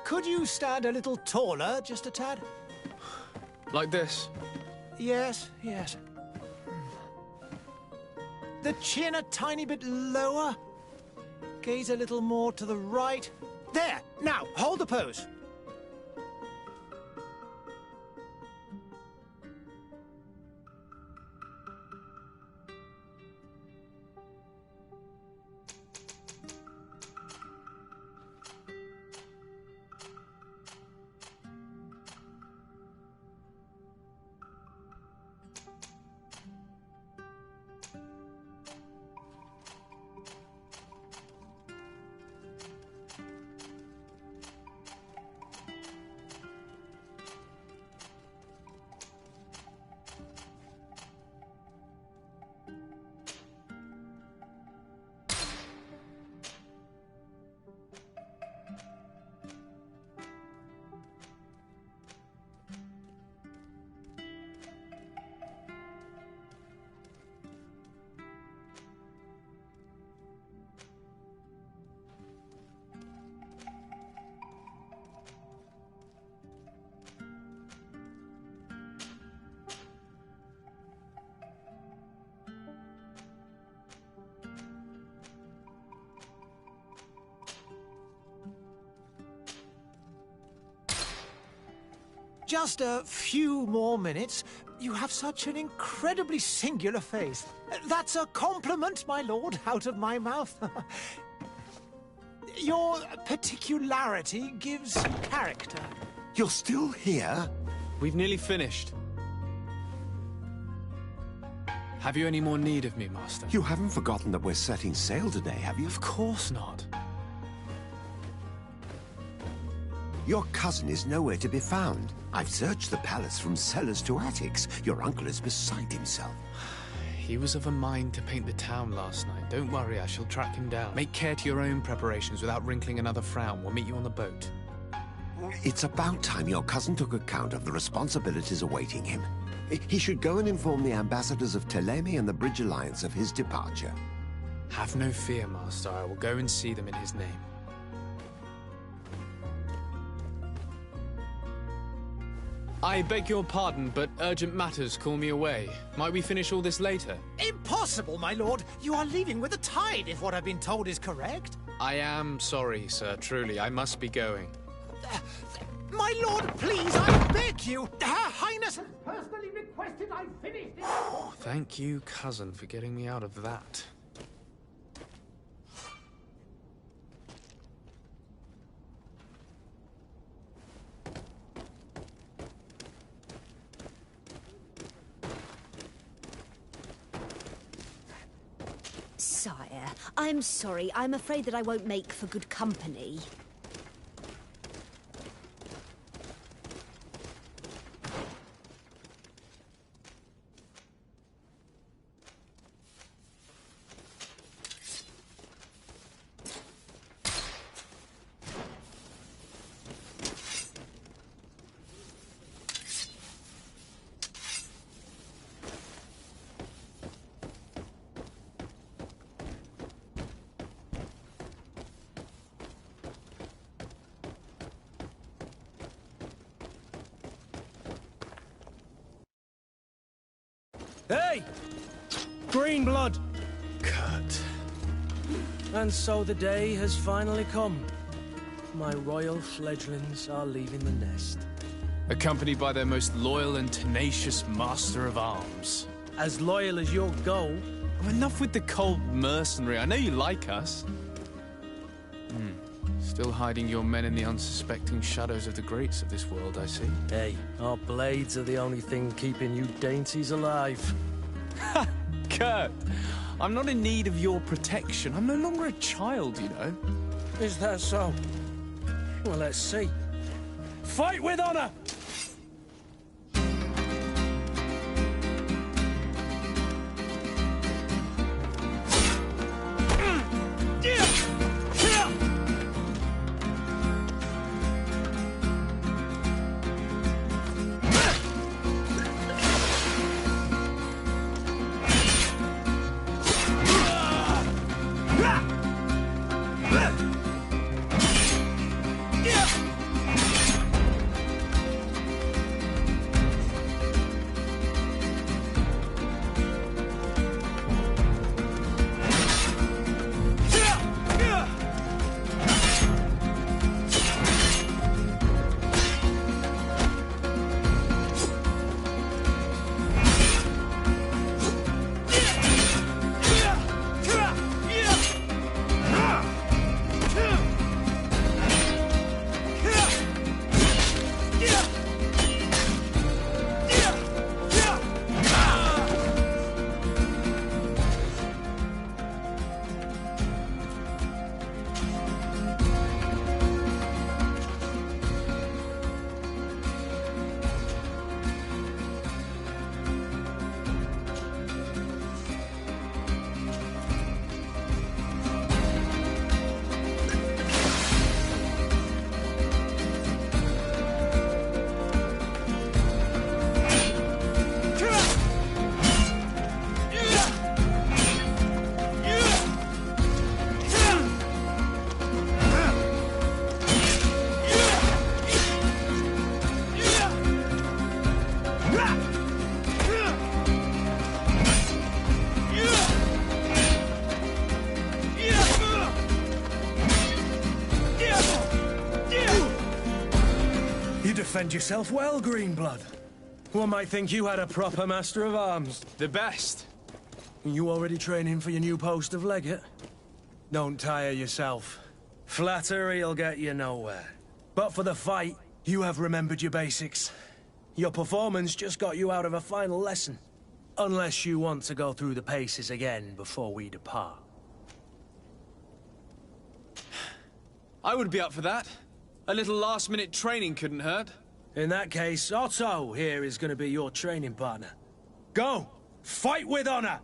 Could you stand a little taller, just a tad? Like this? Yes, yes. The chin a tiny bit lower. Gaze a little more to the right. There! Now, hold the pose. Just a few more minutes. You have such an incredibly singular face. That's a compliment, my lord, out of my mouth. Your particularity gives character. You're still here? We've nearly finished. Have you any more need of me, Master? You haven't forgotten that we're setting sail today, have you? Of course not. Your cousin is nowhere to be found. I've searched the palace from cellars to attics. Your uncle is beside himself. He was of a mind to paint the town last night. Don't worry, I shall track him down. Make care to your own preparations without wrinkling another frown. We'll meet you on the boat. It's about time your cousin took account of the responsibilities awaiting him. He should go and inform the ambassadors of Telemi and the Bridge Alliance of his departure. Have no fear, Master. I will go and see them in his name. I beg your pardon, but urgent matters call me away. Might we finish all this later? Impossible, my lord. You are leaving with the tide, if what I've been told is correct. I am sorry, sir. Truly, I must be going. My lord, please, I beg you. Her Highness has personally requested I finish this. Oh, thank you, cousin, for getting me out of that. Sire, I'm sorry. I'm afraid that I won't make for good company. Hey! Green blood! Kurt. And so the day has finally come. My royal fledglings are leaving the nest. Accompanied by their most loyal and tenacious master of arms. As loyal as your goal. Oh, enough with the cold mercenary. I know you like us. Still hiding your men in the unsuspecting shadows of the greats of this world, I see. Hey, our blades are the only thing keeping you dainties alive. Ha! Kurt! I'm not in need of your protection. I'm no longer a child, you know. Is that so? Well, let's see. Fight with honor! defend yourself well, Greenblood. One might think you had a proper master of arms. The best. You already training for your new post of legate? Don't tire yourself. Flattery'll get you nowhere. But for the fight, you have remembered your basics. Your performance just got you out of a final lesson. Unless you want to go through the paces again before we depart. I would be up for that. A little last-minute training couldn't hurt. In that case, Otto here is going to be your training partner. Go! Fight with honor!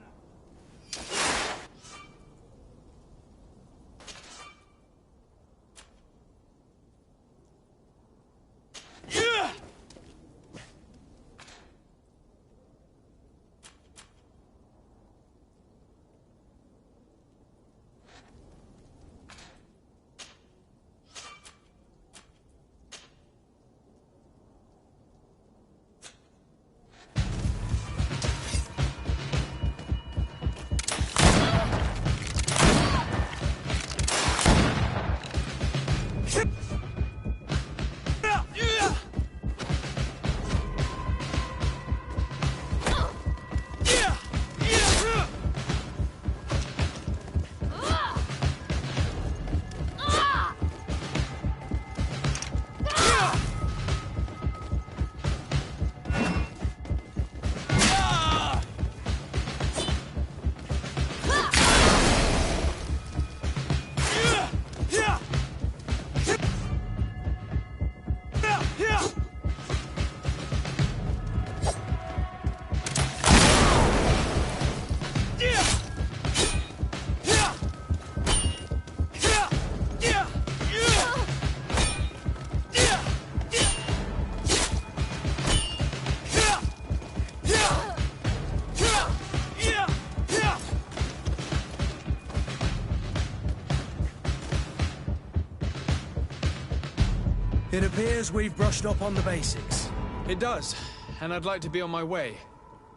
It appears we've brushed up on the basics. It does, and I'd like to be on my way.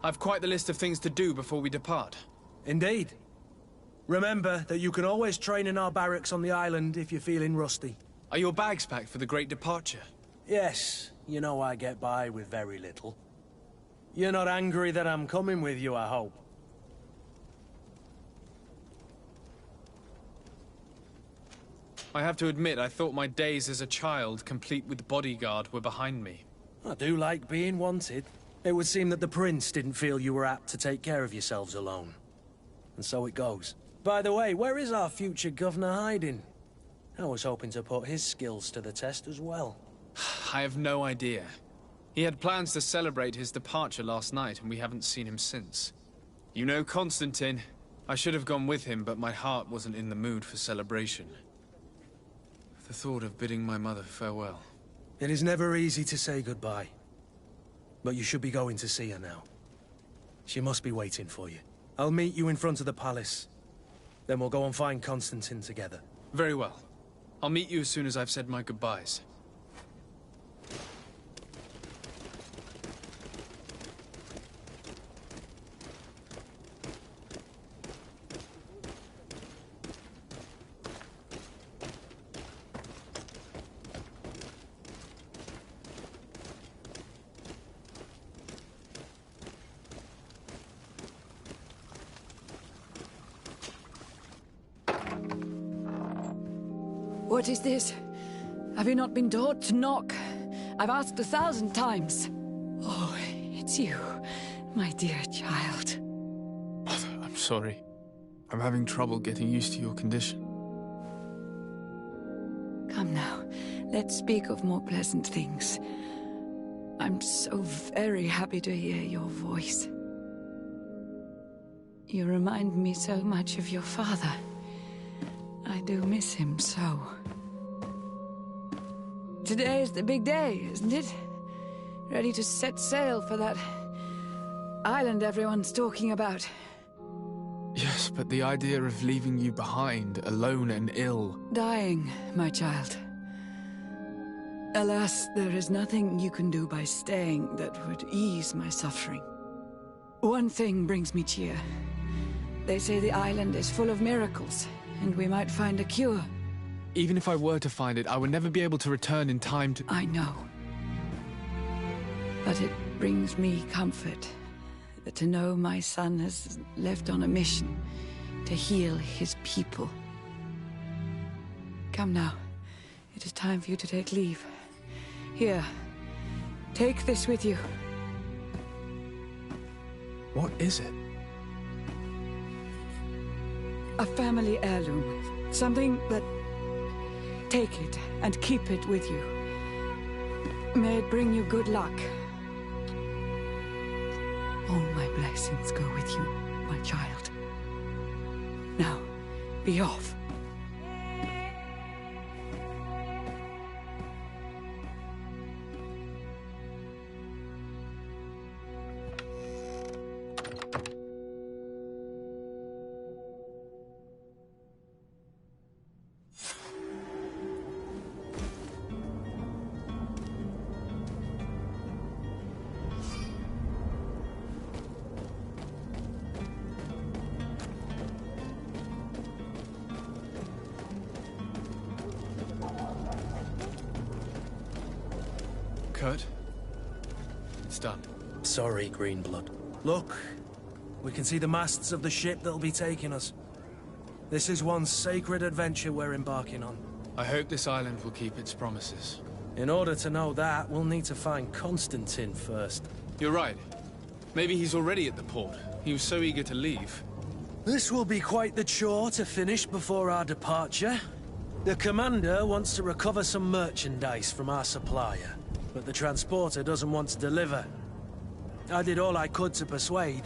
I've quite the list of things to do before we depart. Indeed. Remember that you can always train in our barracks on the island if you're feeling rusty. Are your bags packed for the great departure? Yes, you know I get by with very little. You're not angry that I'm coming with you, I hope. I have to admit, I thought my days as a child, complete with bodyguard, were behind me. I do like being wanted. It would seem that the prince didn't feel you were apt to take care of yourselves alone. And so it goes. By the way, where is our future governor hiding? I was hoping to put his skills to the test as well. I have no idea. He had plans to celebrate his departure last night, and we haven't seen him since. You know Constantine. I should have gone with him, but my heart wasn't in the mood for celebration. The thought of bidding my mother farewell. It is never easy to say goodbye. But you should be going to see her now. She must be waiting for you. I'll meet you in front of the palace. Then we'll go and find Constantine together. Very well. I'll meet you as soon as I've said my goodbyes. What is this? Have you not been taught to knock? I've asked 1,000 times. Oh, it's you, my dear child. Mother, I'm sorry. I'm having trouble getting used to your condition. Come now, let's speak of more pleasant things. I'm so very happy to hear your voice. You remind me so much of your father. I do miss him so. Today is the big day, isn't it? Ready to set sail for that island everyone's talking about. Yes, but the idea of leaving you behind, alone and ill... Dying, my child. Alas, there is nothing you can do by staying that would ease my suffering. One thing brings me cheer. They say the island is full of miracles, and we might find a cure. Even if I were to find it, I would never be able to return in time to... I know. But it brings me comfort to know my son has left on a mission to heal his people. Come now. It is time for you to take leave. Here, take this with you. What is it? A family heirloom. Something that... Take it and keep it with you. May it bring you good luck. All my blessings go with you, my child. Now, be off. Kurt? It's done. Sorry, Greenblood. Look, we can see the masts of the ship that'll be taking us. This is one sacred adventure we're embarking on. I hope this island will keep its promises. In order to know that, we'll need to find Constantine first. You're right. Maybe he's already at the port. He was so eager to leave. This will be quite the chore to finish before our departure. The commander wants to recover some merchandise from our supplier, but the transporter doesn't want to deliver. I did all I could to persuade.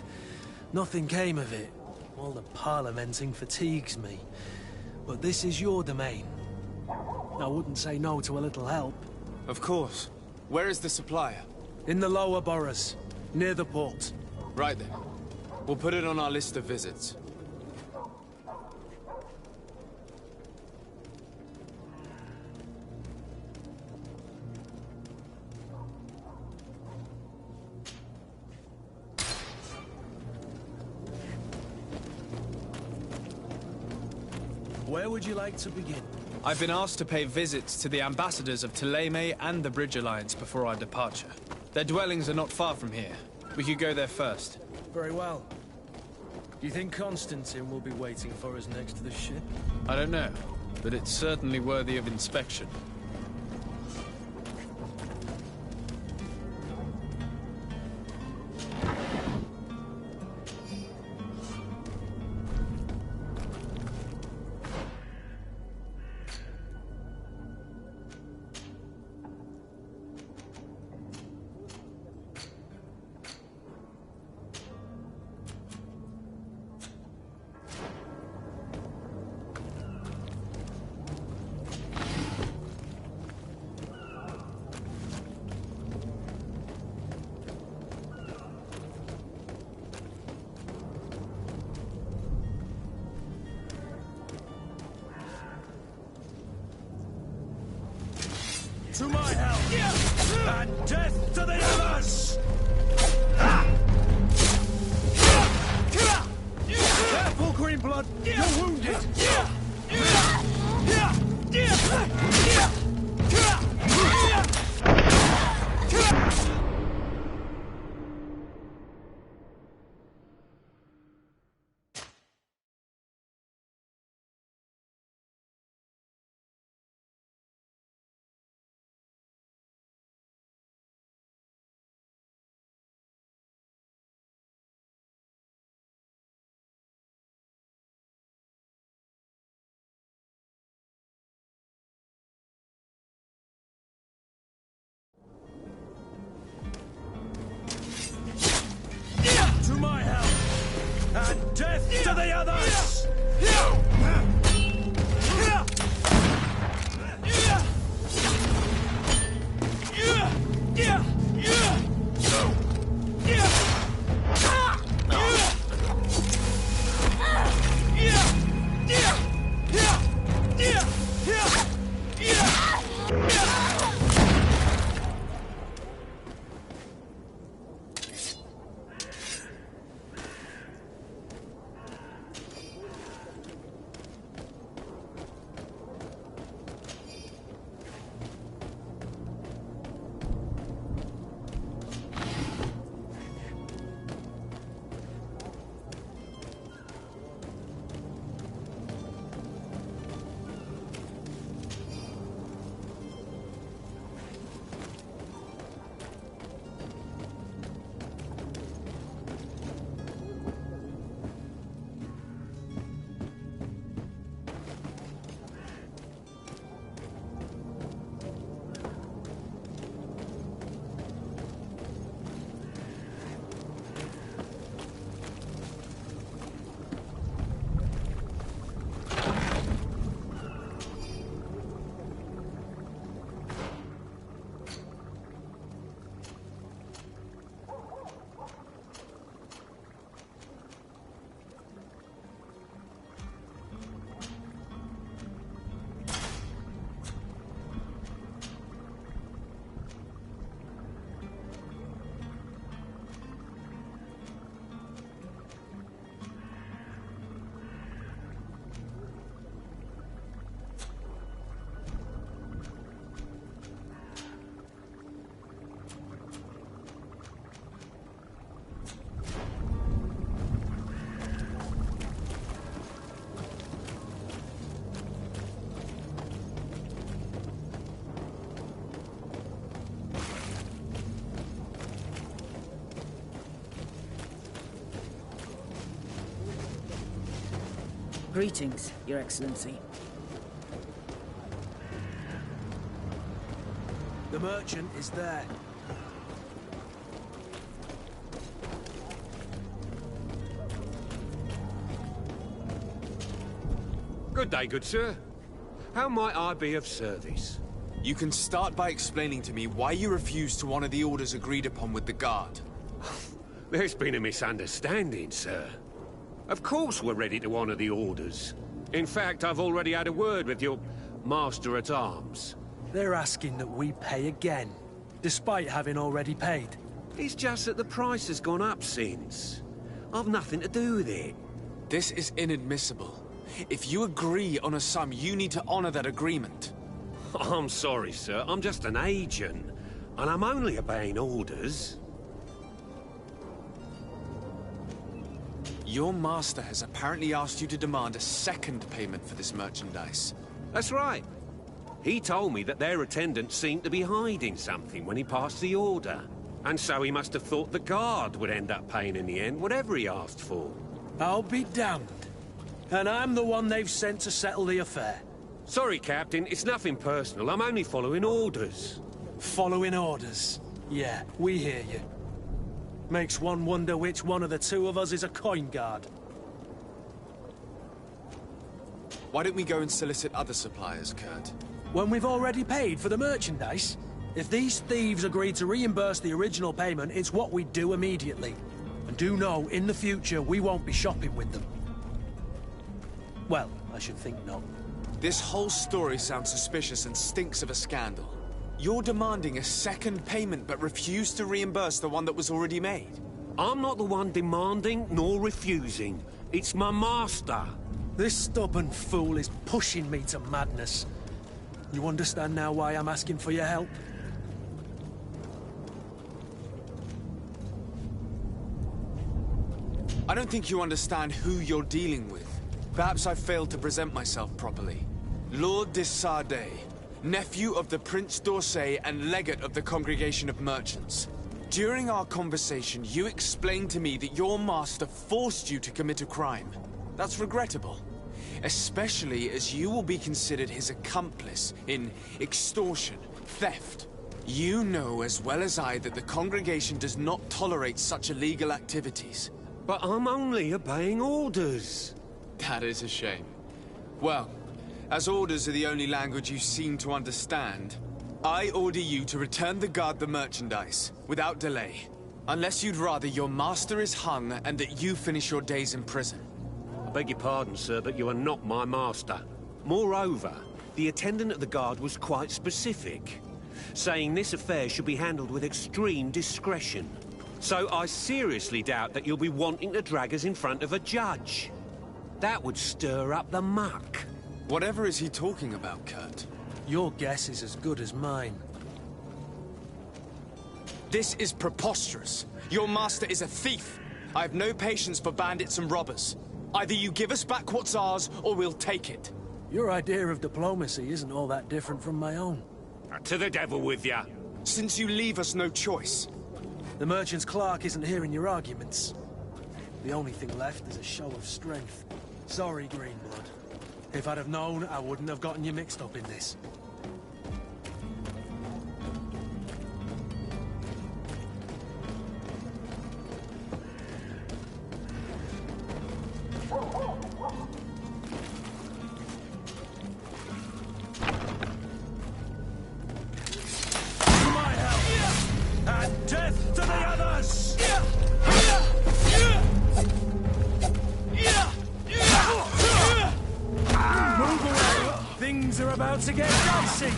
Nothing came of it. All the parliamenting fatigues me. But this is your domain. I wouldn't say no to a little help. Of course. Where is the supplier? In the lower boroughs, near the port. Right then. We'll put it on our list of visits. Where would you like to begin? I've been asked to pay visits to the ambassadors of Thélème and the Bridge Alliance before our departure. Their dwellings are not far from here. We could go there first. Very well. Do you think Constantine will be waiting for us next to the ship? I don't know, but it's certainly worthy of inspection. To my help! And death to the others! Careful, Greenblood! You're wounded! To my help! And death to the others! Greetings, Your Excellency. The merchant is there. Good day, good sir. How might I be of service? You can start by explaining to me why you refused to honor the orders agreed upon with the Guard. There's been a misunderstanding, sir. Of course we're ready to honor the orders. In fact, I've already had a word with your Master-at-Arms. They're asking that we pay again, despite having already paid. It's just that the price has gone up since. I've nothing to do with it. This is inadmissible. If you agree on a sum, you need to honor that agreement. I'm sorry, sir. I'm just an agent. And I'm only obeying orders. Your master has apparently asked you to demand a second payment for this merchandise. That's right. He told me that their attendant seemed to be hiding something when he passed the order. And so he must have thought the Guard would end up paying in the end, whatever he asked for. I'll be damned. And I'm the one they've sent to settle the affair. Sorry, Captain. It's nothing personal. I'm only following orders. Following orders. Yeah, we hear you. Makes one wonder which one of the two of us is a coin guard. Why don't we go and solicit other suppliers, Kurt? When we've already paid for the merchandise? If these thieves agree to reimburse the original payment, it's what we do immediately. And do know, in the future, we won't be shopping with them. Well, I should think not. This whole story sounds suspicious and stinks of a scandal. You're demanding a second payment but refuse to reimburse the one that was already made. I'm not the one demanding nor refusing. It's my master. This stubborn fool is pushing me to madness. You understand now why I'm asking for your help? I don't think you understand who you're dealing with. Perhaps I failed to present myself properly. Lord de Sardet, nephew of the Prince d'Orsay and legate of the Congregation of Merchants. During our conversation, you explained to me that your master forced you to commit a crime. That's regrettable, especially as you will be considered his accomplice in extortion, theft. You know as well as I that the Congregation does not tolerate such illegal activities. But I'm only obeying orders. That is a shame. Well, as orders are the only language you seem to understand, I order you to return the Guard the merchandise, without delay. Unless you'd rather your master is hung and that you finish your days in prison. I beg your pardon, sir, but you are not my master. Moreover, the attendant at the Guard was quite specific, saying this affair should be handled with extreme discretion. So I seriously doubt that you'll be wanting to drag us in front of a judge. That would stir up the muck. Whatever is he talking about, Kurt? Your guess is as good as mine. This is preposterous. Your master is a thief. I have no patience for bandits and robbers. Either you give us back what's ours, or we'll take it. Your idea of diplomacy isn't all that different from my own. To the devil with ya. Since you leave us no choice. The merchant's clerk isn't hearing your arguments. The only thing left is a show of strength. Sorry, Greenblood. If I'd have known, I wouldn't have gotten you mixed up in this. Things are about to get dicey!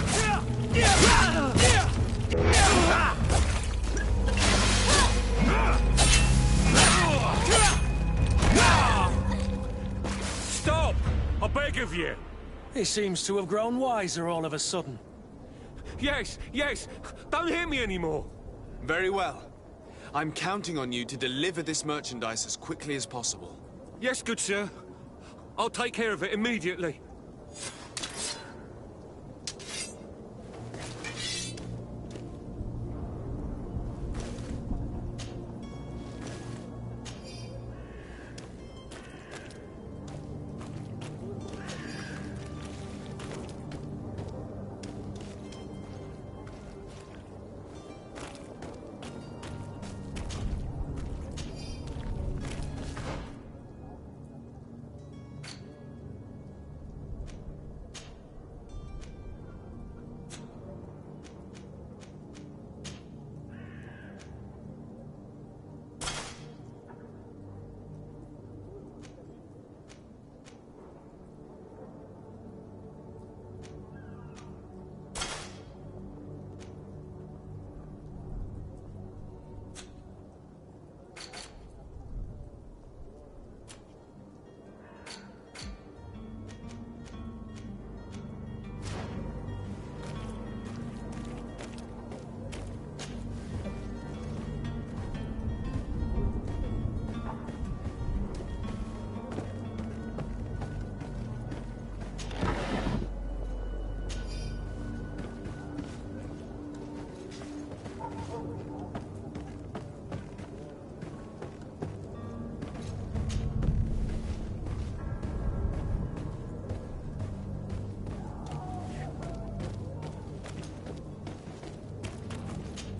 Stop! I beg of you! He seems to have grown wiser all of a sudden. Yes, yes! Don't hit me anymore! Very well. I'm counting on you to deliver this merchandise as quickly as possible. Yes, good sir. I'll take care of it immediately.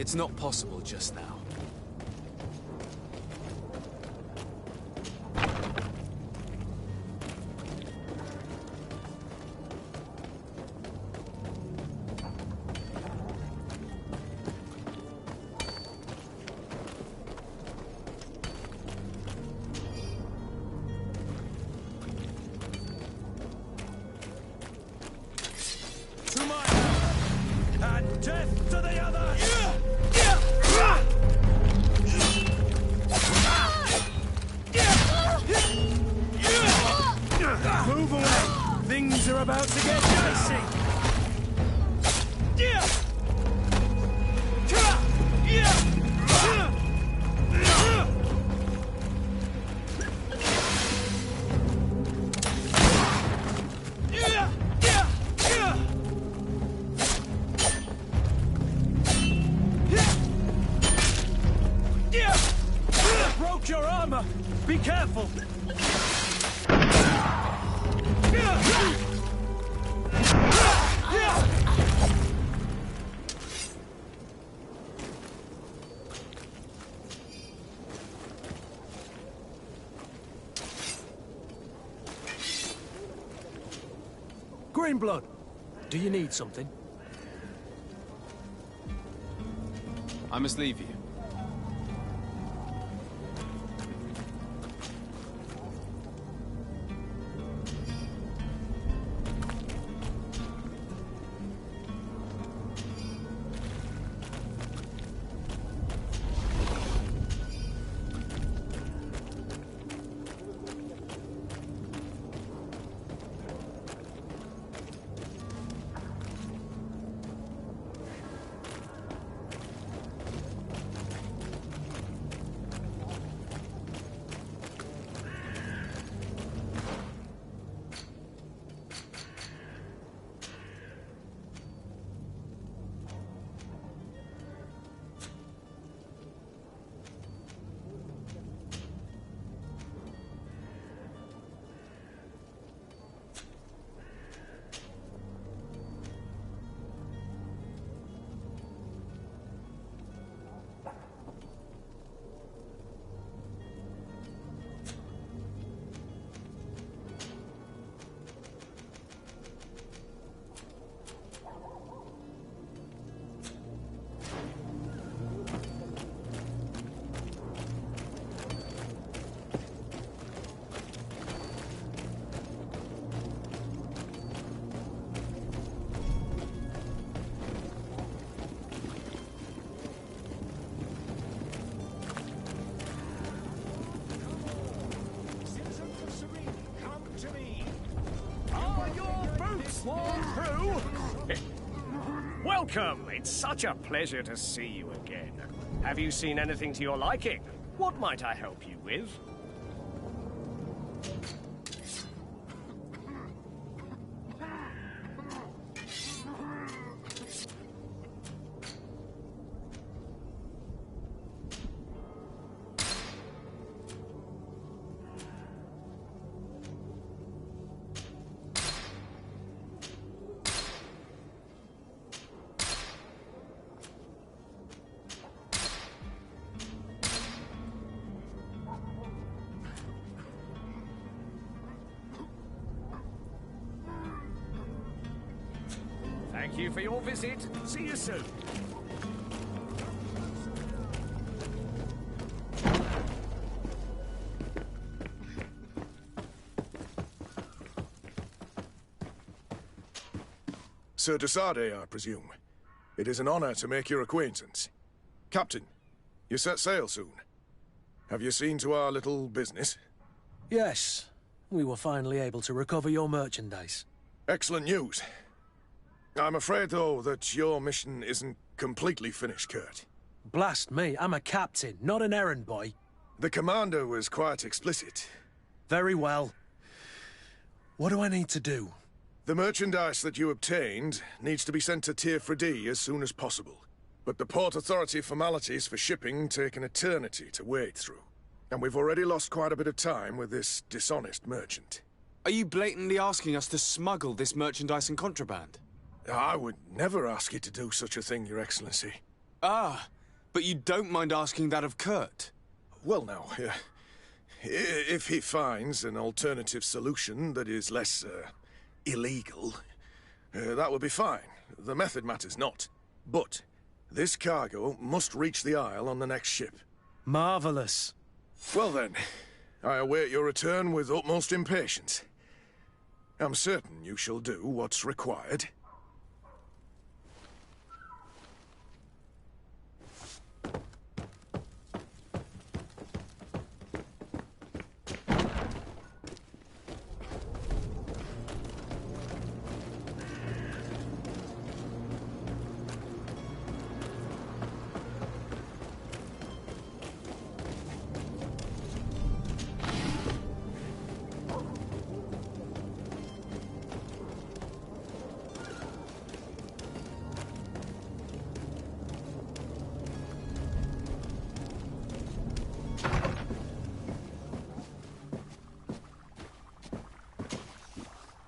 It's not possible just now. Move away! Things are about to get dicey! Broke your armor! Be careful! Greenblood, do you need something? I must leave you. Welcome! It's such a pleasure to see you again. Have you seen anything to your liking? What might I help you with? Thank you for your visit. See you soon. Sir Desade, I presume. It is an honor to make your acquaintance. Captain, you set sail soon. Have you seen to our little business? Yes. We were finally able to recover your merchandise. Excellent news. I'm afraid, though, that your mission isn't completely finished, Kurt. Blast me, I'm a captain, not an errand boy. The commander was quite explicit. Very well. What do I need to do? The merchandise that you obtained needs to be sent to Tier 4D as soon as possible. But the Port Authority formalities for shipping take an eternity to wade through. And we've already lost quite a bit of time with this dishonest merchant. Are you blatantly asking us to smuggle this merchandise and contraband? I would never ask you to do such a thing, Your Excellency. Ah, But you don't mind asking that of Kurt? Well, now, if he finds an alternative solution that is less, illegal, that would be fine. The method matters not. But this cargo must reach the Isle on the next ship. Marvelous. Well then, I await your return with utmost impatience. I'm certain you shall do what's required.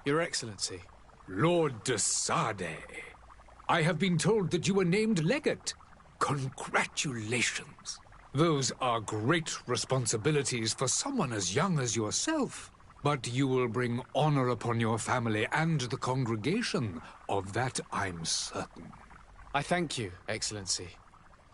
Your Excellency. Lord de Sade, I have been told that you were named legate. Congratulations. Those are great responsibilities for someone as young as yourself. But you will bring honor upon your family and the congregation. Of that I'm certain. I thank you, Excellency.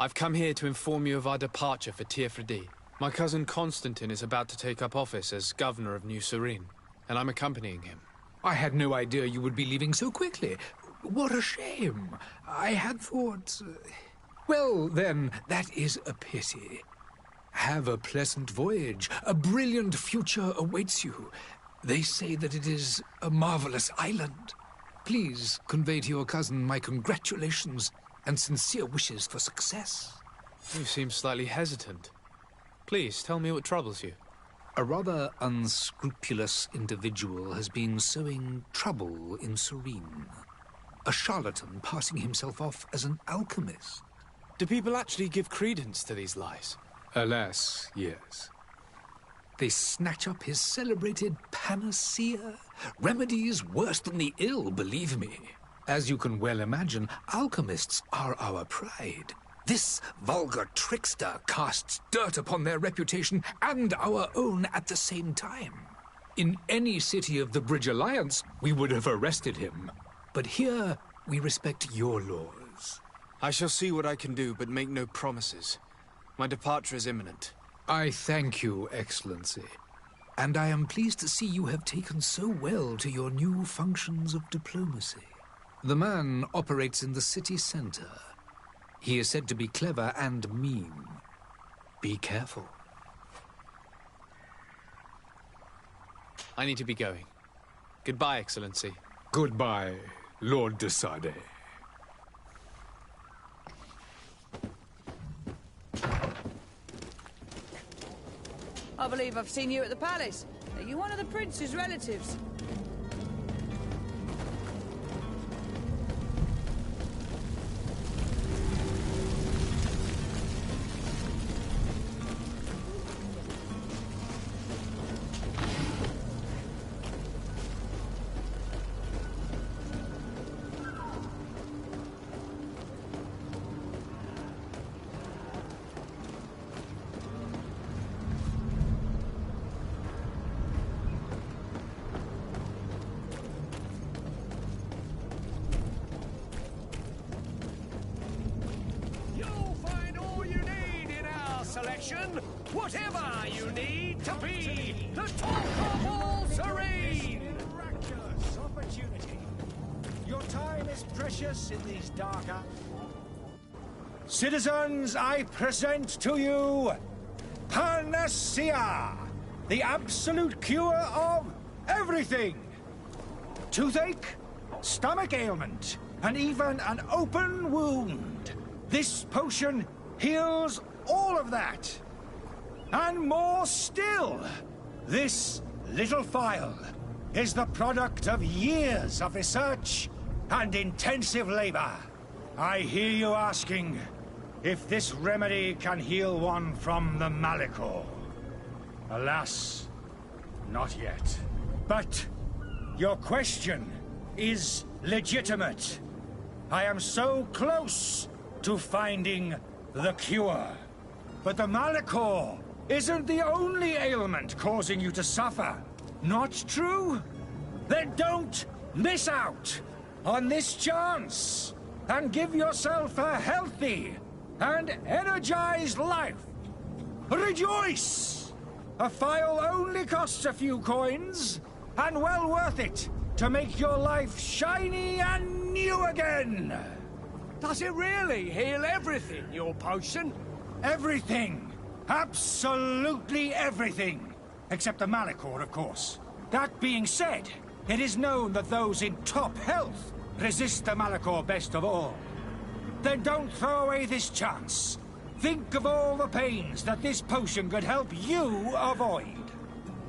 I've come here to inform you of our departure for Tirfredi. My cousin Constantine is about to take up office as governor of New Serene, and I'm accompanying him. I had no idea you would be leaving so quickly. What a shame. I had thought... Well, then, that is a pity. Have a pleasant voyage. A brilliant future awaits you. They say that it is a marvelous island. Please convey to your cousin my congratulations and sincere wishes for success. You seem slightly hesitant. Please, tell me what troubles you. A rather unscrupulous individual has been sowing trouble in Serene. A charlatan passing himself off as an alchemist. Do people actually give credence to these lies? Alas, yes. They snatch up his celebrated panacea. Remedies worse than the ill, believe me. As you can well imagine, alchemists are our pride. This vulgar trickster casts dirt upon their reputation and our own at the same time. In any city of the Bridge Alliance, we would have arrested him. But here, we respect your laws. I shall see what I can do, but make no promises. My departure is imminent. I thank you, Excellency. And I am pleased to see you have taken so well to your new functions of diplomacy. The man operates in the city center. He is said to be clever and mean. Be careful. I need to be going. Goodbye, Excellency. Goodbye, Lord de Sade. I believe I've seen you at the palace. Are you one of the prince's relatives? Whatever you need to be the top of all Serene! Miraculous opportunity. Your time is precious in these dark hours. Citizens, I present to you Panacea, the absolute cure of everything. Toothache, stomach ailment, and even an open wound. This potion heals all of that. And more still, this little phial is the product of years of research and intensive labor. I hear you asking if this remedy can heal one from the Malichor. Alas, not yet. But your question is legitimate. I am so close to finding the cure. But the Malachor isn't the only ailment causing you to suffer. Not true? Then don't miss out on this chance and give yourself a healthy and energized life. Rejoice! A phial only costs a few coins, and well worth it to make your life shiny and new again. Does it really heal everything, your potion? Everything. Absolutely everything. Except the Malachor, of course. That being said, it is known that those in top health resist the Malachor best of all. Then don't throw away this chance. Think of all the pains that this potion could help you avoid.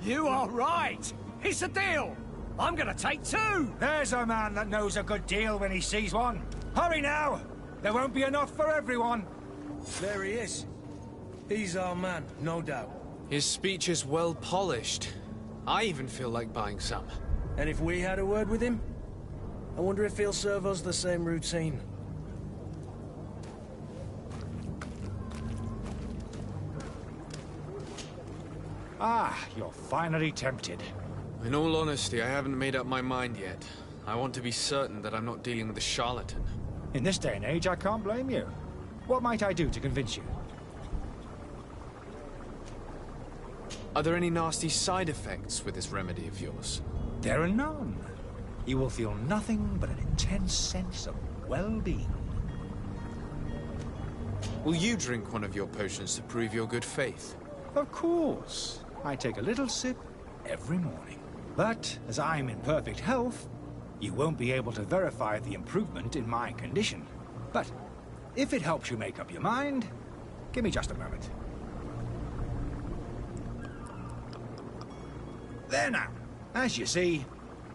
You are right. It's a deal. I'm gonna take 2. There's a man that knows a good deal when he sees one. Hurry now. There won't be enough for everyone. There he is. He's our man, no doubt. His speech is well polished. I even feel like buying some. And if we had a word with him? I wonder if he'll serve us the same routine. Ah, you're finally tempted. In all honesty, I haven't made up my mind yet. I want to be certain that I'm not dealing with a charlatan. In this day and age, I can't blame you. What might I do to convince you? Are there any nasty side effects with this remedy of yours? There are none. You will feel nothing but an intense sense of well-being. Will you drink one of your potions to prove your good faith? Of course. I take a little sip every morning. But as I'm in perfect health, you won't be able to verify the improvement in my condition. But if it helps you make up your mind, give me just a moment. There now. As you see,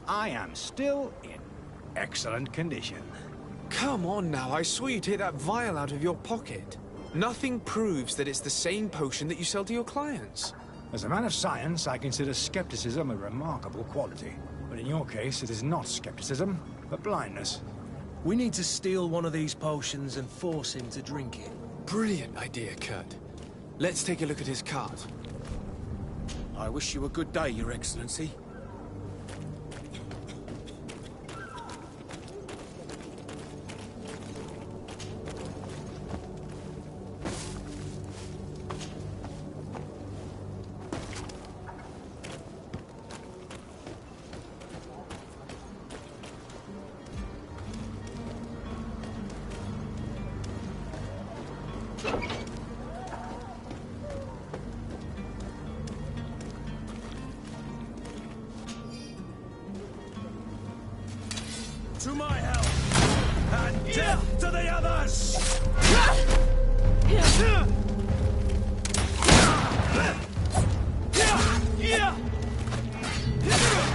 I am still in excellent condition. Come on now, I swear you take that vial out of your pocket. Nothing proves that it's the same potion that you sell to your clients. As a man of science, I consider skepticism a remarkable quality. But in your case, it is not skepticism, but blindness. We need to steal one of these potions and force him to drink it. Brilliant idea, Kurt. Let's take a look at his cart. I wish you a good day, Your Excellency. To my help! And death to the others!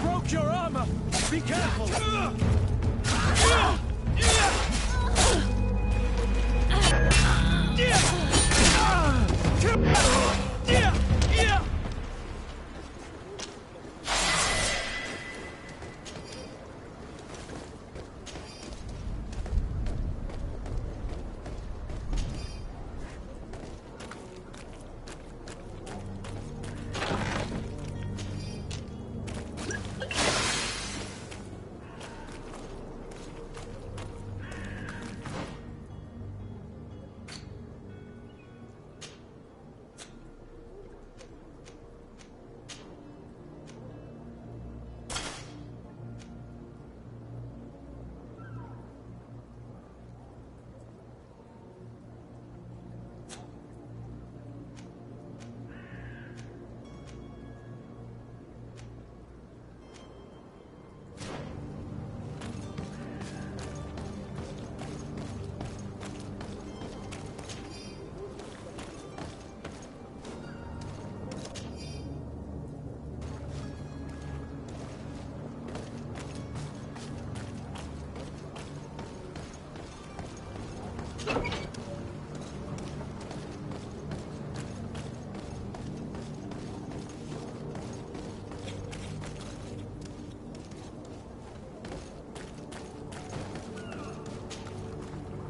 Broke your armor! Be careful!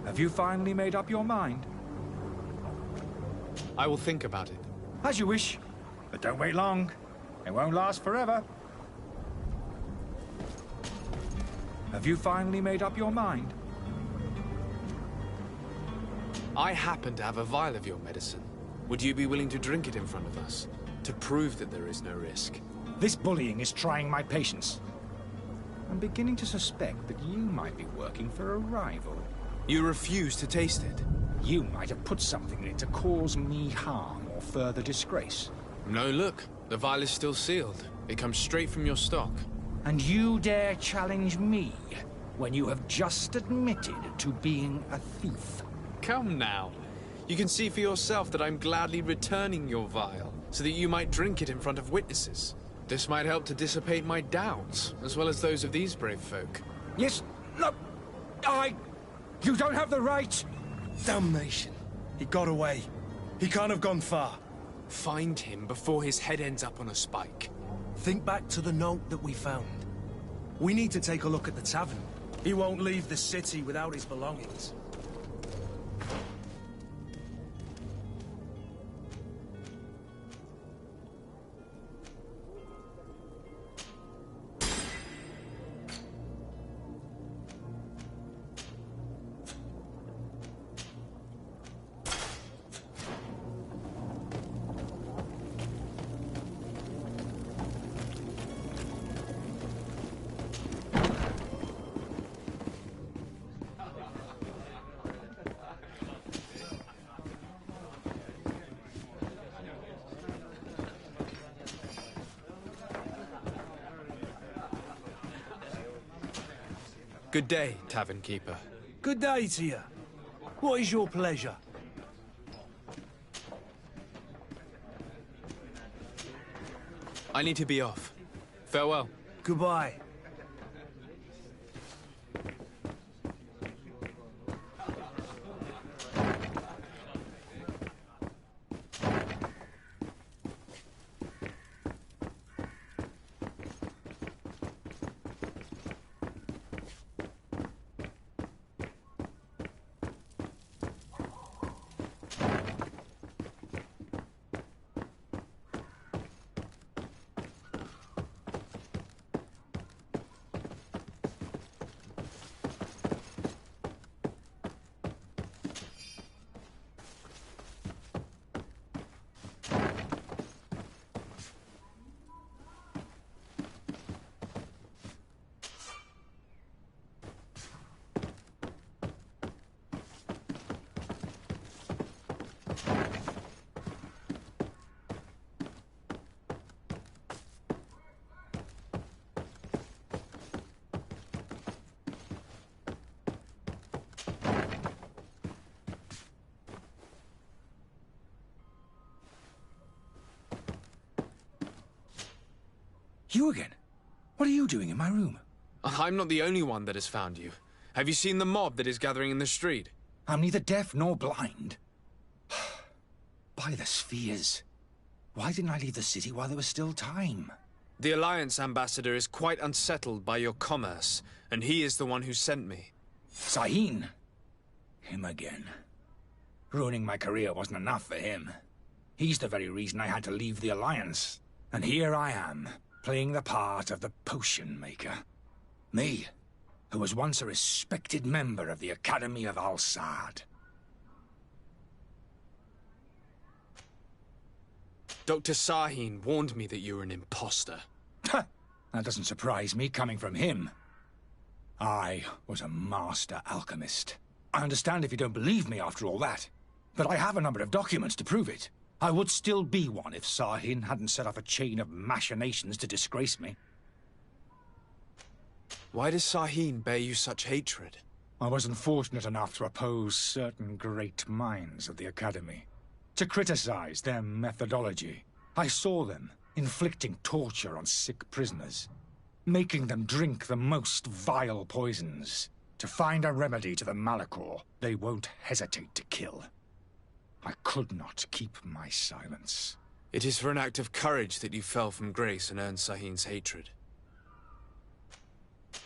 Have you finally made up your mind? I will think about it. As you wish. But don't wait long. It won't last forever. Have you finally made up your mind? I happen to have a vial of your medicine. Would you be willing to drink it in front of us? To prove that there is no risk? This bullying is trying my patience. I'm beginning to suspect that you might be working for a rival. You refuse to taste it? You might have put something in it to cause me harm or further disgrace. No, look. The vial is still sealed. It comes straight from your stock. And you dare challenge me when you have just admitted to being a thief? Come now. You can see for yourself that I'm gladly returning your vial, so that you might drink it in front of witnesses. This might help to dissipate my doubts, as well as those of these brave folk. Yes, no, You don't have the right! Damnation. He got away. He can't have gone far. Find him before his head ends up on a spike. Think back to the note that we found. We need to take a look at the tavern. He won't leave the city without his belongings. Good day, tavern keeper. Good day to you. What is your pleasure? I need to be off. Farewell. Goodbye. You again? What are you doing in my room? I'm not the only one that has found you. Have you seen the mob that is gathering in the street? I'm neither deaf nor blind. By the spheres. Why didn't I leave the city while there was still time? The Alliance ambassador is quite unsettled by your commerce, and he is the one who sent me. Sahin. Him again. Ruining my career wasn't enough for him. He's the very reason I had to leave the Alliance. And here I am, playing the part of the potion maker. Me, who was once a respected member of the Academy of Al-Saad. Dr. Sahin warned me that you were an imposter. That doesn't surprise me, coming from him. I was a master alchemist. I understand if you don't believe me after all that, but I have a number of documents to prove it. I would still be one if Sahin hadn't set off a chain of machinations to disgrace me. Why does Sahin bear you such hatred? I wasn't fortunate enough to oppose certain great minds of the Academy. To criticize their methodology. I saw them inflicting torture on sick prisoners, making them drink the most vile poisons. To find a remedy to the Malachor, they won't hesitate to kill. I could not keep my silence. It is for an act of courage that you fell from grace and earned Sahin's hatred.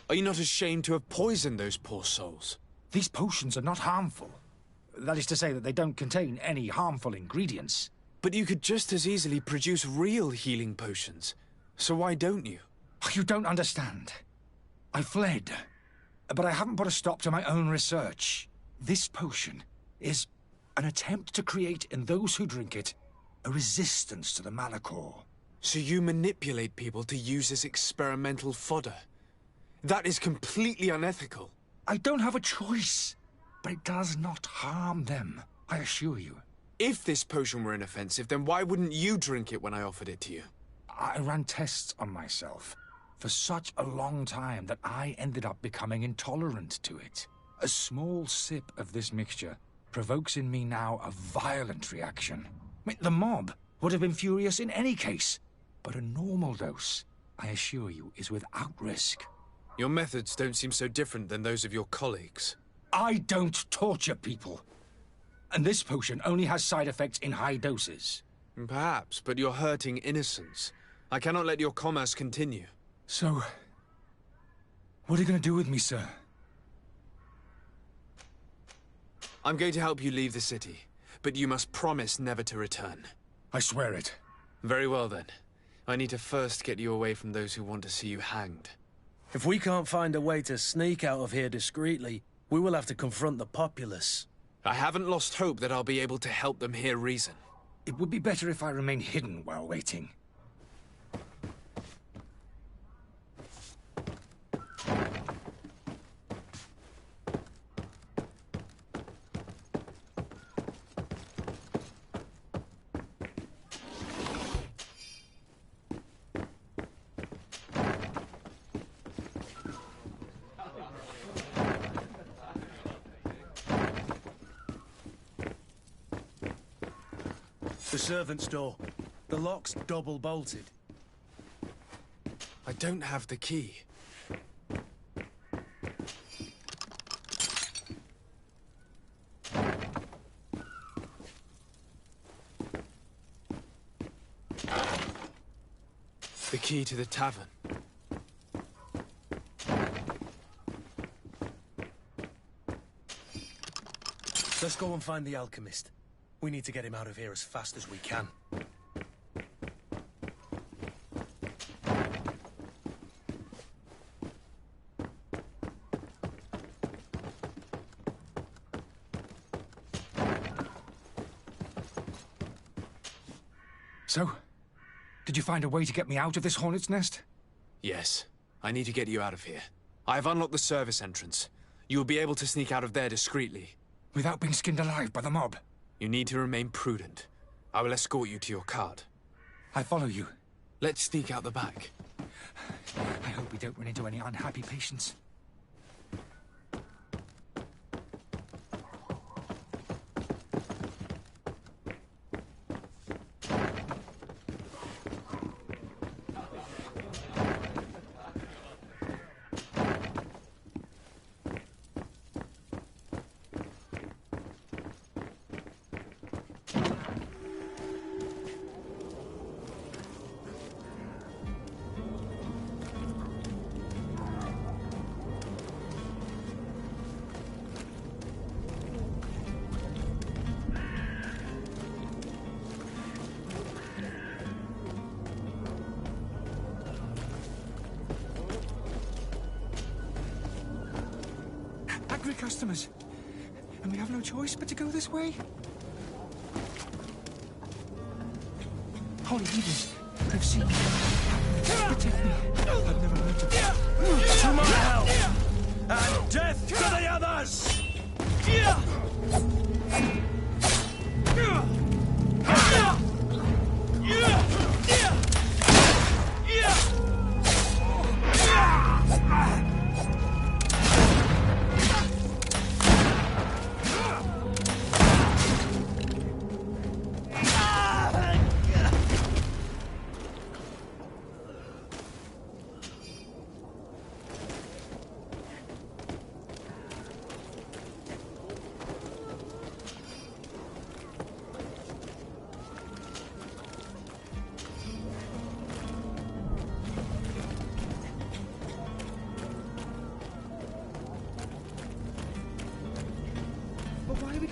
Are you not ashamed to have poisoned those poor souls? These potions are not harmful. That is to say that they don't contain any harmful ingredients. But you could just as easily produce real healing potions. So why don't you? You don't understand. I fled, but I haven't put a stop to my own research. This potion is an attempt to create in those who drink it a resistance to the Malachor. So you manipulate people to use as experimental fodder? That is completely unethical. I don't have a choice, but it does not harm them, I assure you. If this potion were inoffensive, then why wouldn't you drink it when I offered it to you? I ran tests on myself for such a long time that I ended up becoming intolerant to it. A small sip of this mixture provokes in me now a violent reaction. I mean, the mob would have been furious in any case, but a normal dose, I assure you, is without risk. Your methods don't seem so different than those of your colleagues. I don't torture people. And this potion only has side effects in high doses. Perhaps, but you're hurting innocents. I cannot let your commerce continue. So, what are you going to do with me, sir? I'm going to help you leave the city, but you must promise never to return. I swear it. Very well then. I need to first get you away from those who want to see you hanged. If we can't find a way to sneak out of here discreetly, we will have to confront the populace. I haven't lost hope that I'll be able to help them hear reason. It would be better if I remain hidden while waiting. The servant's door. The lock's double bolted. I don't have the key. The key to the tavern. Let's go and find the alchemist. We need to get him out of here as fast as we can. So, did you find a way to get me out of this hornet's nest? Yes. I need to get you out of here. I have unlocked the service entrance. You will be able to sneak out of there discreetly. Without being skinned alive by the mob? You need to remain prudent. I will escort you to your cart. I follow you. Let's sneak out the back. I hope we don't run into any unhappy patients. Customers, and we have no choice but to go this way. Holy Edens, I've seen you. Protect me. I've never heard of you. To my hell! And death to the others!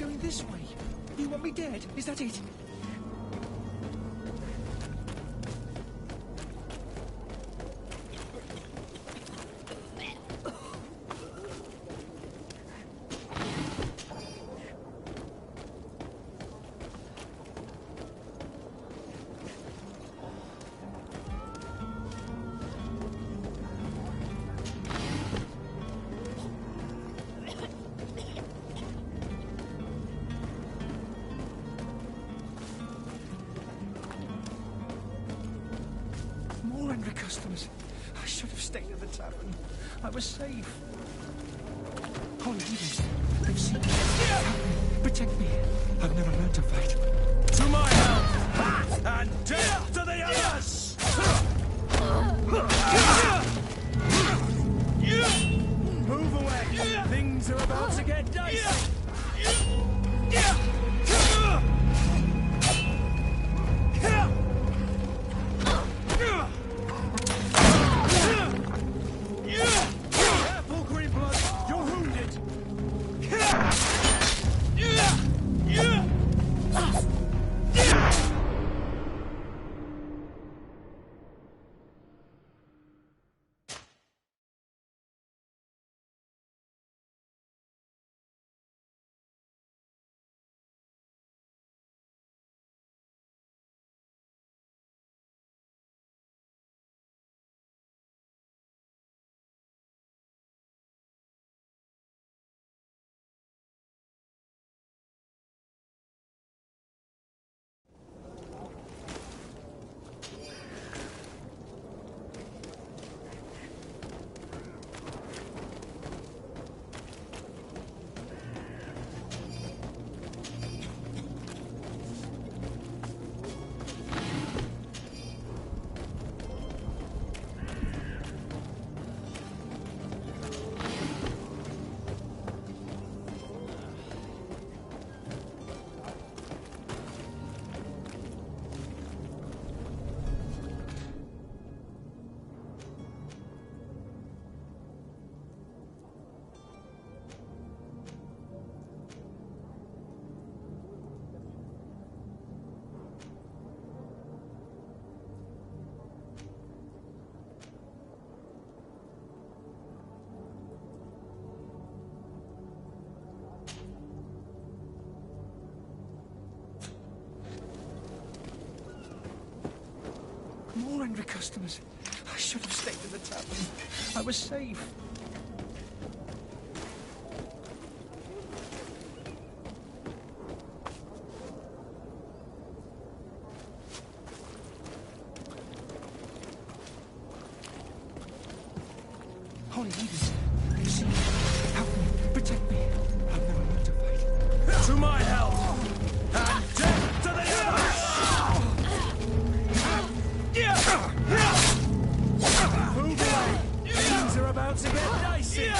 going this way. You want me dead? Is that it? Customers. I should have stayed at the tavern. I was safe. Holy leaders, they've seen me. Help me. Protect me. I've never learned to fight. To my help! And death to the others! Move away. Things are about to get dicey. More angry customers. I should have stayed at the tavern. I was safe. Holy leaders, you see me. Help me. Protect me. I've never learned to fight. To my help! And death to the others! Move away! Things are about to get dicey!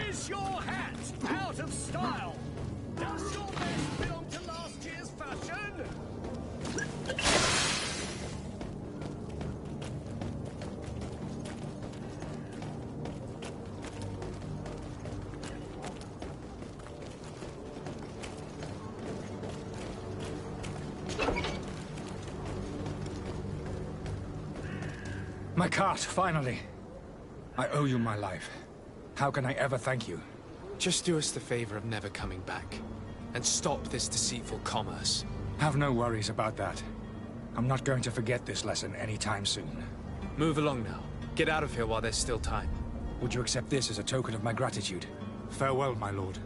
Is your hat out of style? Does your vest belong to last year's fashion? My cart, finally. I owe you my life. How can I ever thank you? Just do us the favor of never coming back. And stop this deceitful commerce. Have no worries about that. I'm not going to forget this lesson anytime soon. Move along now. Get out of here while there's still time. Would you accept this as a token of my gratitude? Farewell, my lord.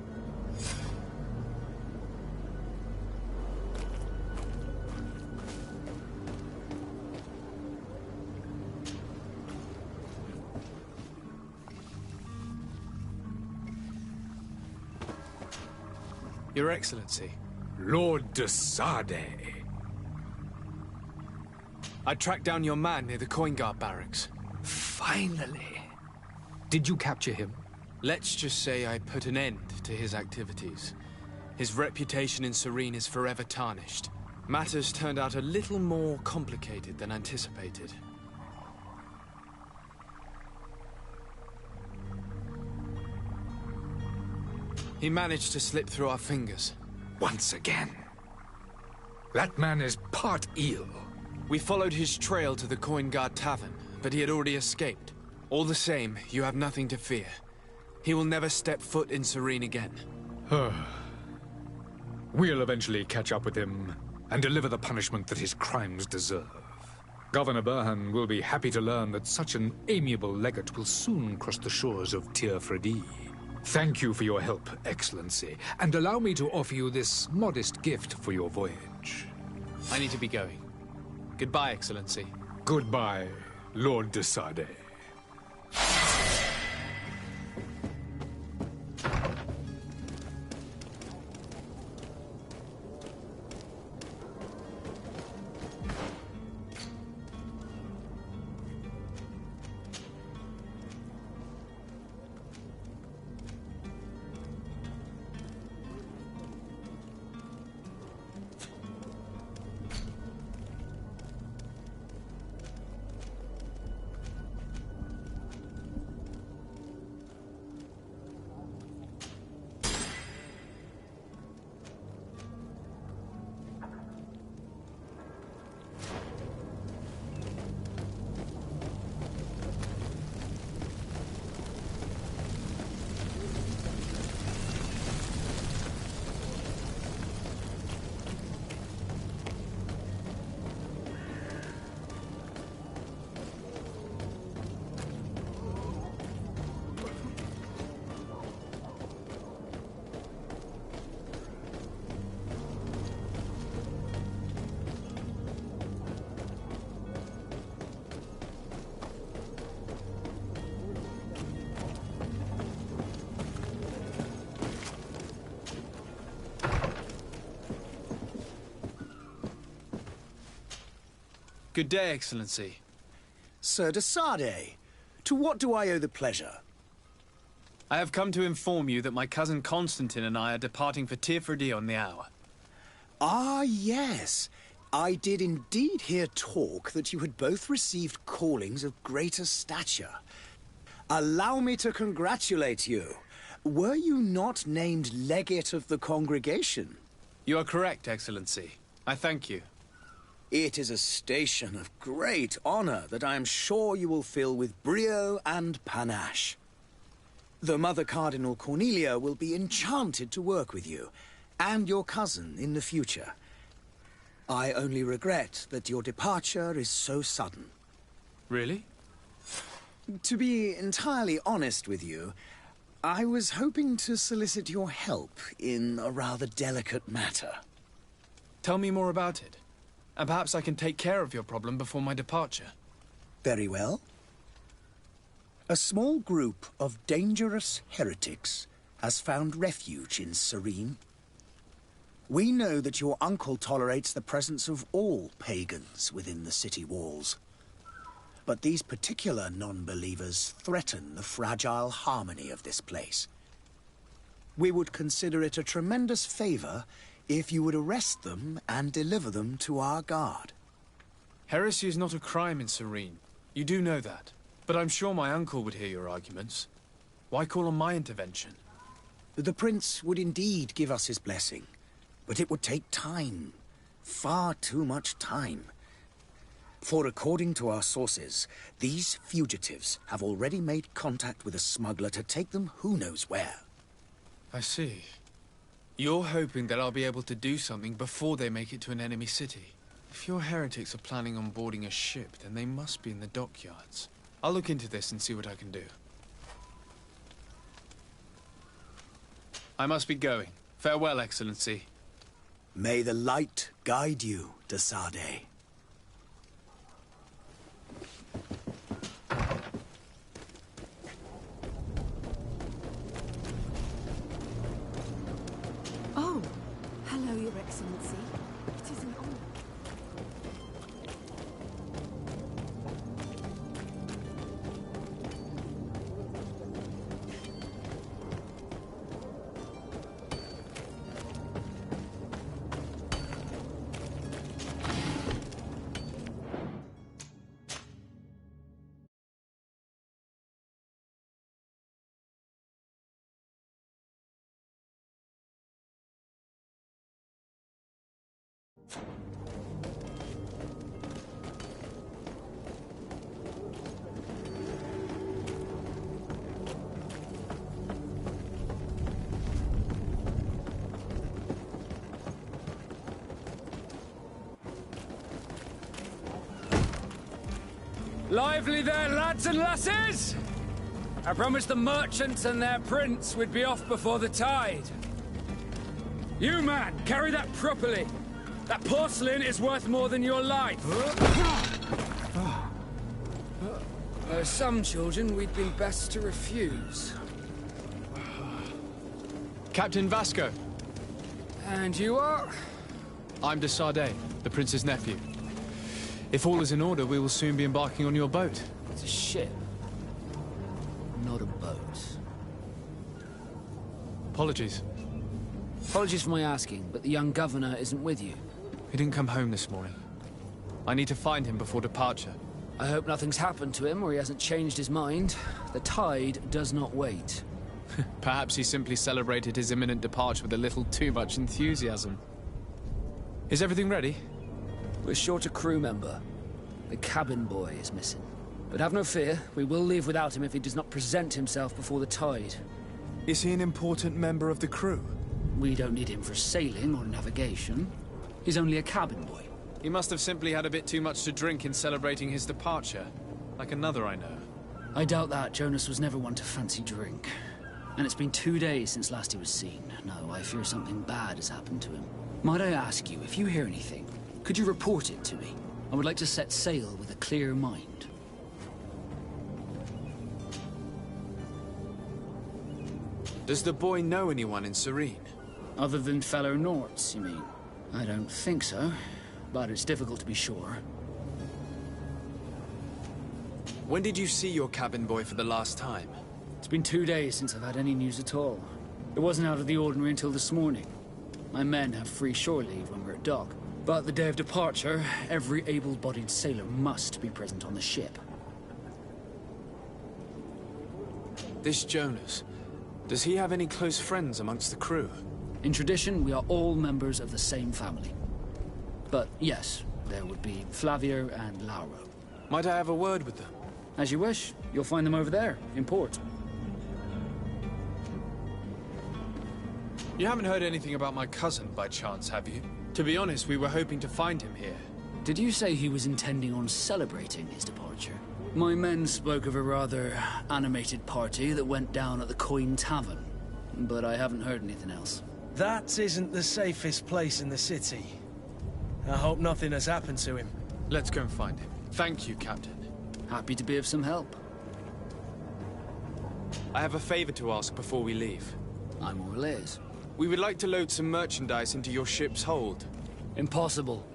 Your Excellency. Lord de Sade. I tracked down your man near the Coin Guard barracks. Finally. Did you capture him? Let's just say I put an end to his activities. His reputation in Serene is forever tarnished. Matters turned out a little more complicated than anticipated. He managed to slip through our fingers. Once again. That man is part eel. We followed his trail to the Coin Guard Tavern, but he had already escaped. All the same, you have nothing to fear. He will never step foot in Serene again. We'll eventually catch up with him and deliver the punishment that his crimes deserve. Governor Burhan will be happy to learn that such an amiable legate will soon cross the shores of Tir Fredi. Thank you for your help, Excellency, and allow me to offer you this modest gift for your voyage. I need to be going. Goodbye, Excellency. Goodbye, Lord de Sade. Good day, Excellency. Sir de Sade, to what do I owe the pleasure? I have come to inform you that my cousin Constantine and I are departing for Tir Fredi on the hour. Ah, yes. I did indeed hear talk that you had both received callings of greater stature. Allow me to congratulate you. Were you not named legate of the congregation? You are correct, Excellency. I thank you. It is a station of great honor that I am sure you will fill with brio and panache. The Mother Cardinal Cornelia will be enchanted to work with you, and your cousin in the future. I only regret that your departure is so sudden. Really? To be entirely honest with you, I was hoping to solicit your help in a rather delicate matter. Tell me more about it. And perhaps I can take care of your problem before my departure. Very well. A small group of dangerous heretics has found refuge in Serene. We know that your uncle tolerates the presence of all pagans within the city walls. But these particular non-believers threaten the fragile harmony of this place. We would consider it a tremendous favor if you would arrest them and deliver them to our guard. Heresy is not a crime in Serene. You do know that. But I'm sure my uncle would hear your arguments. Why call on my intervention? The prince would indeed give us his blessing, but it would take time. Far too much time. For according to our sources, these fugitives have already made contact with a smuggler to take them who knows where. I see. You're hoping that I'll be able to do something before they make it to an enemy city. If your heretics are planning on boarding a ship, then they must be in the dockyards. I'll look into this and see what I can do. I must be going. Farewell, Excellency. May the light guide you, de Sade. Oh, hello, Your Excellency. It is an honor. Lively there, lads and lasses! I promised the merchants and their prince we'd be off before the tide. You, man, carry that properly. That porcelain is worth more than your life. Some children we'd been best to refuse. Captain Vasco. And you are? I'm de Sade, the prince's nephew. If all is in order, we will soon be embarking on your boat. It's a ship, not a boat. Apologies. Apologies for my asking, but the young governor isn't with you. He didn't come home this morning. I need to find him before departure. I hope nothing's happened to him or he hasn't changed his mind. The tide does not wait. Perhaps he simply celebrated his imminent departure with a little too much enthusiasm. Is everything ready? We're short a crew member. The cabin boy is missing. But have no fear, we will leave without him if he does not present himself before the tide. Is he an important member of the crew? We don't need him for sailing or navigation. He's only a cabin boy. He must have simply had a bit too much to drink in celebrating his departure. Like another I know. I doubt that. Jonas was never one to fancy drink. And it's been 2 days since last he was seen. No, I fear something bad has happened to him. Might I ask you, if you hear anything, could you report it to me? I would like to set sail with a clear mind. Does the boy know anyone in Serene? Other than fellow Norts, you mean? I don't think so, but it's difficult to be sure. When did you see your cabin boy for the last time? It's been 2 days since I've had any news at all. It wasn't out of the ordinary until this morning. My men have free shore leave when we're at dock. But the day of departure, every able-bodied sailor must be present on the ship. This Jonas, does he have any close friends amongst the crew? In tradition, we are all members of the same family. But yes, there would be Flavia and Lauro. Might I have a word with them? As you wish. You'll find them over there, in port. You haven't heard anything about my cousin, by chance, have you? To be honest, we were hoping to find him here. Did you say he was intending on celebrating his departure? My men spoke of a rather animated party that went down at the Coin Tavern, but I haven't heard anything else. That isn't the safest place in the city. I hope nothing has happened to him. Let's go and find him. Thank you, Captain. Happy to be of some help. I have a favor to ask before we leave. I'm all ears. We would like to load some merchandise into your ship's hold. Impossible.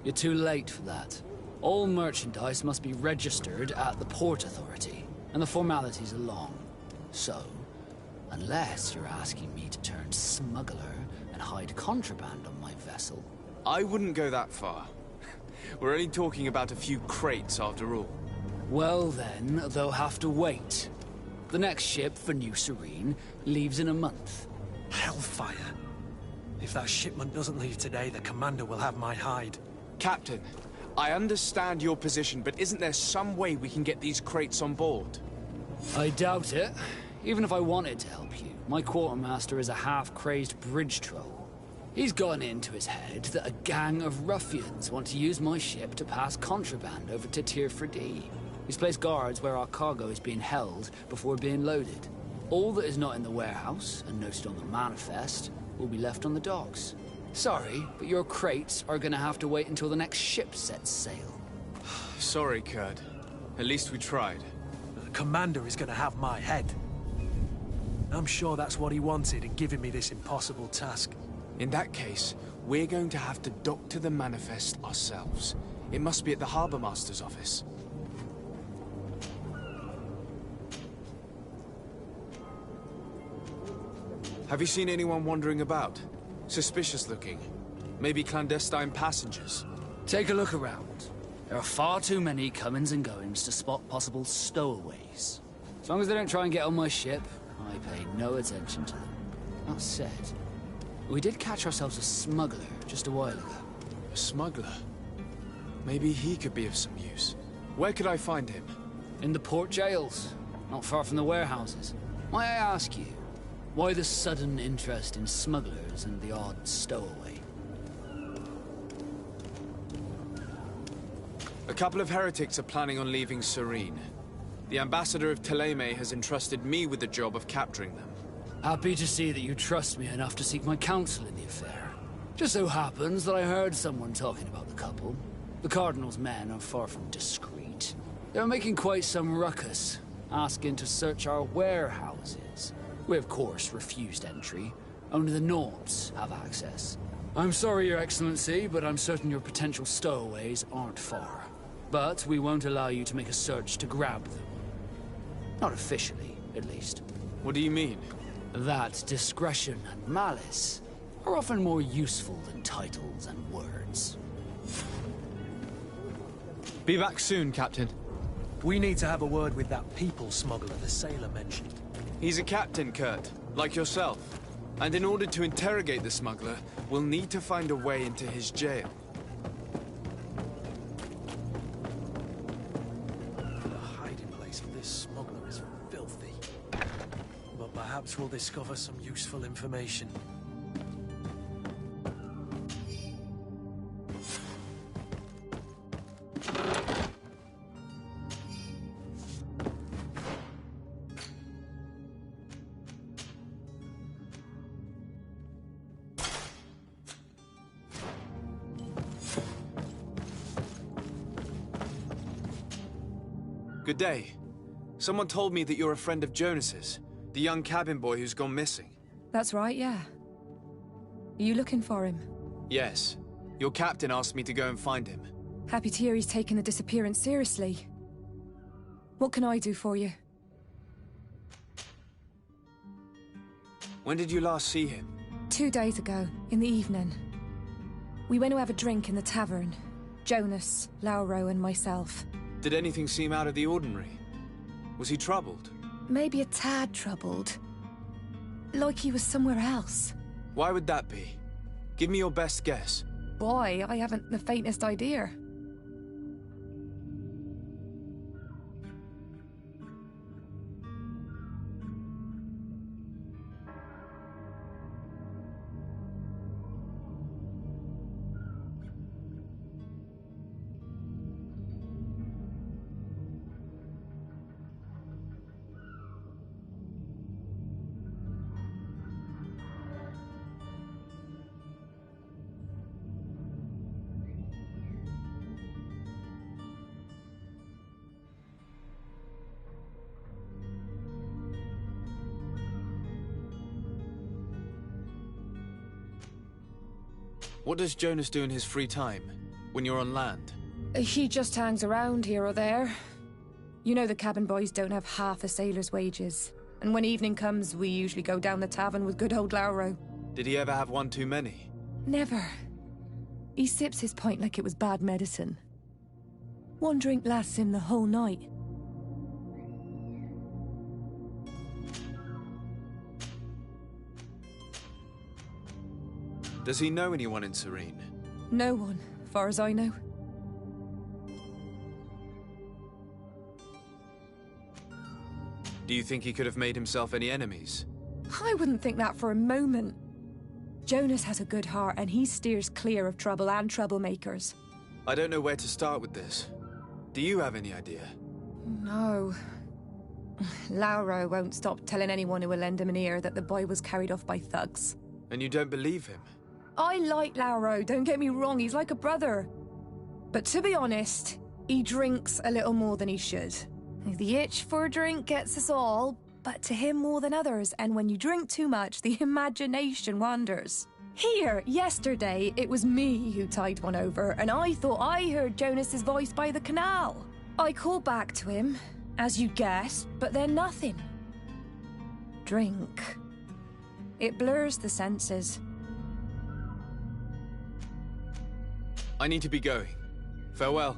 You're too late for that. All merchandise must be registered at the Port Authority, and the formalities are long. So, unless you're asking me to turn smuggler and hide contraband on my vessel... I wouldn't go that far. We're only talking about a few crates after all. Well then, they'll have to wait. The next ship for New Serene leaves in a month. Hellfire. If that shipment doesn't leave today, the commander will have my hide. Captain, I understand your position, but isn't there some way we can get these crates on board? I doubt it. Even if I wanted to help you, my quartermaster is a half-crazed bridge troll. He's gotten into his head that a gang of ruffians want to use my ship to pass contraband over to Tir Fredee. He's placed guards where our cargo is being held before being loaded. All that is not in the warehouse, and noted on the manifest, will be left on the docks. Sorry, but your crates are gonna have to wait until the next ship sets sail. Sorry, Kurt. At least we tried. The commander is gonna have my head. I'm sure that's what he wanted in giving me this impossible task. In that case, we're going to have to doctor the manifest ourselves. It must be at the Harbour Master's office. Have you seen anyone wandering about? Suspicious looking. Maybe clandestine passengers. Take a look around. There are far too many comings and goings to spot possible stowaways. As long as they don't try and get on my ship, I pay no attention to them. That said, we did catch ourselves a smuggler just a while ago. A smuggler? Maybe he could be of some use. Where could I find him? In the port jails, not far from the warehouses. May I ask you, why the sudden interest in smugglers and the odd stowaway? A couple of heretics are planning on leaving Serene. The ambassador of Thélème has entrusted me with the job of capturing them. Happy to see that you trust me enough to seek my counsel in the affair. Just so happens that I heard someone talking about the couple. The Cardinal's men are far from discreet. They're making quite some ruckus, asking to search our warehouses. We, of course, refused entry. Only the Nords have access. I'm sorry, Your Excellency, but I'm certain your potential stowaways aren't far. But we won't allow you to make a search to grab them. Not officially, at least. What do you mean? That discretion and malice are often more useful than titles and words. Be back soon, Captain. We need to have a word with that people smuggler the sailor mentioned. He's a captain, Kurt, like yourself. And in order to interrogate the smuggler, we'll need to find a way into his jail. The hiding place for this smuggler is filthy. But perhaps we'll discover some useful information. Good day. Someone told me that you're a friend of Jonas's, the young cabin boy who's gone missing. That's right, yeah. Are you looking for him? Yes. Your captain asked me to go and find him. Happy to hear he's taken the disappearance seriously. What can I do for you? When did you last see him? 2 days ago, in the evening. We went to have a drink in the tavern. Jonas, Lauro and myself. Did anything seem out of the ordinary? Was he troubled? Maybe a tad troubled. Like he was somewhere else. Why would that be? Give me your best guess. Why? I haven't the faintest idea. What does Jonas do in his free time, when you're on land? He just hangs around here or there. You know the cabin boys don't have half a sailor's wages. And when evening comes, we usually go down the tavern with good old Lauro. Did he ever have one too many? Never. He sips his pint like it was bad medicine. One drink lasts him the whole night. Does he know anyone in Serene? No one, far as I know. Do you think he could have made himself any enemies? I wouldn't think that for a moment. Jonas has a good heart and he steers clear of trouble and troublemakers. I don't know where to start with this. Do you have any idea? No. Lauro won't stop telling anyone who will lend him an ear that the boy was carried off by thugs. And you don't believe him? I like Lauro, don't get me wrong, he's like a brother. But to be honest, he drinks a little more than he should. The itch for a drink gets us all, but to him more than others, and when you drink too much, the imagination wanders. Here, yesterday, it was me who tied one over, and I thought I heard Jonas's voice by the canal. I called back to him, as you guessed, but then nothing. Drink. It blurs the senses. I need to be going. Farewell.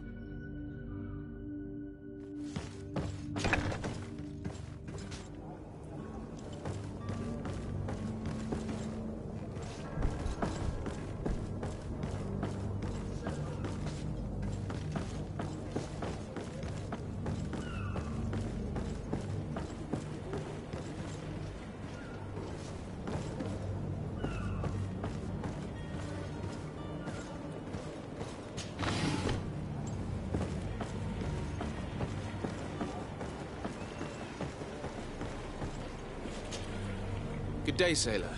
Good day, sailor.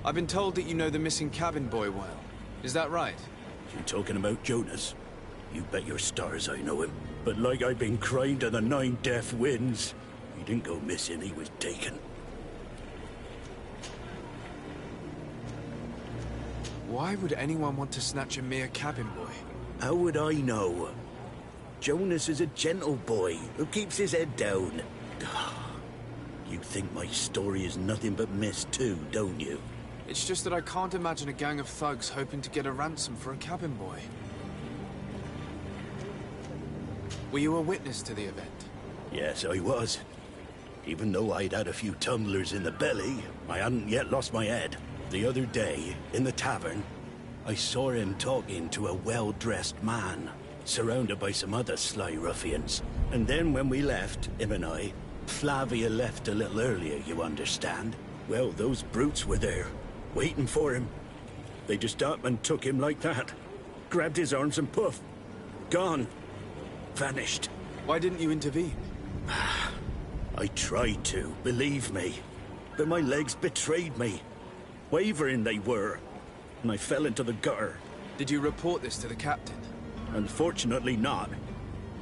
I've been told that you know the missing cabin boy well. Is that right? You talking about Jonas? You bet your stars I know him. But like I've been crying to the 9 deaf winds, he didn't go missing, he was taken. Why would anyone want to snatch a mere cabin boy? How would I know? Jonas is a gentle boy who keeps his head down. You think my story is nothing but mist too, don't you? It's just that I can't imagine a gang of thugs hoping to get a ransom for a cabin boy. Were you a witness to the event? Yes, I was. Even though I'd had a few tumblers in the belly, I hadn't yet lost my head. The other day, in the tavern, I saw him talking to a well-dressed man, surrounded by some other sly ruffians. And then when we left, him and I, Flavia left a little earlier, you understand? Well, those brutes were there, waiting for him. They just up and took him like that. Grabbed his arms and poof. Gone. Vanished. Why didn't you intervene? I tried to, believe me. But my legs betrayed me. Wavering they were. And I fell into the gutter. Did you report this to the captain? Unfortunately not.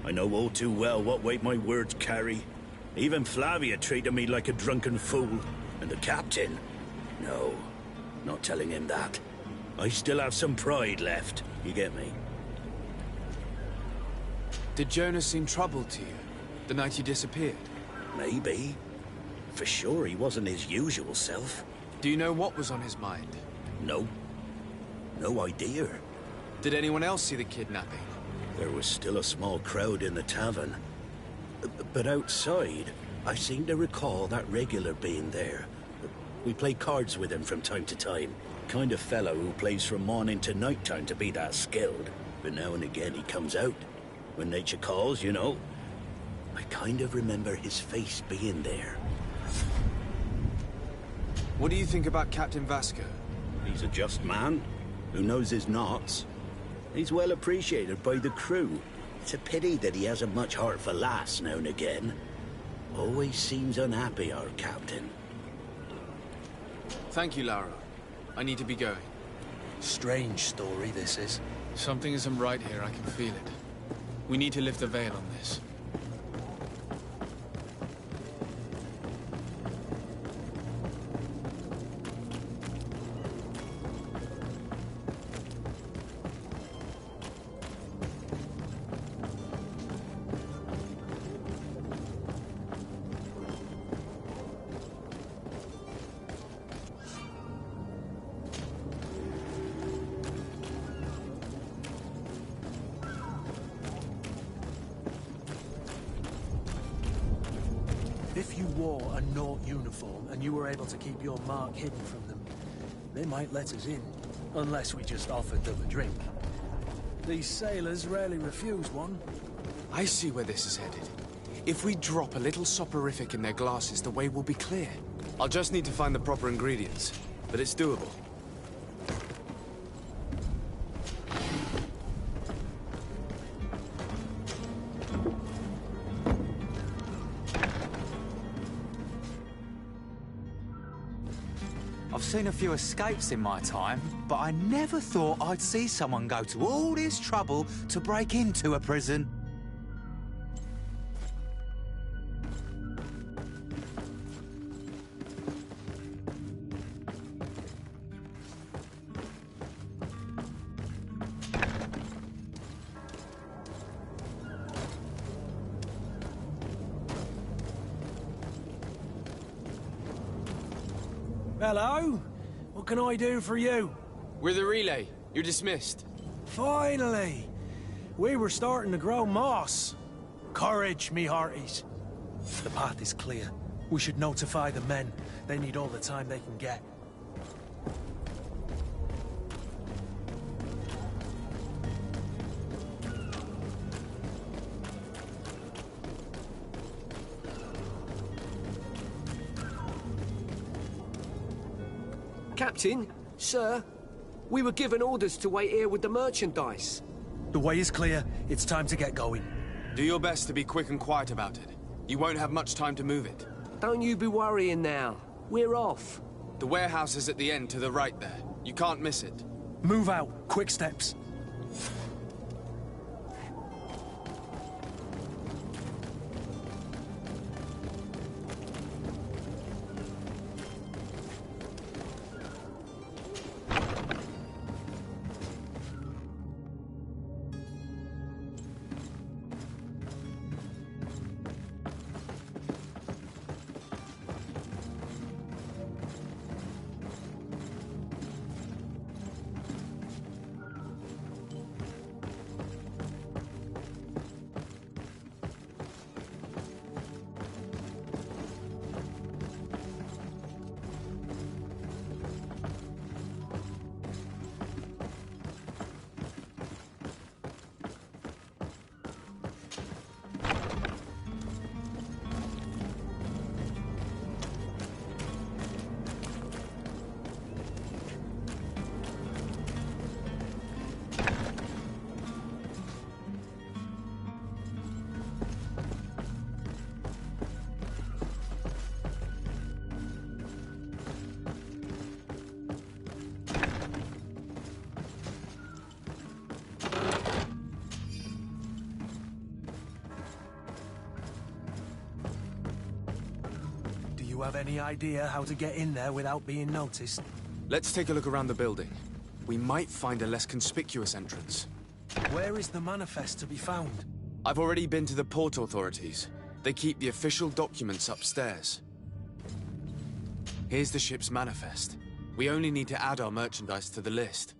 I know all too well what weight my words carry. Even Flavia treated me like a drunken fool. And the captain? No, not telling him that. I still have some pride left, you get me? Did Jonas seem troubled to you, the night he disappeared? Maybe. For sure he wasn't his usual self. Do you know what was on his mind? No. No idea. Did anyone else see the kidnapping? There was still a small crowd in the tavern. But outside, I seem to recall that regular being there. We play cards with him from time to time. Kind of fellow who plays from morning to night time to be that skilled. But now and again he comes out. When nature calls, you know. I kind of remember his face being there. What do you think about Captain Vasco? He's a just man, who knows his knots. He's well appreciated by the crew. It's a pity that he hasn't much heart for lass now and again. Always seems unhappy, our captain. Thank you, Lara. I need to be going. Strange story, this is. Something isn't right here, I can feel it. We need to lift the veil on this. If you wore a Naut uniform and you were able to keep your mark hidden from them, they might let us in, unless we just offered them a drink. These sailors rarely refuse one. I see where this is headed. If we drop a little soporific in their glasses, the way will be clear. I'll just need to find the proper ingredients, but it's doable. seen a few escapes in my time, but I never thought I'd see someone go to all this trouble to break into a prison. Hello? What can I do for you? We're the relay. You're dismissed. Finally! We were starting to grow moss. Courage, me hearties. The path is clear. We should notify the men. They need all the time they can get. Captain, sir, we were given orders to wait here with the merchandise. The way is clear. It's time to get going. Do your best to be quick and quiet about it. You won't have much time to move it. Don't you be worrying now. We're off. The warehouse is at the end to the right there. You can't miss it. Move out. Quick steps. You have any idea how to get in there without being noticed? Let's take a look around the building. We might find a less conspicuous entrance. Where is the manifest to be found? I've already been to the port authorities. They keep the official documents upstairs. Here's the ship's manifest. We only need to add our merchandise to the list.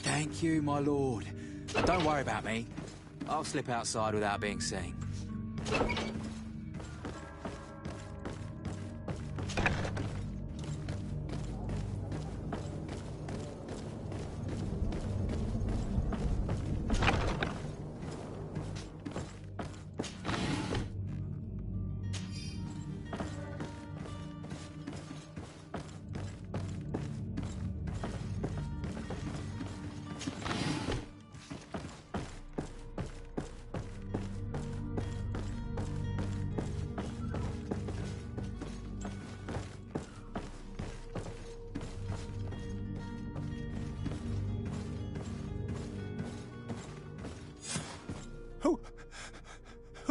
Thank you, my lord. Don't worry about me. I'll slip outside without being seen.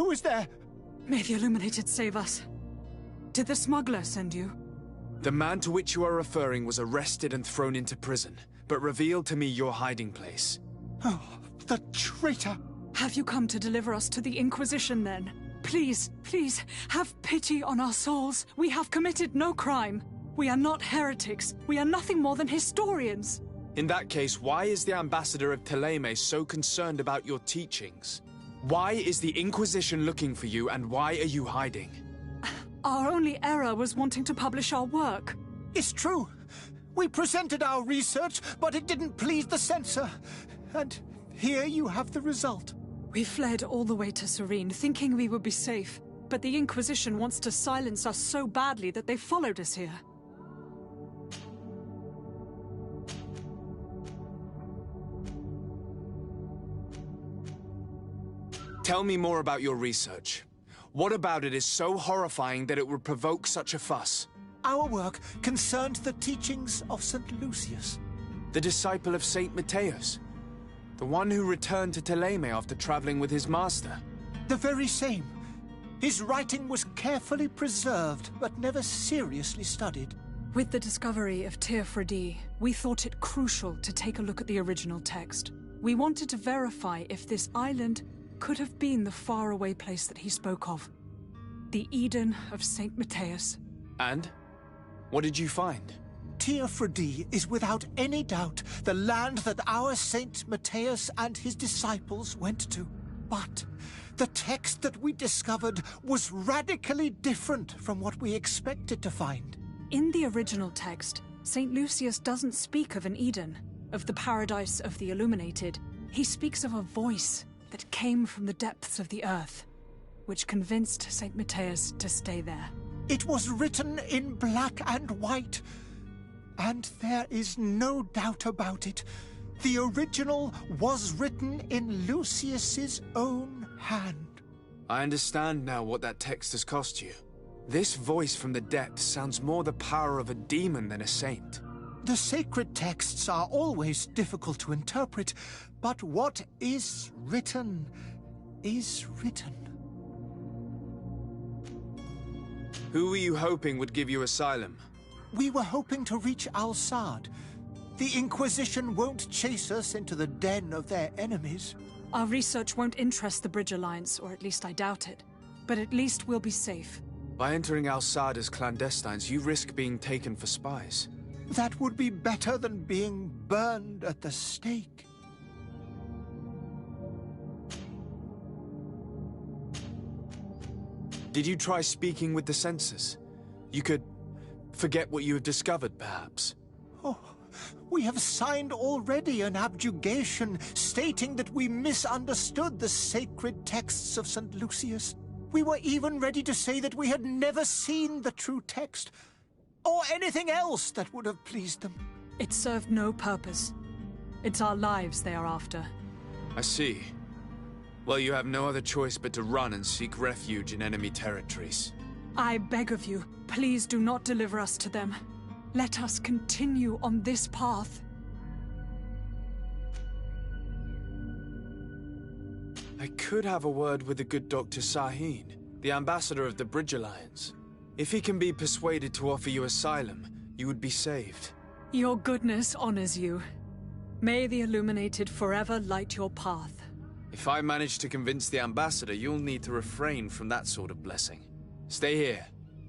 Who is there? May the Illuminated save us. Did the smuggler send you? The man to which you are referring was arrested and thrown into prison, but revealed to me your hiding place. Oh, the traitor! Have you come to deliver us to the Inquisition, then? Please, please, have pity on our souls. We have committed no crime. We are not heretics. We are nothing more than historians. In that case, why is the ambassador of Thélème so concerned about your teachings? Why is the Inquisition looking for you, and why are you hiding? Our only error was wanting to publish our work. It's true. We presented our research, but it didn't please the censor. And here you have the result. We fled all the way to Serene, thinking we would be safe. But the Inquisition wants to silence us so badly that they followed us here. Tell me more about your research. What about it is so horrifying that it would provoke such a fuss? Our work concerned the teachings of St. Lucius. The disciple of St. Matthias? The one who returned to Thélème after traveling with his master? The very same. His writing was carefully preserved, but never seriously studied. With the discovery of Tir Freddy, we thought it crucial to take a look at the original text. We wanted to verify if this island could have been the faraway place that he spoke of. The Eden of St. Matthias. And? What did you find? Tir Freddy is without any doubt the land that our Saint Matthias and his disciples went to. But the text that we discovered was radically different from what we expected to find. In the original text, St. Lucius doesn't speak of an Eden, of the paradise of the Illuminated. He speaks of a voice that came from the depths of the earth, which convinced St. Matthias to stay there. It was written in black and white, and there is no doubt about it. The original was written in Lucius's own hand. I understand now what that text has cost you. This voice from the depths sounds more the power of a demon than a saint. The sacred texts are always difficult to interpret, but what is written is written. Who were you hoping would give you asylum? We were hoping to reach Al-Sad. The Inquisition won't chase us into the den of their enemies. Our research won't interest the Bridge Alliance, or at least I doubt it. But at least we'll be safe. By entering Al-Sad as clandestines, you risk being taken for spies. That would be better than being burned at the stake. Did you try speaking with the censors? You could forget what you have discovered, perhaps. Oh, we have signed already an abjugation stating that we misunderstood the sacred texts of St. Lucius. We were even ready to say that we had never seen the true text, or anything else that would have pleased them. It served no purpose. It's our lives they are after. I see. Well, you have no other choice but to run and seek refuge in enemy territories. I beg of you, please do not deliver us to them. Let us continue on this path. I could have a word with the good Dr. Sahin, the ambassador of the Bridge Alliance. If he can be persuaded to offer you asylum, you would be saved. Your goodness honors you. May the Illuminated forever light your path. If I manage to convince the ambassador, you'll need to refrain from that sort of blessing. Stay here.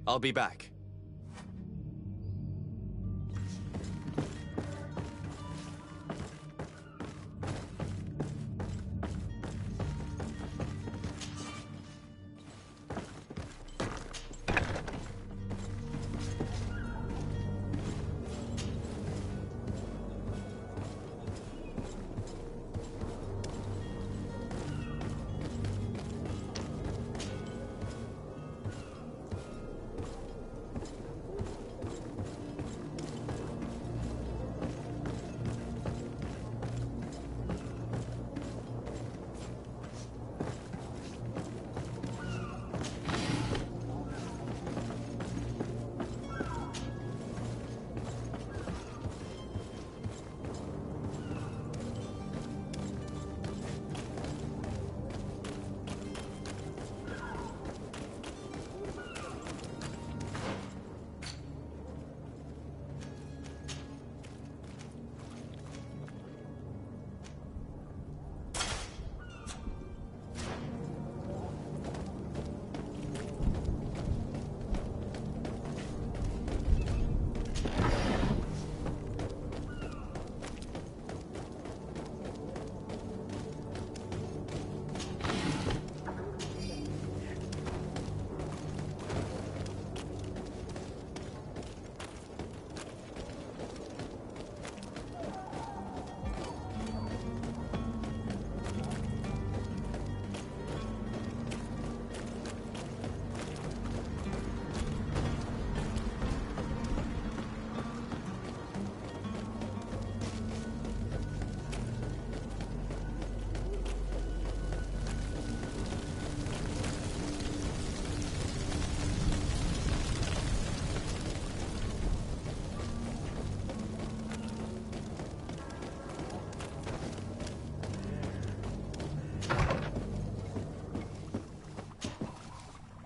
I'll be back.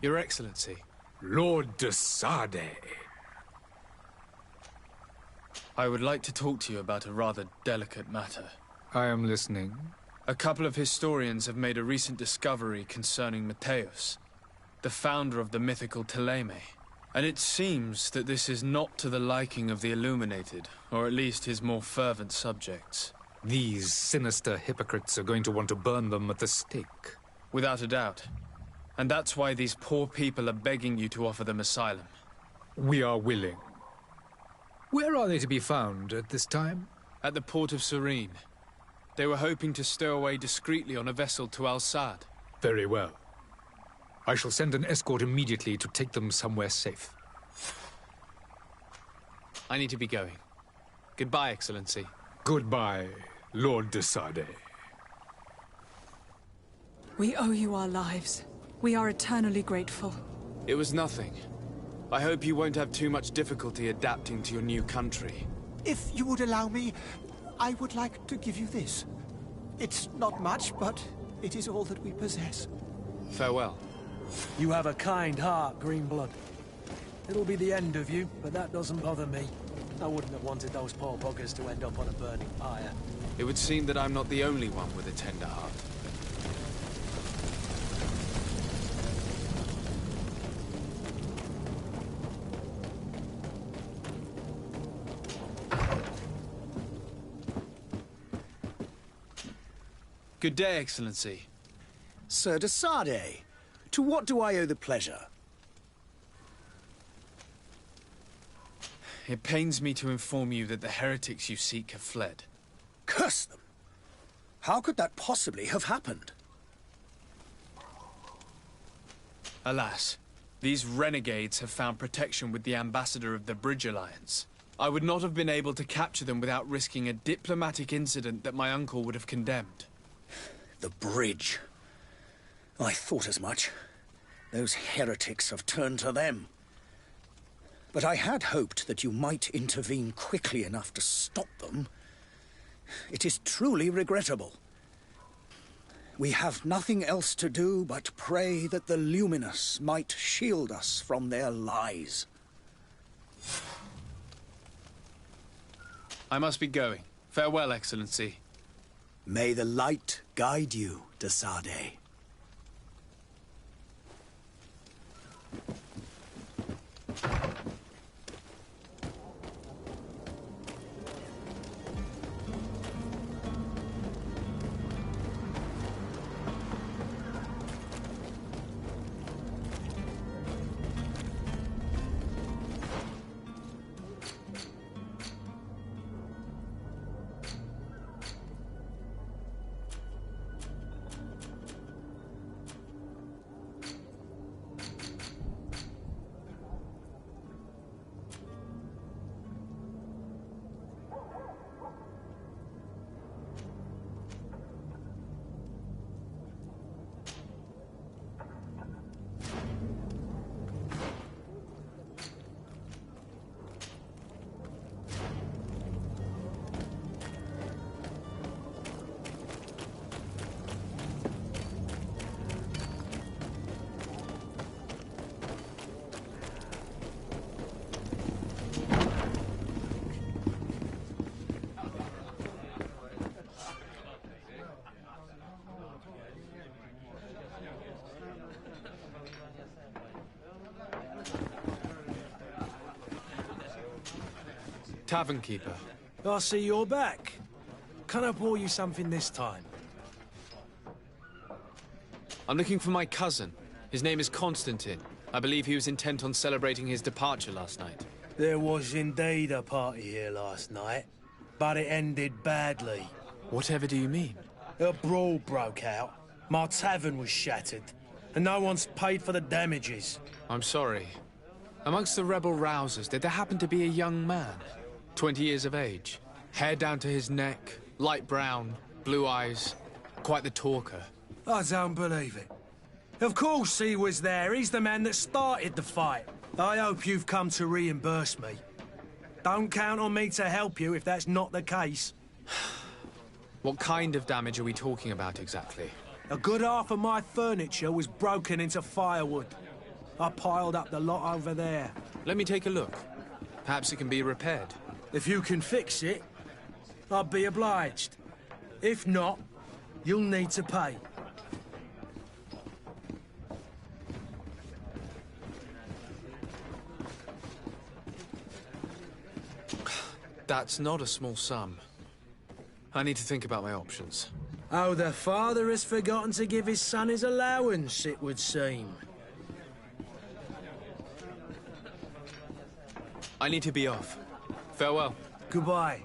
Your Excellency. Lord de Sade. I would like to talk to you about a rather delicate matter. I am listening. A couple of historians have made a recent discovery concerning Mateus, the founder of the mythical Thélème. And it seems that this is not to the liking of the Illuminated, or at least his more fervent subjects. These sinister hypocrites are going to want to burn them at the stake. Without a doubt. And that's why these poor people are begging you to offer them asylum. We are willing. Where are they to be found at this time? At the port of Serene. They were hoping to stow away discreetly on a vessel to Al-Sad. Very well. I shall send an escort immediately to take them somewhere safe. I need to be going. Goodbye, Excellency. Goodbye, Lord de Sade. We owe you our lives. We are eternally grateful. It was nothing. I hope you won't have too much difficulty adapting to your new country. If you would allow me, I would like to give you this. It's not much, but it is all that we possess. Farewell. You have a kind heart, Greenblood. It'll be the end of you, but that doesn't bother me. I wouldn't have wanted those poor buggers to end up on a burning pyre. It would seem that I'm not the only one with a tender heart. Good day, Excellency. Sir de Sade, to what do I owe the pleasure? It pains me to inform you that the heretics you seek have fled. Curse them! How could that possibly have happened? Alas, these renegades have found protection with the ambassador of the Bridge Alliance. I would not have been able to capture them without risking a diplomatic incident that my uncle would have condemned. The bridge. I thought as much. Those heretics have turned to them. But I had hoped that you might intervene quickly enough to stop them. It is truly regrettable. We have nothing else to do but pray that the Luminous might shield us from their lies. I must be going. Farewell, Excellency. May the light guide you, de Sade. Tavern keeper. I see you're back. Can I pour you something this time? I'm looking for my cousin. His name is Constantine. I believe he was intent on celebrating his departure last night. There was indeed a party here last night, but it ended badly. Whatever do you mean? A brawl broke out. My tavern was shattered, and no one's paid for the damages. I'm sorry. Amongst the rebel rousers, did there happen to be a young man? 20 years of age. Hair down to his neck, light brown, blue eyes. Quite the talker. I don't believe it. Of course he was there. He's the man that started the fight. I hope you've come to reimburse me. Don't count on me to help you if that's not the case. What kind of damage are we talking about exactly? A good half of my furniture was broken into firewood. I piled up the lot over there. Let me take a look. Perhaps it can be repaired. If you can fix it, I'd be obliged. If not, you'll need to pay. That's not a small sum. I need to think about my options. Oh, the father has forgotten to give his son his allowance, it would seem. I need to be off. Farewell. Goodbye.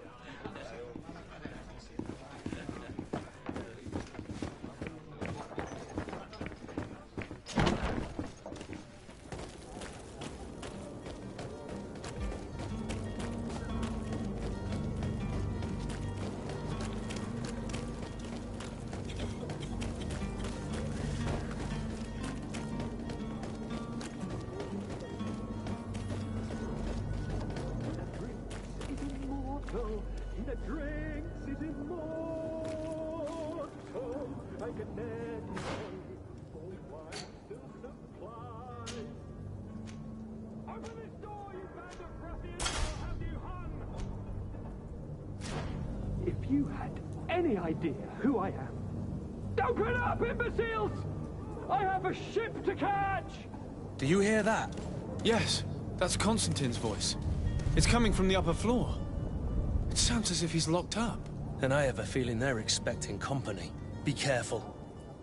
If you had any idea who I am... Open up, imbeciles! I have a ship to catch! Do you hear that? Yes, that's Constantine's voice. It's coming from the upper floor. It sounds as if he's locked up. And I have a feeling they're expecting company. Be careful.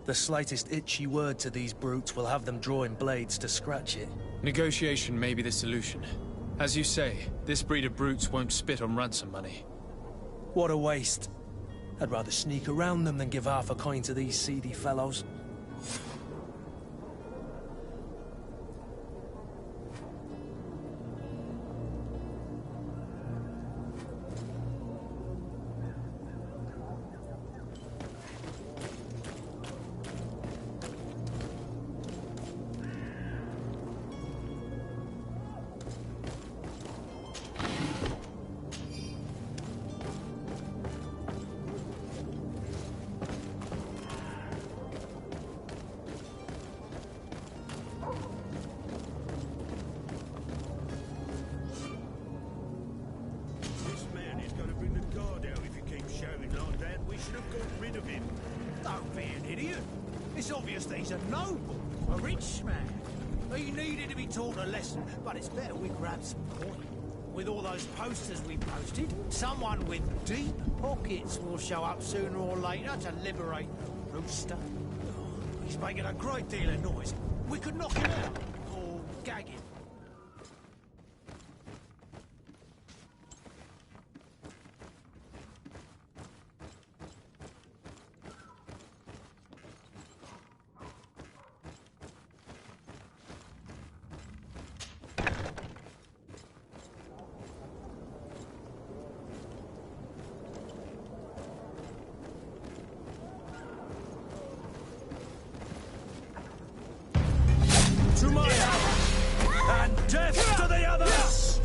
The slightest itchy word to these brutes will have them drawing blades to scratch it. Negotiation may be the solution. As you say, this breed of brutes won't spit on ransom money. What a waste. I'd rather sneak around them than give half a coin to these seedy fellows. It's obvious that he's a noble, a rich man. He needed to be taught a lesson, but it's better we grab some coin. With all those posters we posted, someone with deep pockets will show up sooner or later to liberate the rooster. He's making a great deal of noise. We could knock him out, or gag him. To my house, and death to the others!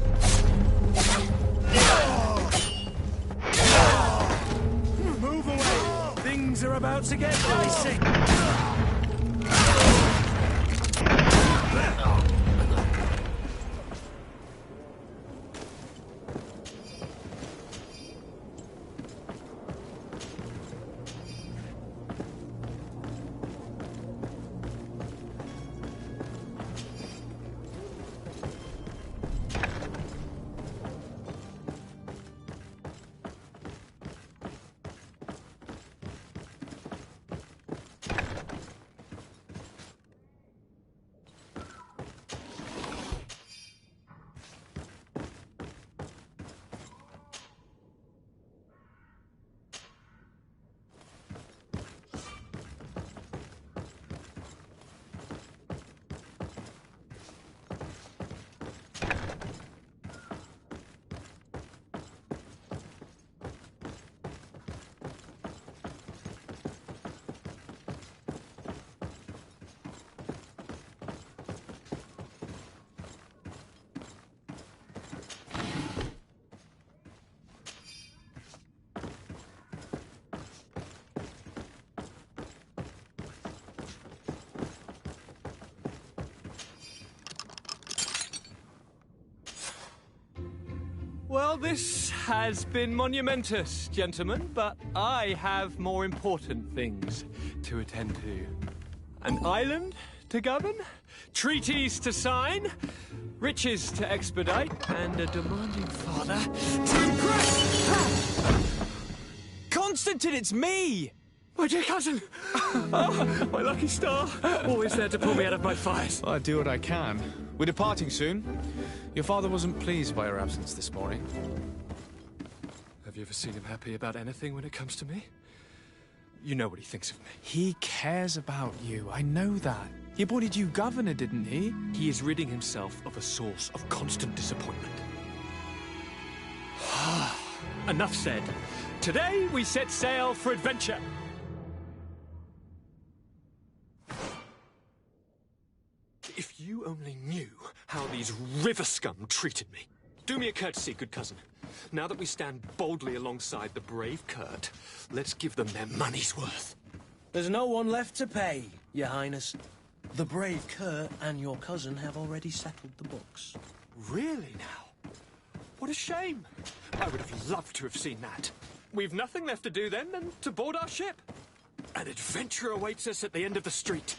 Move away! Things are about to get dicey! Well, this has been monumentous, gentlemen, but I have more important things to attend to. An island to govern, treaties to sign, riches to expedite, and a demanding father to impress! Constantine, it's me! My dear cousin! Oh, my lucky star! Always there to pull me out of my fires. Well, I do what I can. We're departing soon. Your father wasn't pleased by your absence this morning. Have you ever seen him happy about anything when it comes to me? You know what he thinks of me. He cares about you, I know that. He appointed you governor, didn't he? He is ridding himself of a source of constant disappointment. Enough said. Today we set sail for adventure. If you only knew how these river scum treated me. Do me a courtesy, good cousin. Now that we stand boldly alongside the brave Kurt, let's give them their money's worth. There's no one left to pay, Your Highness. The brave Kurt and your cousin have already settled the books. Really now? What a shame. I would have loved to have seen that. We've nothing left to do then than to board our ship. An adventure awaits us at the end of the street.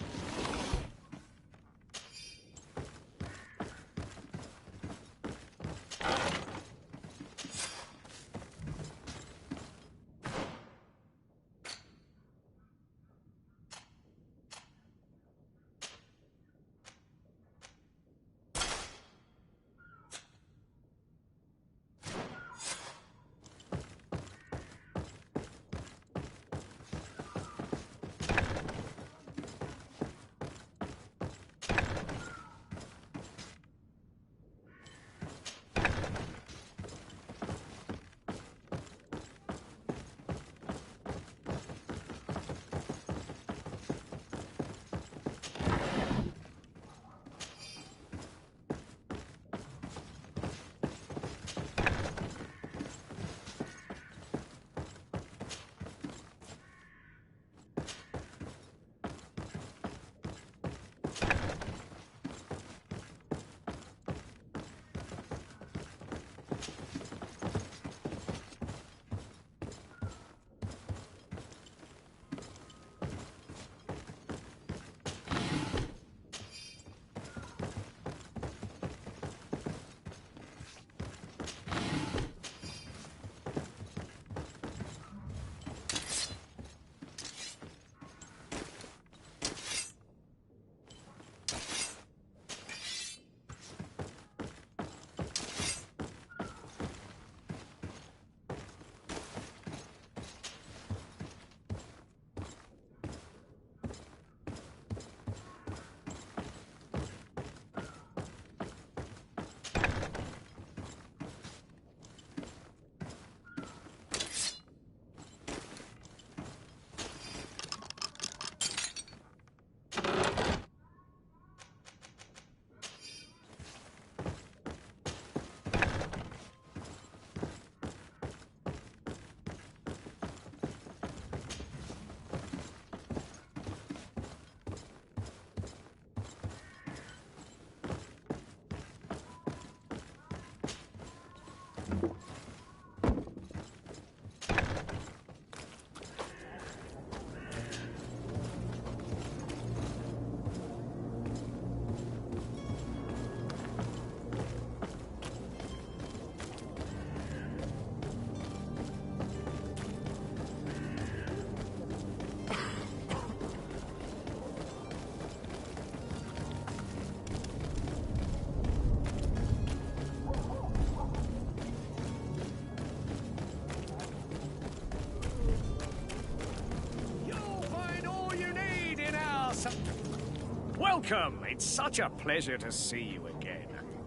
Welcome! It's such a pleasure to see you again.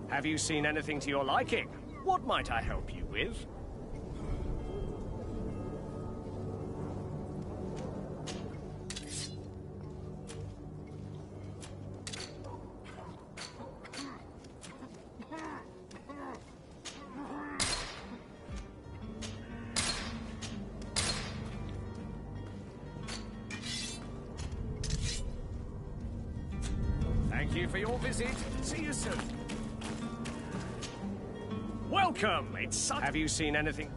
Have you seen anything to your liking? What might I help you with? Thank you for your visit. See you soon. Welcome! It's such... Have you seen anything?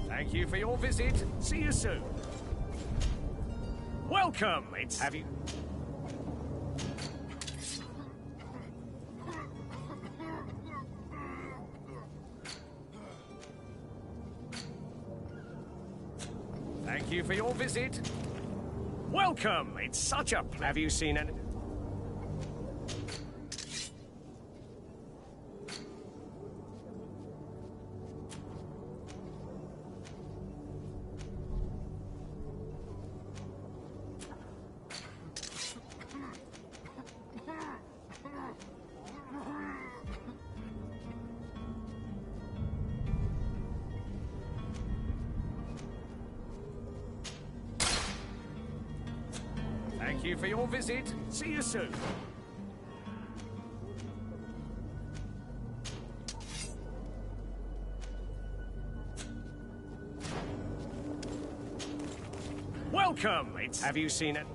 Thank you for your visit. See you soon. Welcome! It's... Have you... Thank you for your visit. Welcome! It's such a... Have you seen any... Thank you for your visit. See you soon. Welcome! It's... Have you seen it?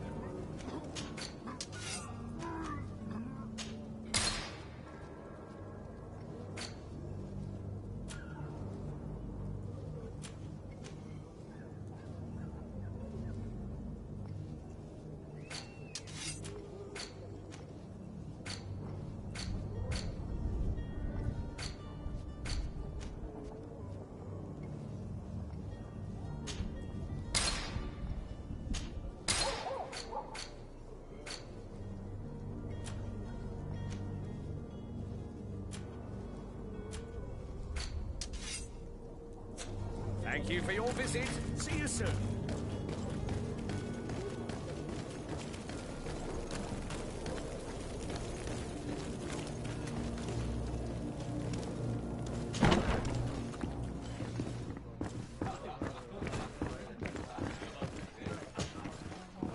Thank you for your visit. See you soon.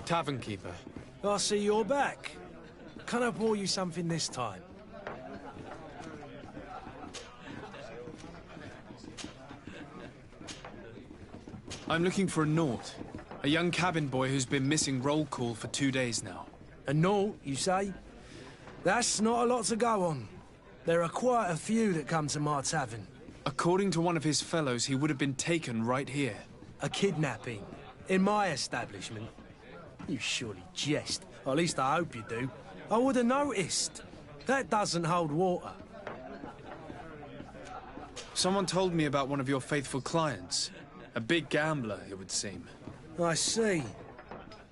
Tavern keeper. I see you're back. Can I pour you something this time? I'm looking for a Naut. A young cabin boy who's been missing roll call for 2 days now. A Naut, you say? That's not a lot to go on. There are quite a few that come to my tavern. According to one of his fellows, he would have been taken right here. A kidnapping? In my establishment? You surely jest. Or at least I hope you do. I would have noticed. That doesn't hold water. Someone told me about one of your faithful clients. A big gambler, it would seem. I see.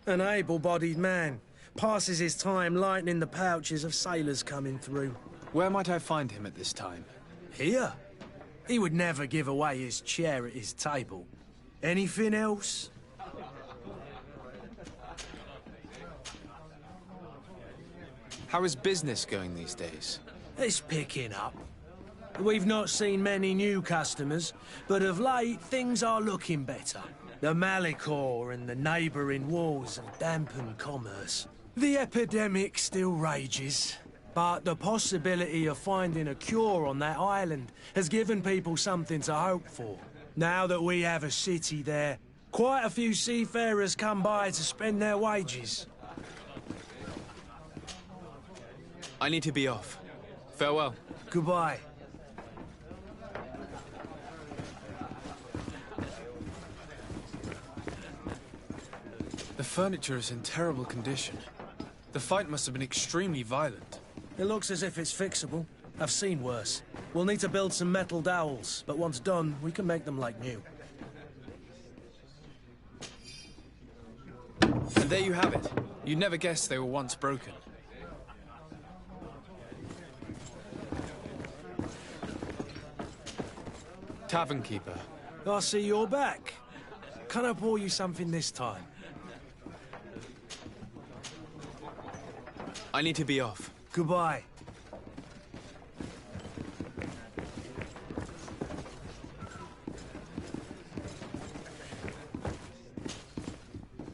An able-bodied man. Passes his time lightening the pouches of sailors coming through. Where might I find him at this time? Here? He would never give away his chair at his table. Anything else? How is business going these days? It's picking up. We've not seen many new customers, but of late things are looking better. The Malicor and the neighbouring wars have dampened commerce. The epidemic still rages, but the possibility of finding a cure on that island has given people something to hope for. Now that we have a city there, quite a few seafarers come by to spend their wages. I need to be off. Farewell. Goodbye. The furniture is in terrible condition. The fight must have been extremely violent. It looks as if it's fixable. I've seen worse. We'll need to build some metal dowels, but once done, we can make them like new. And there you have it. You'd never guess they were once broken. Tavern keeper. I see you're back. Can I pour you something this time? I need to be off. Goodbye.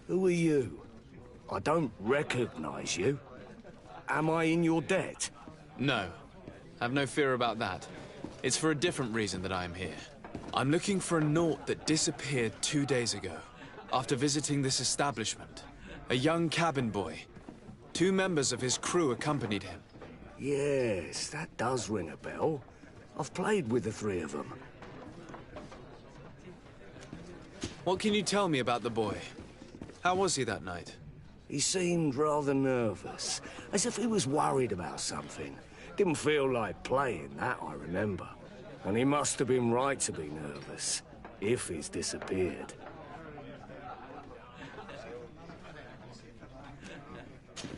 Who are you? I don't recognize you. Am I in your debt? No. Have no fear about that. It's for a different reason that I am here. I'm looking for a Naut that disappeared 2 days ago, after visiting this establishment. A young cabin boy. 2 members of his crew accompanied him. Yes, that does ring a bell. I've played with the 3 of them. What can you tell me about the boy? How was he that night? He seemed rather nervous, as if he was worried about something. Didn't feel like playing, that I remember. And he must have been right to be nervous, if he's disappeared.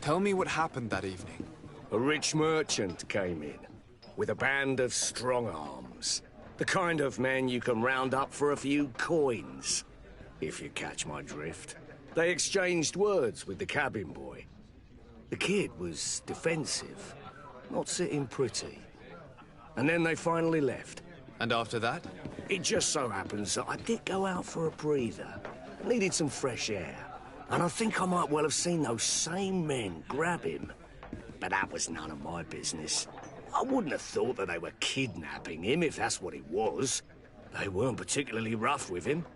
Tell me what happened that evening. A rich merchant came in, with a band of strong arms. The kind of men you can round up for a few coins, if you catch my drift. They exchanged words with the cabin boy. The kid was defensive, not sitting pretty. And then they finally left. And after that? It just so happens that I did go out for a breather. I needed some fresh air. And I think I might well have seen those same men grab him. But that was none of my business. I wouldn't have thought that they were kidnapping him, if that's what it was. They weren't particularly rough with him.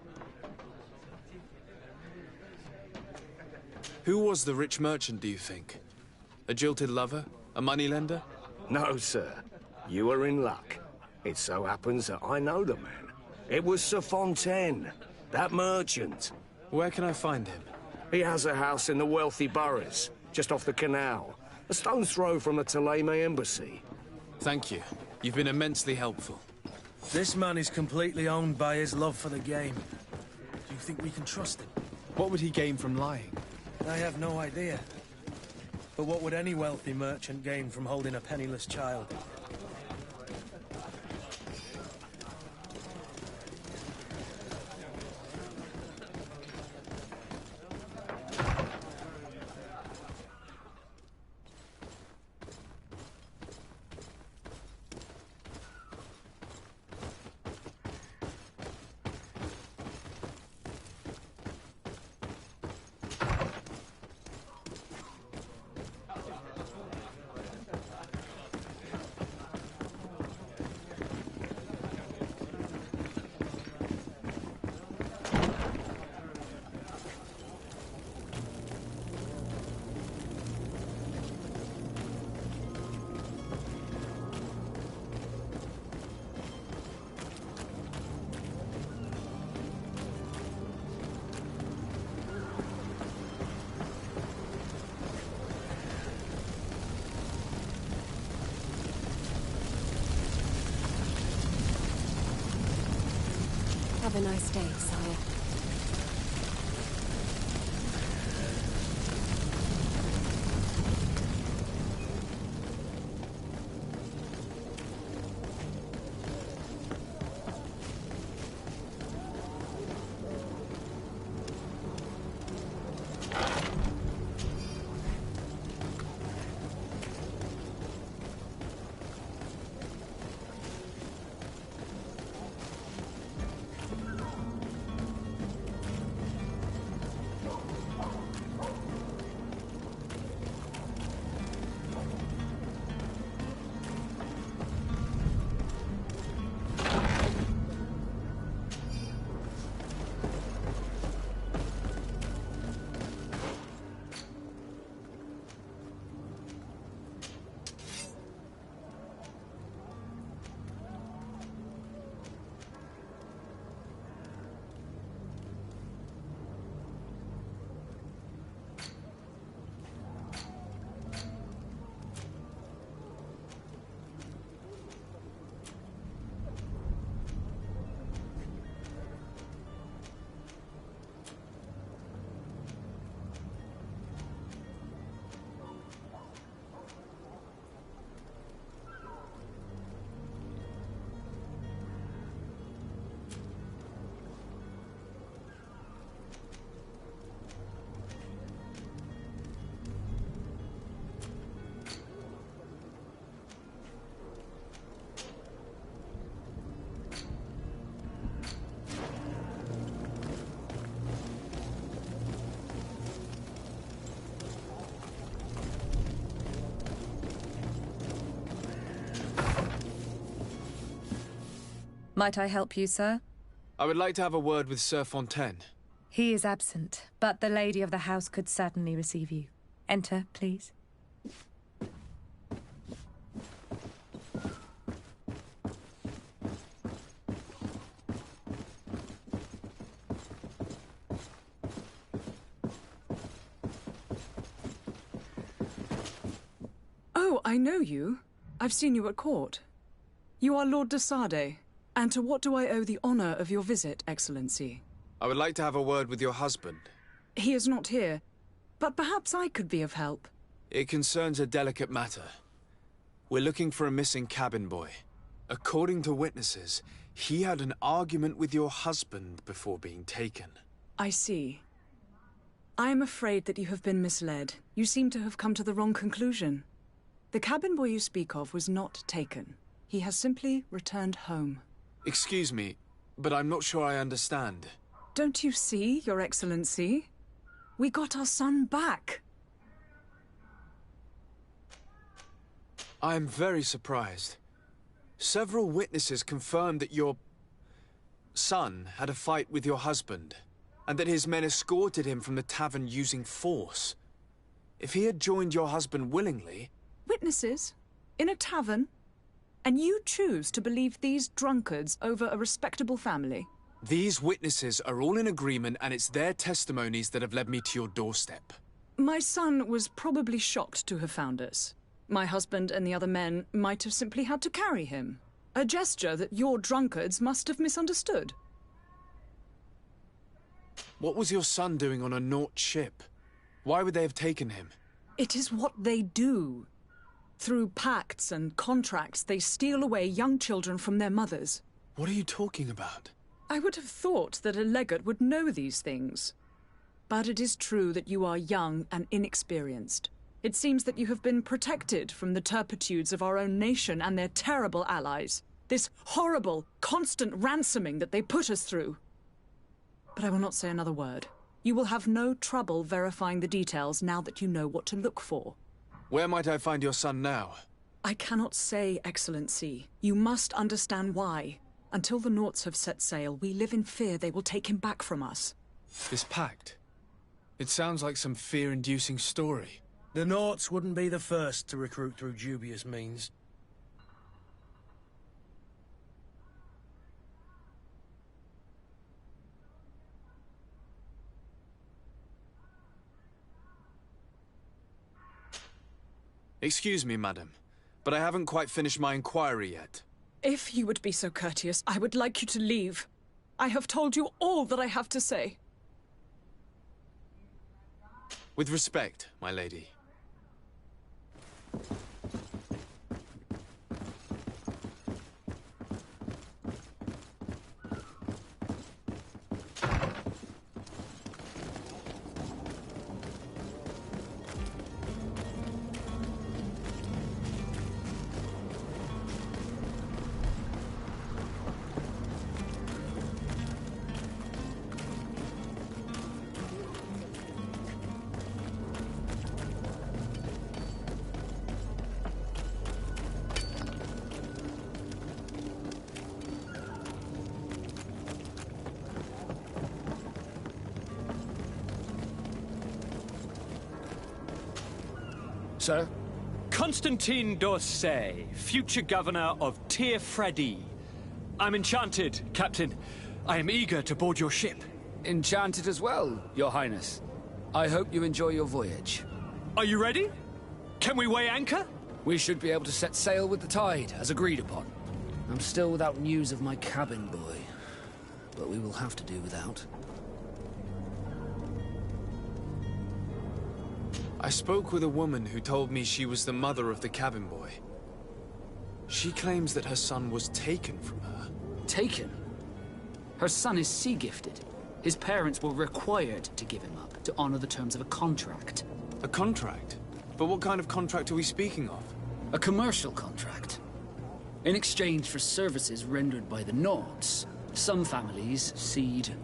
Who was the rich merchant, do you think? A jilted lover? A moneylender? No, sir. You are in luck. It so happens that I know the man. It was Sir Fontaine, that merchant. Where can I find him? He has a house in the wealthy boroughs, just off the canal. A stone's throw from the Theleme embassy. Thank you. You've been immensely helpful. This man is completely owned by his love for the game. Do you think we can trust him? What would he gain from lying? I have no idea. But what would any wealthy merchant gain from holding a penniless child? Have a nice day, sire. Might I help you, sir? I would like to have a word with Sir Fontaine. He is absent, but the lady of the house could certainly receive you. Enter, please. Oh, I know you. I've seen you at court. You are Lord de Sade. And to what do I owe the honor of your visit, Excellency? I would like to have a word with your husband. He is not here, but perhaps I could be of help. It concerns a delicate matter. We're looking for a missing cabin boy. According to witnesses, he had an argument with your husband before being taken. I see. I am afraid that you have been misled. You seem to have come to the wrong conclusion. The cabin boy you speak of was not taken. He has simply returned home. Excuse me, but I'm not sure I understand. Don't you see, Your Excellency? We got our son back. I am very surprised. Several witnesses confirmed that your son had a fight with your husband, and that his men escorted him from the tavern using force. If he had joined your husband willingly... Witnesses? In a tavern? And you choose to believe these drunkards over a respectable family? These witnesses are all in agreement, and it's their testimonies that have led me to your doorstep. My son was probably shocked to have found us. My husband and the other men might have simply had to carry him. A gesture that your drunkards must have misunderstood. What was your son doing on a Naut ship? Why would they have taken him? It is what they do. Through pacts and contracts, they steal away young children from their mothers. What are you talking about? I would have thought that a legate would know these things. But it is true that you are young and inexperienced. It seems that you have been protected from the turpitudes of our own nation and their terrible allies. This horrible, constant ransoming that they put us through. But I will not say another word. You will have no trouble verifying the details now that you know what to look for. Where might I find your son now? I cannot say, Excellency. You must understand why. Until the Nauts have set sail, we live in fear they will take him back from us. This pact? It sounds like some fear-inducing story. The Nauts wouldn't be the first to recruit through dubious means. Excuse me, madam, but I haven't quite finished my inquiry yet. If you would be so courteous, I would like you to leave. I have told you all that I have to say. With respect, my lady. Sir? Constantine d'Orsay, future governor of Tir-Fredi. I'm enchanted, Captain. I am eager to board your ship. Enchanted as well, Your Highness. I hope you enjoy your voyage. Are you ready? Can we weigh anchor? We should be able to set sail with the tide, as agreed upon. I'm still without news of my cabin boy, but we will have to do without. I spoke with a woman who told me she was the mother of the cabin boy. She claims that her son was taken from her. Taken? Her son is sea-gifted. His parents were required to give him up to honor the terms of a contract. A contract? But what kind of contract are we speaking of? A commercial contract. In exchange for services rendered by the Nauts, some families cede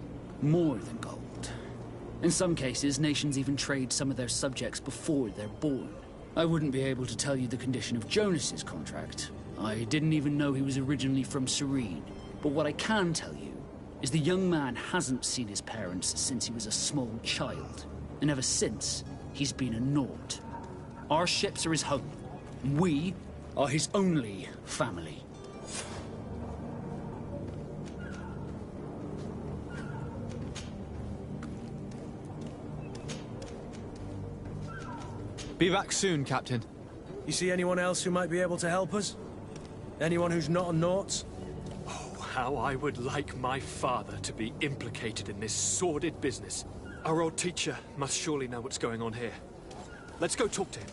more than gold. In some cases, nations even trade some of their subjects before they're born. I wouldn't be able to tell you the condition of Jonas's contract. I didn't even know he was originally from Serene. But what I can tell you is the young man hasn't seen his parents since he was a small child. And ever since, he's been a naught. Our ships are his home. We are his only family. Be back soon, Captain. You see anyone else who might be able to help us? Anyone who's not a Naught? Oh, how I would like my father to be implicated in this sordid business. Our old teacher must surely know what's going on here. Let's go talk to him.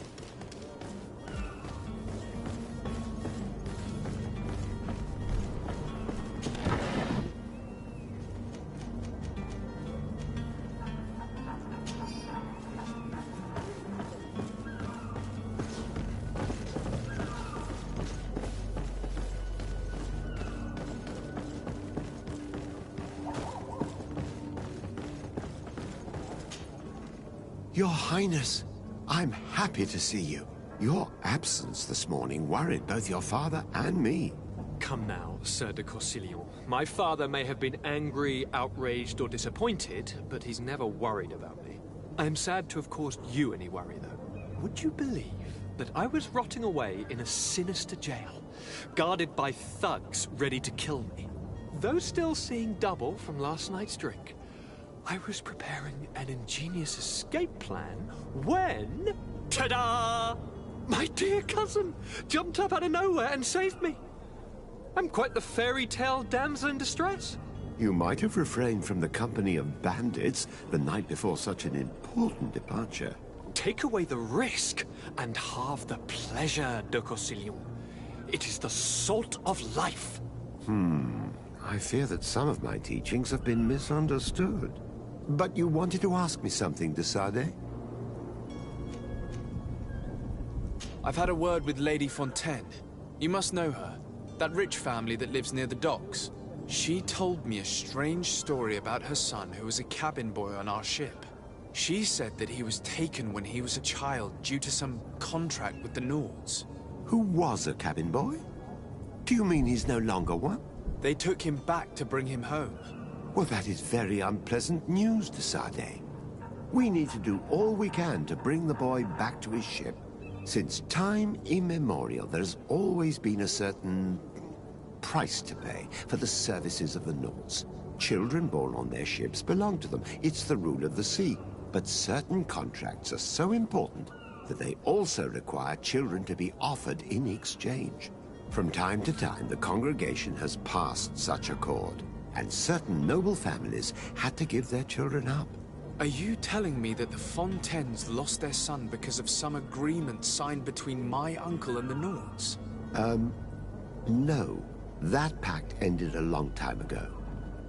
Your Highness, I'm happy to see you. Your absence this morning worried both your father and me. Come now, Sir de Corsillon. My father may have been angry, outraged, or disappointed, but he's never worried about me. I am sad to have caused you any worry, though. Would you believe that I was rotting away in a sinister jail, guarded by thugs ready to kill me? Though still seeing double from last night's drink, I was preparing an ingenious escape plan when... ta-da! My dear cousin jumped up out of nowhere and saved me. I'm quite the fairy tale damsel in distress. You might have refrained from the company of bandits the night before such an important departure. Take away the risk and halve the pleasure, de Corsillon. It is the salt of life. I fear that some of my teachings have been misunderstood. But you wanted to ask me something, de Sade? I've had a word with Lady Fontaine. You must know her. That rich family that lives near the docks. She told me a strange story about her son who was a cabin boy on our ship. She said that he was taken when he was a child due to some contract with the Nords. Who was a cabin boy? Do you mean he's no longer one? They took him back to bring him home. Well, that is very unpleasant news, de Sade. We need to do all we can to bring the boy back to his ship. Since time immemorial, there's always been a certain price to pay for the services of the Nords. Children born on their ships belong to them. It's the rule of the sea. But certain contracts are so important that they also require children to be offered in exchange. From time to time, the congregation has passed such accord, and certain noble families had to give their children up. Are you telling me that the Fontaines lost their son because of some agreement signed between my uncle and the Nords? No. That pact ended a long time ago.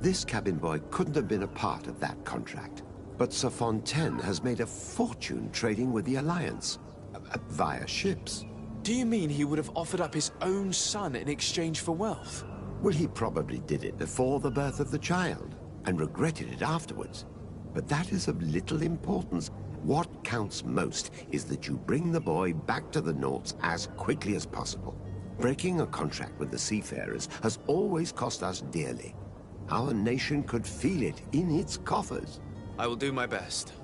This cabin boy couldn't have been a part of that contract. But Sir Fontaine has made a fortune trading with the Alliance, via ships. Do you mean he would have offered up his own son in exchange for wealth? Well, he probably did it before the birth of the child, and regretted it afterwards. But that is of little importance. What counts most is that you bring the boy back to the Nords as quickly as possible. Breaking a contract with the seafarers has always cost us dearly. Our nation could feel it in its coffers. I will do my best.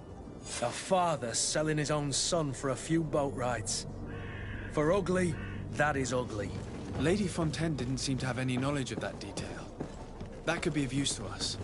A father selling his own son for a few boat rides. For ugly, that is ugly. Lady Fontaine didn't seem to have any knowledge of that detail. That could be of use to us.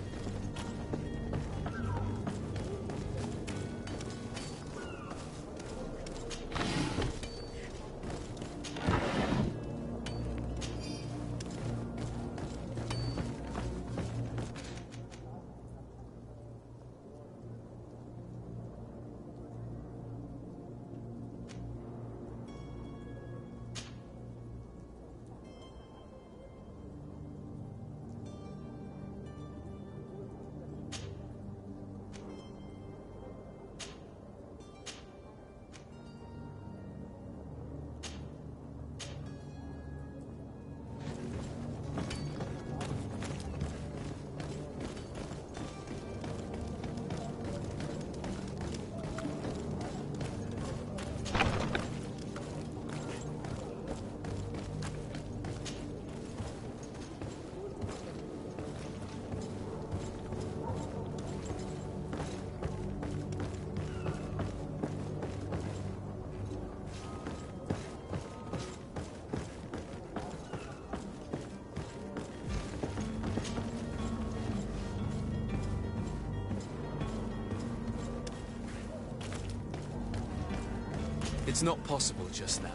It's not possible just now.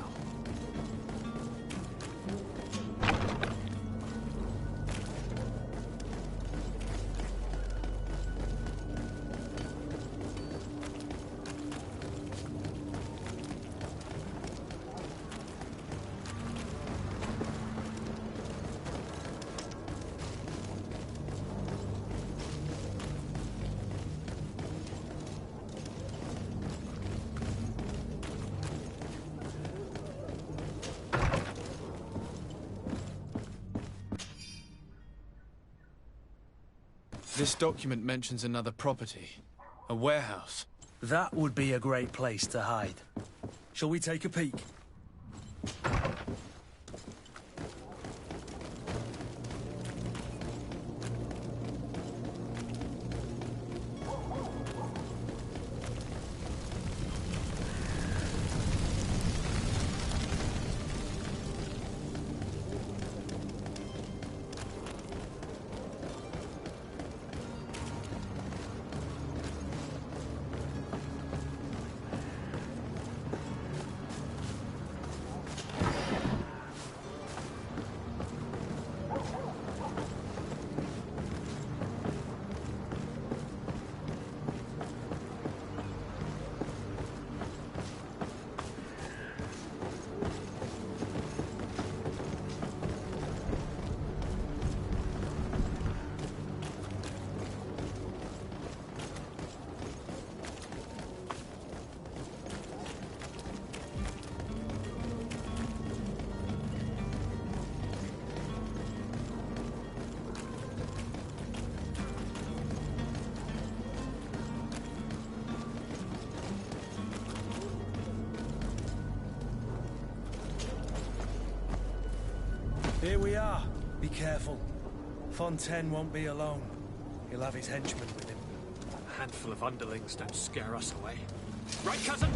This document mentions another property. A warehouse. That would be a great place to hide. Shall we take a peek? Here we are. Be careful. Fontaine won't be alone. He'll have his henchmen with him. A handful of underlings don't scare us away. Right, cousin?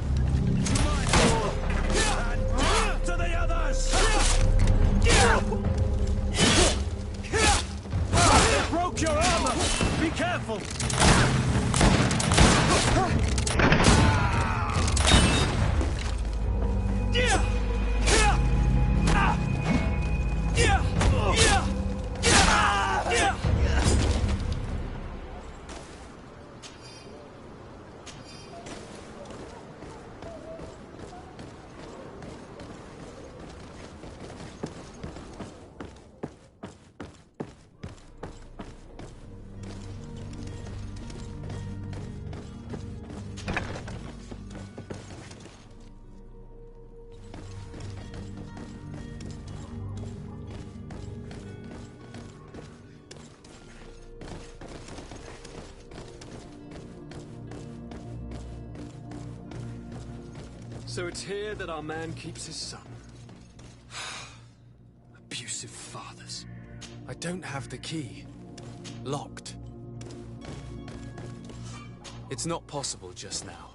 And to the others! They broke your armor! Be careful! So it's here that our man keeps his son. Abusive fathers. I don't have the key. Locked. It's not possible just now.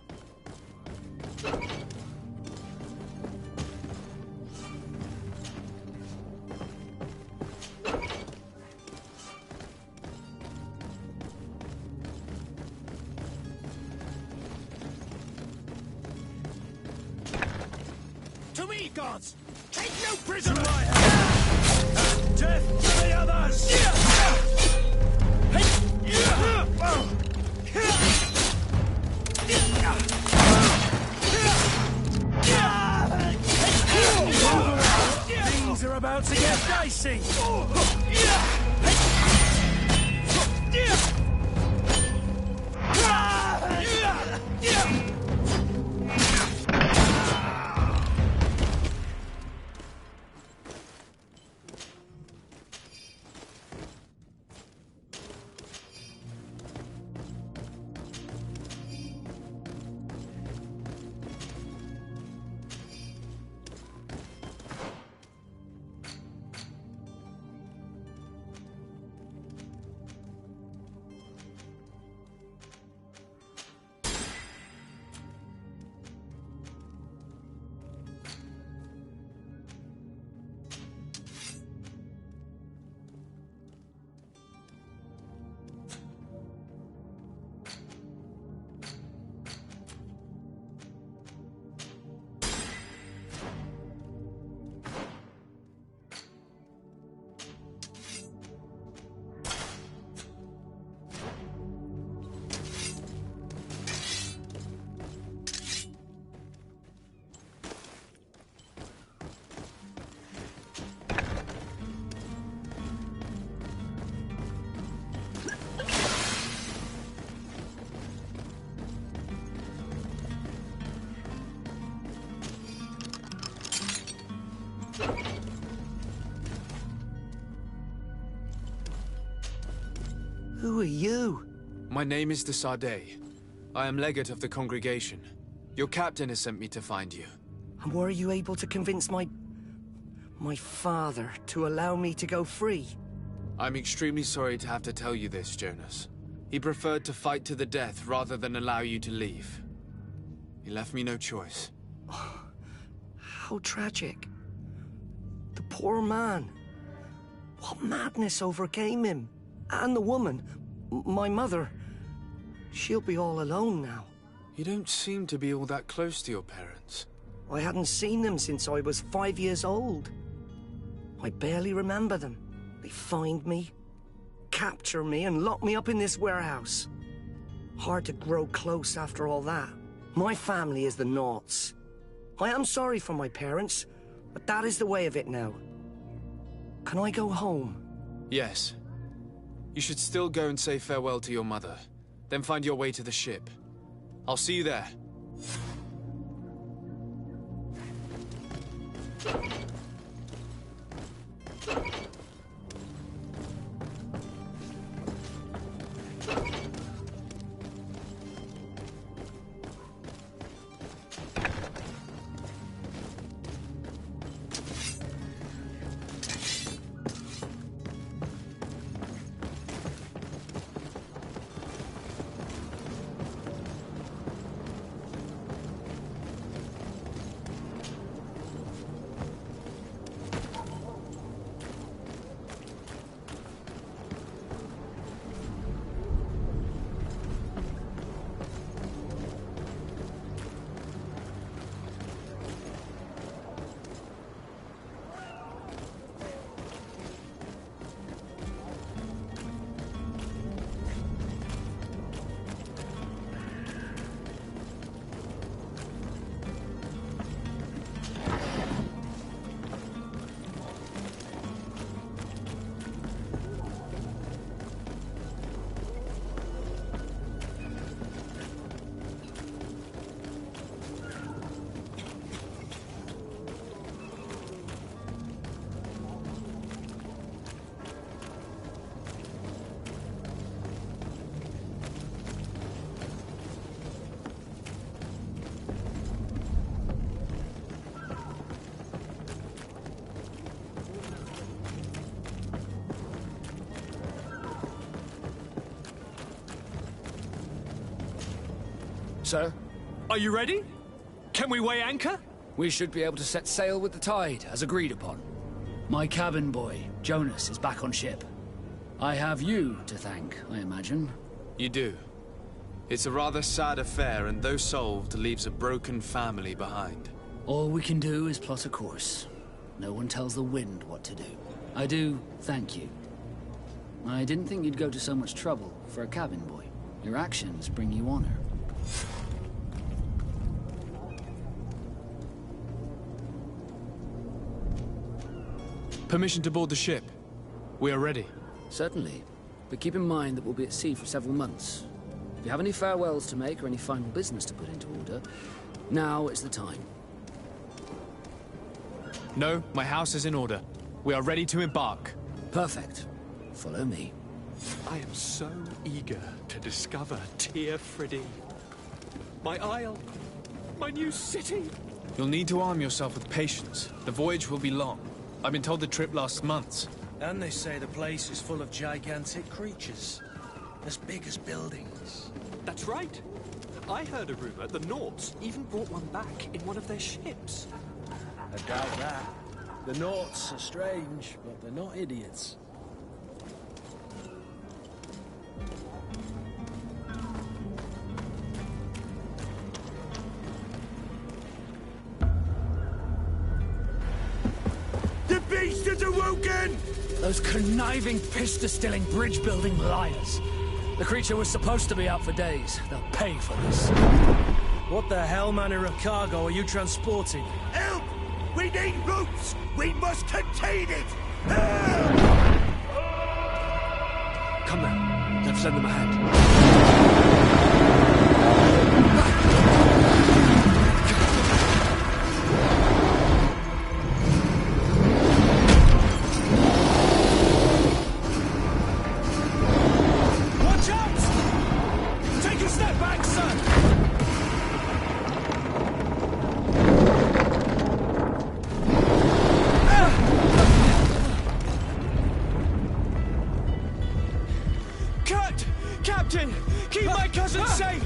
To me, gods! Take no prisoners! Death to the others! Things are about to get dicey! Who are you? My name is de Sardet. I am legate of the congregation. Your captain has sent me to find you. And were you able to convince my father to allow me to go free? I'm extremely sorry to have to tell you this, Jonas. He preferred to fight to the death rather than allow you to leave. He left me no choice. How tragic. The poor man. What madness overcame him? And the woman, my mother, she'll be all alone now. You don't seem to be all that close to your parents. I hadn't seen them since I was 5 years old. I barely remember them. They find me, capture me, and lock me up in this warehouse. Hard to grow close after all that. My family is the Naughts. I am sorry for my parents, but that is the way of it now. Can I go home? Yes. You should still go and say farewell to your mother. Then find your way to the ship. I'll see you there. Sir? Are you ready? Can we weigh anchor? We should be able to set sail with the tide, as agreed upon. My cabin boy, Jonas, is back on ship. I have you to thank, I imagine. You do. It's a rather sad affair, and though solved, leaves a broken family behind. All we can do is plot a course. No one tells the wind what to do. I do thank you. I didn't think you'd go to so much trouble for a cabin boy. Your actions bring you honor. Permission to board the ship. We are ready. Certainly. But keep in mind that we'll be at sea for several months. If you have any farewells to make or any final business to put into order, now is the time. No, my house is in order. We are ready to embark. Perfect. Follow me. I am so eager to discover Teer Friddy. My isle. My new city. You'll need to arm yourself with patience. The voyage will be long. I've been told the trip lasts months. And they say the place is full of gigantic creatures. As big as buildings. That's right. I heard a rumor the Naughts even brought one back in one of their ships. I doubt that. The Naughts are strange, but they're not idiots. The beast is awoken! Those conniving, piss-distilling, bridge-building liars. The creature was supposed to be out for days. They'll pay for this. What the hell manner of cargo are you transporting? Help! We need ropes! We must contain it! Help! Come now. Let's lend them a hand. cut! Captain, keep my cousin safe!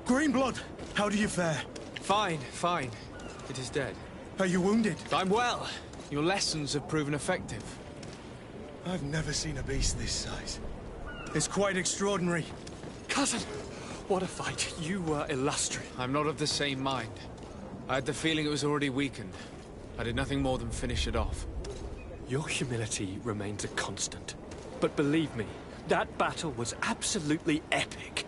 Greenblood, how do you fare? Fine, fine. It is dead. Are you wounded? I'm well. Your lessons have proven effective. I've never seen a beast this size. It's quite extraordinary. Cousin, what a fight. You were illustrious. I'm not of the same mind. I had the feeling it was already weakened. I did nothing more than finish it off. Your humility remains a constant. But believe me, that battle was absolutely epic.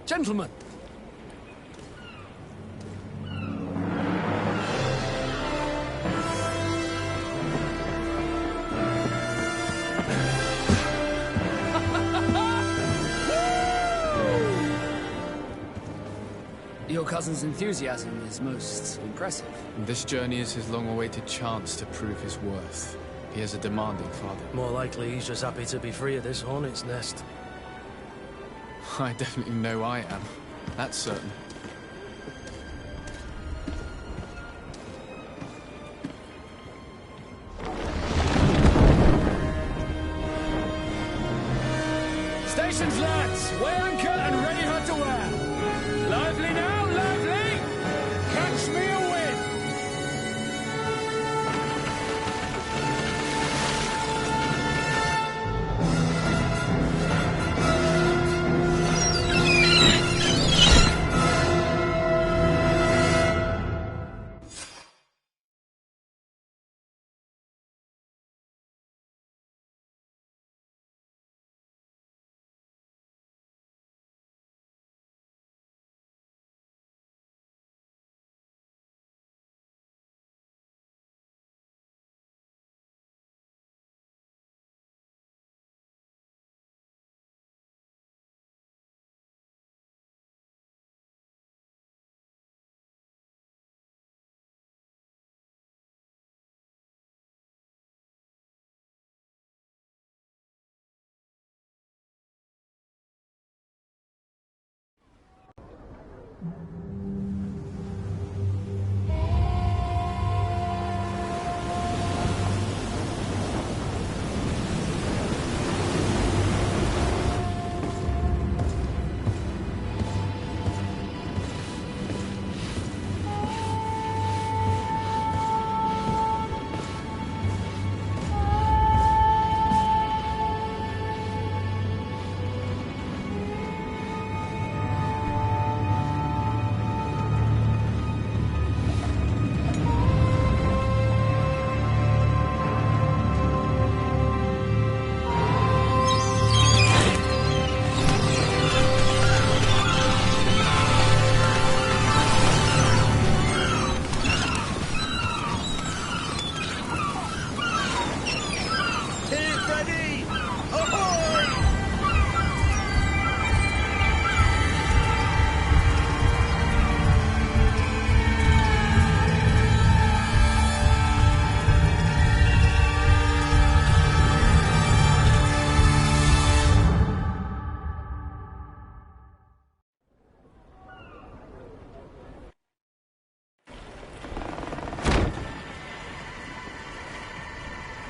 Gentlemen! Your cousin's enthusiasm is most impressive. And this journey is his long-awaited chance to prove his worth. He has a demanding father. More likely he's just happy to be free of this hornet's nest. I definitely know I am. That's certain. Stations, lads! Weigh anchor and ready her to wear! Lively now, lively! Catch me a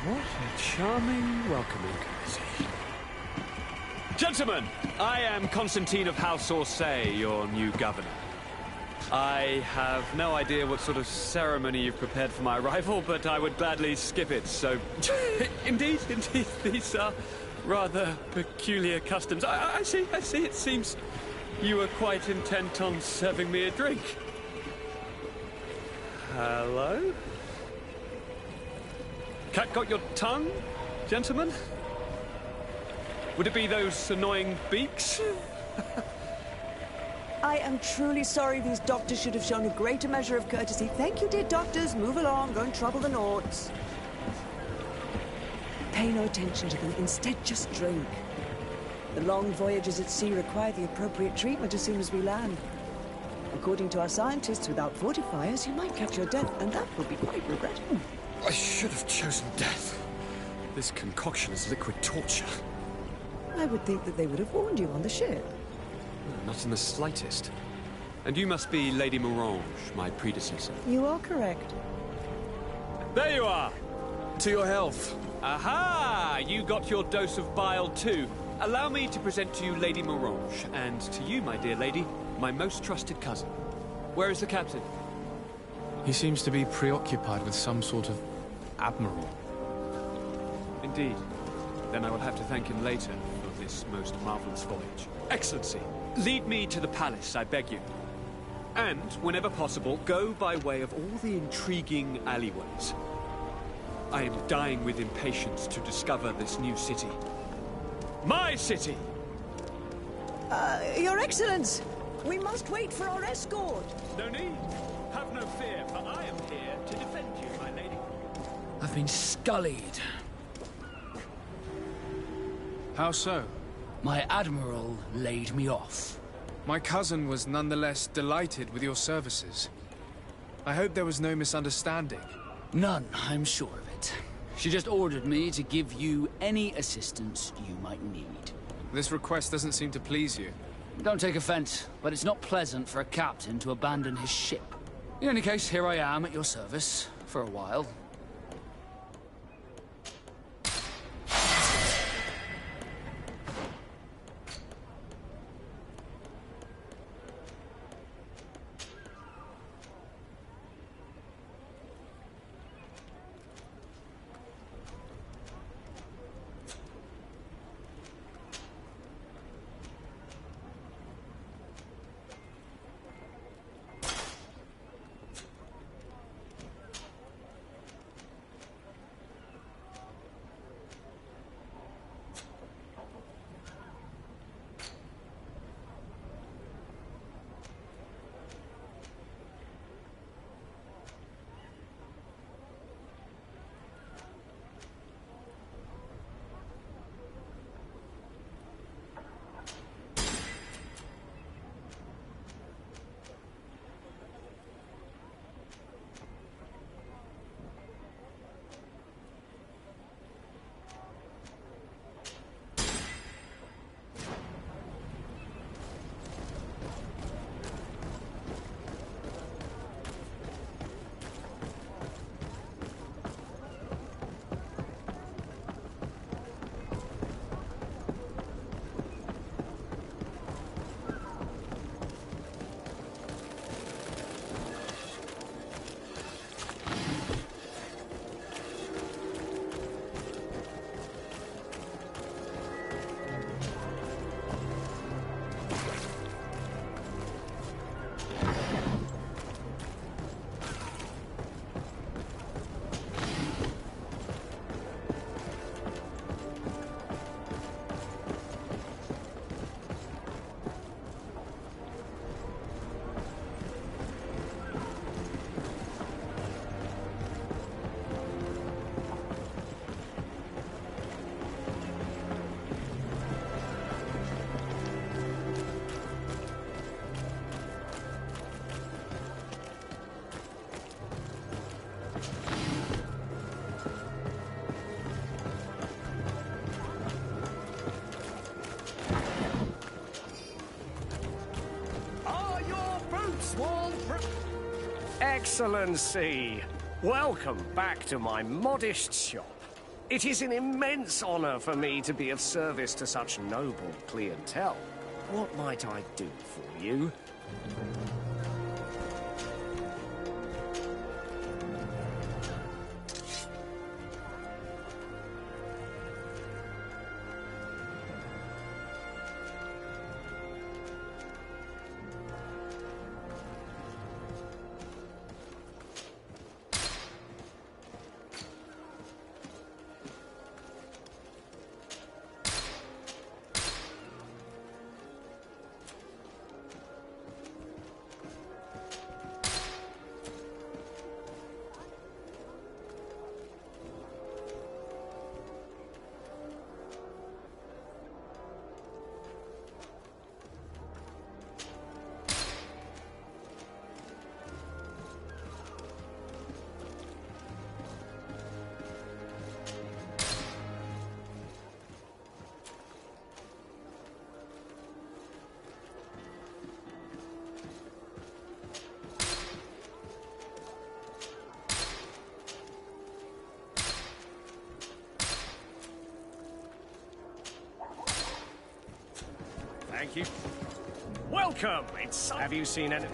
What a charming welcoming committee. Gentlemen, I am Constantine of House Orsay, your new governor. I have no idea what sort of ceremony you've prepared for my arrival, but I would gladly skip it, so... Indeed, these are rather peculiar customs. I see, it seems you were quite intent on serving me a drink. Hello? Cat got your tongue, gentlemen? Would it be those annoying beaks? I am truly sorry. These doctors should have shown a greater measure of courtesy. Thank you, dear doctors. Move along. Don't trouble the Nords. Pay no attention to them. Instead, just drink. The long voyages at sea require the appropriate treatment as soon as we land. According to our scientists, without fortifiers, you might catch your death, and that would be quite regrettable. I should have chosen death. This concoction is liquid torture. I would think that they would have warned you on the ship. Not in the slightest. And you must be Lady Morange, my predecessor. You are correct. There you are! To your health. Aha! You got your dose of bile too. Allow me to present to you Lady Morange, and to you, my dear lady, my most trusted cousin. Where is the captain? He seems to be preoccupied with some sort of admiral. Indeed. Then I will have to thank him later for this most marvelous voyage. Excellency, lead me to the palace, I beg you. And, whenever possible, go by way of all the intriguing alleyways. I am dying with impatience to discover this new city. My city! Your Excellence! We must wait for our escort! No need. Have no fear, for I am here to defend you, my lady. I've been scullied. How so? My admiral laid me off. My cousin was nonetheless delighted with your services. I hope there was no misunderstanding. None, I'm sure of it. She just ordered me to give you any assistance you might need. This request doesn't seem to please you. Don't take offense, but it's not pleasant for a captain to abandon his ship. In any case, here I am at your service, for a while. Excellency, welcome back to my modest shop. It is an immense honor for me to be of service to such noble clientele. What might I do for you? Thank you. Welcome! Have you seen any...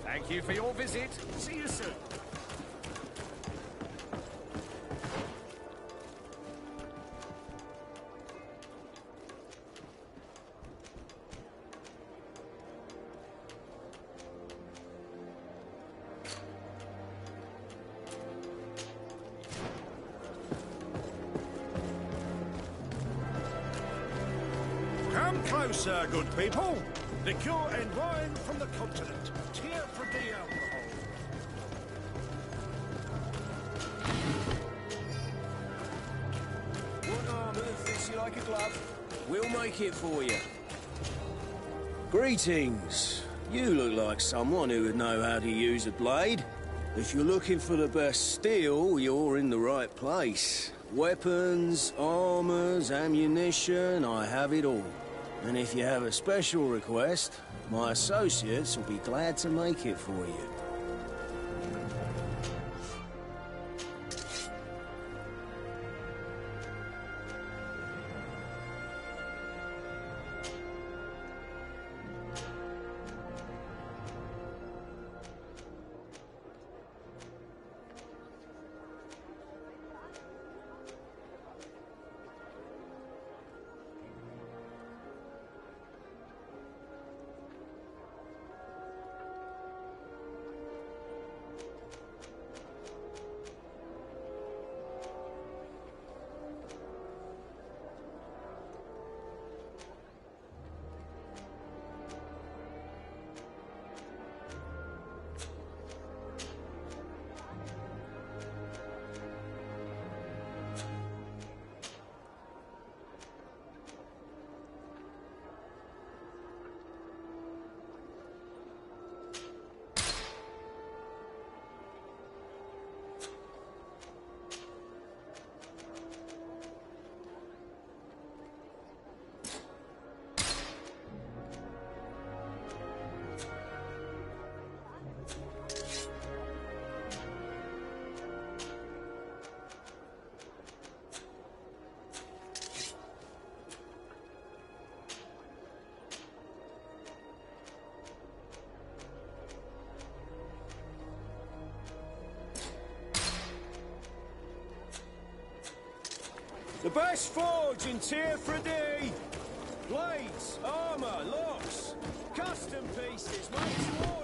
Thank you for your visit. See you soon. Come closer, good people. Liqueur and wine from the continent. Tier for the alcohol. What armour fits you like a glove? We'll make it for you. Greetings. You look like someone who would know how to use a blade. If you're looking for the best steel, you're in the right place. Weapons, armours, ammunition, I have it all. And if you have a special request, my associates will be glad to make it for you. The best forge in Tier for D. Blades, armour, locks, custom pieces, made to order.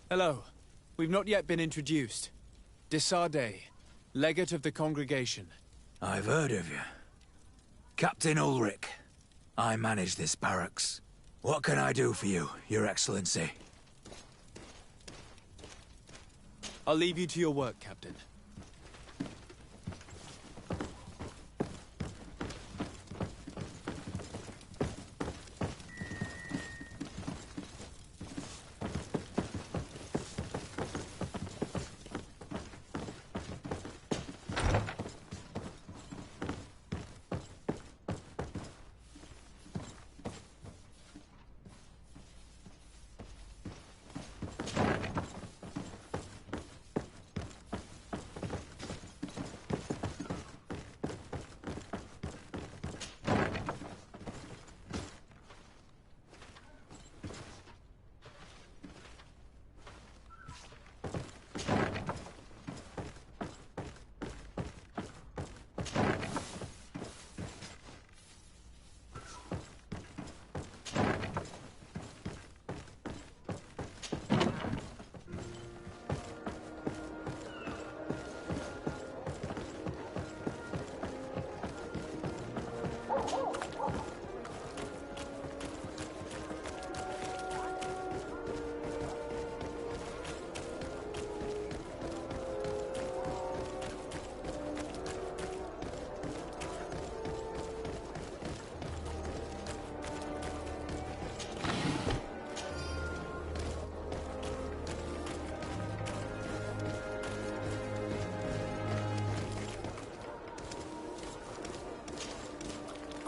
Hello. We've not yet been introduced. Desade, legate of the congregation. I've heard of you. Captain Ulrich. I manage this barracks. What can I do for you, Your Excellency? I'll leave you to your work, Captain.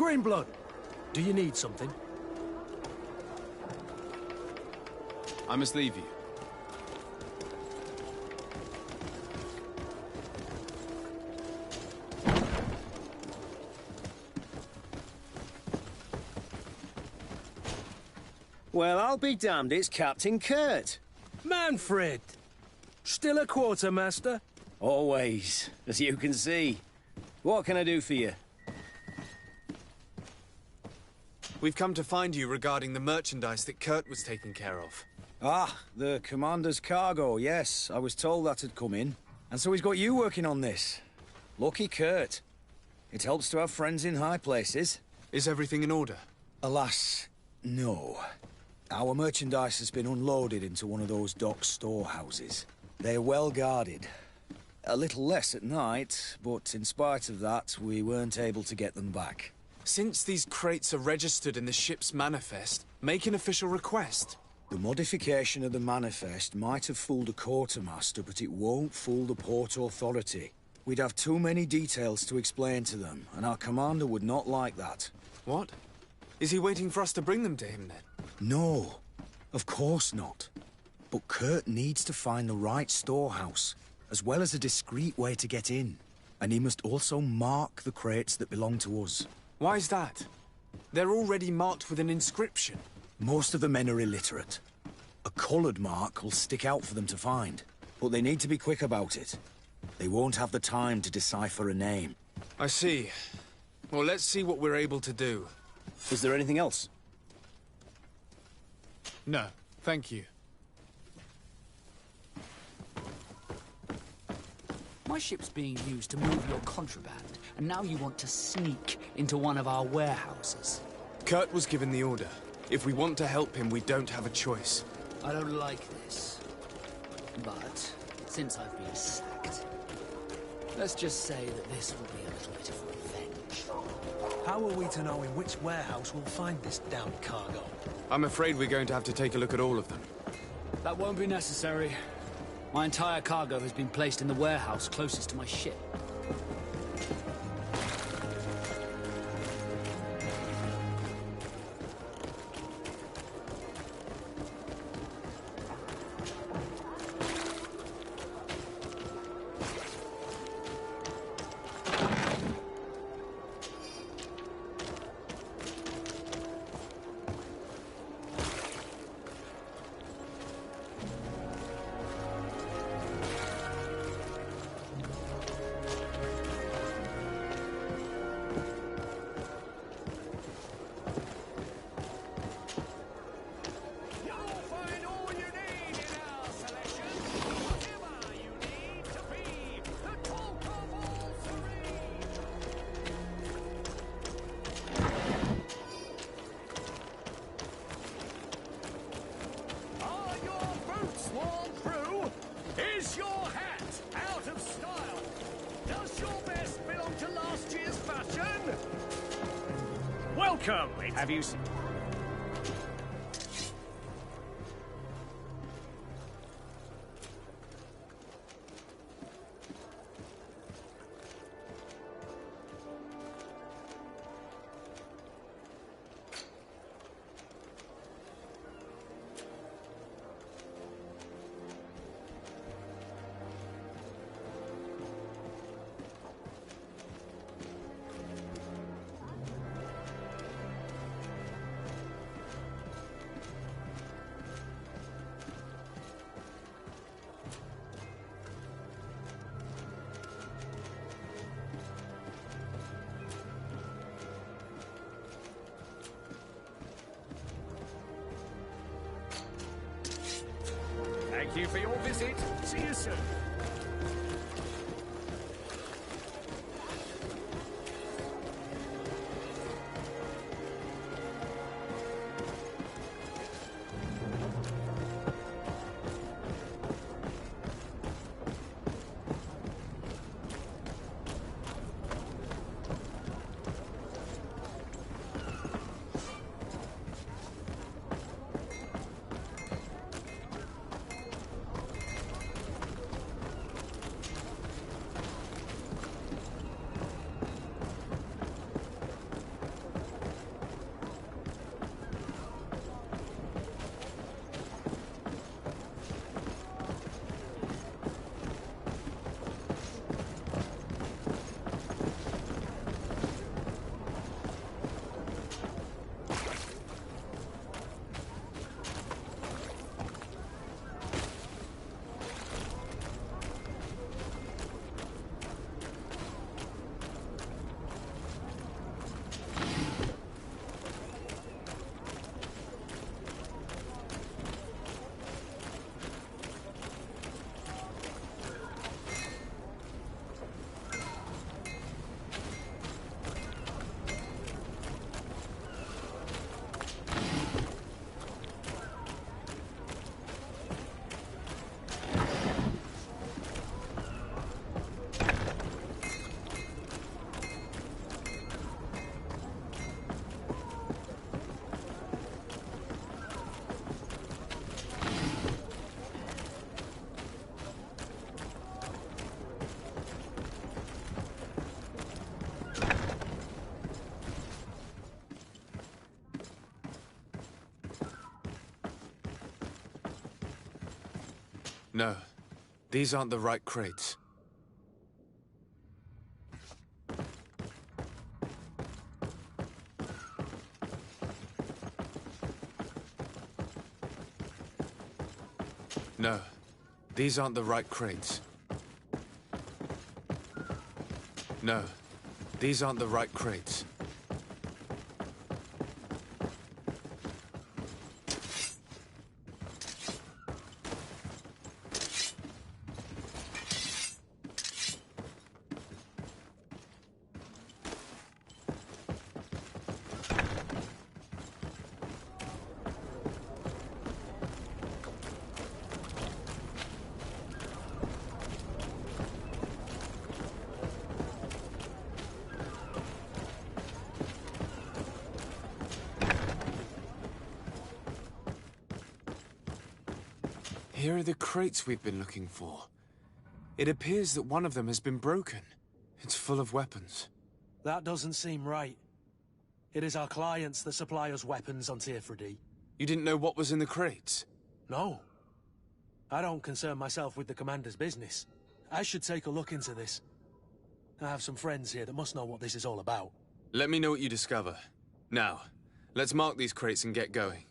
Greenblood, do you need something? I must leave you. Well, I'll be damned, it's Captain Kurt. Manfred! Still a quartermaster? Always, as you can see. What can I do for you? We've come to find you regarding the merchandise that Kurt was taking care of. Ah, the commander's cargo, yes. I was told that had come in. And so he's got you working on this. Lucky Kurt. It helps to have friends in high places. Is everything in order? Alas, no. Our merchandise has been unloaded into one of those dock storehouses. They're well guarded. A little less at night, but in spite of that, we weren't able to get them back. Since these crates are registered in the ship's manifest, make an official request. The modification of the manifest might have fooled a quartermaster, but it won't fool the Port Authority. We'd have too many details to explain to them, and our commander would not like that. What? Is he waiting for us to bring them to him, then? No, of course not. But Kurt needs to find the right storehouse, as well as a discreet way to get in. And he must also mark the crates that belong to us. Why's that? They're already marked with an inscription. Most of the men are illiterate. A coloured mark will stick out for them to find, but they need to be quick about it. They won't have the time to decipher a name. I see. Well, let's see what we're able to do. Is there anything else? No, thank you. My ship's being used to move your contraband, and now you want to sneak into one of our warehouses. Kurt was given the order. If we want to help him, we don't have a choice. I don't like this. But, since I've been sacked, let's just say that this will be a little bit of revenge. How are we to know in which warehouse we'll find this damned cargo? I'm afraid we're going to have to take a look at all of them. That won't be necessary. My entire cargo has been placed in the warehouse closest to my ship. Welcome! Have you seen... Thank you for your visit. See you soon. No, these aren't the right crates. No, these aren't the right crates. No, these aren't the right crates. Here are the crates we've been looking for. It appears that one of them has been broken. It's full of weapons. That doesn't seem right. It is our clients that supply us weapons on Tearfredy. You didn't know what was in the crates? No. I don't concern myself with the commander's business. I should take a look into this. I have some friends here that must know what this is all about. Let me know what you discover. Now, let's mark these crates and get going.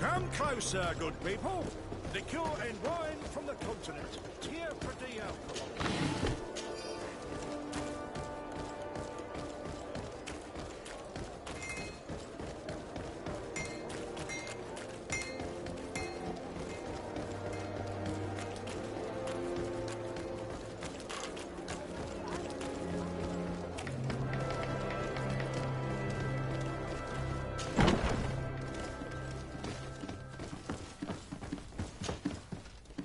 Come closer, good people. Liqueur and wine from the continent. Tier for the alcohol.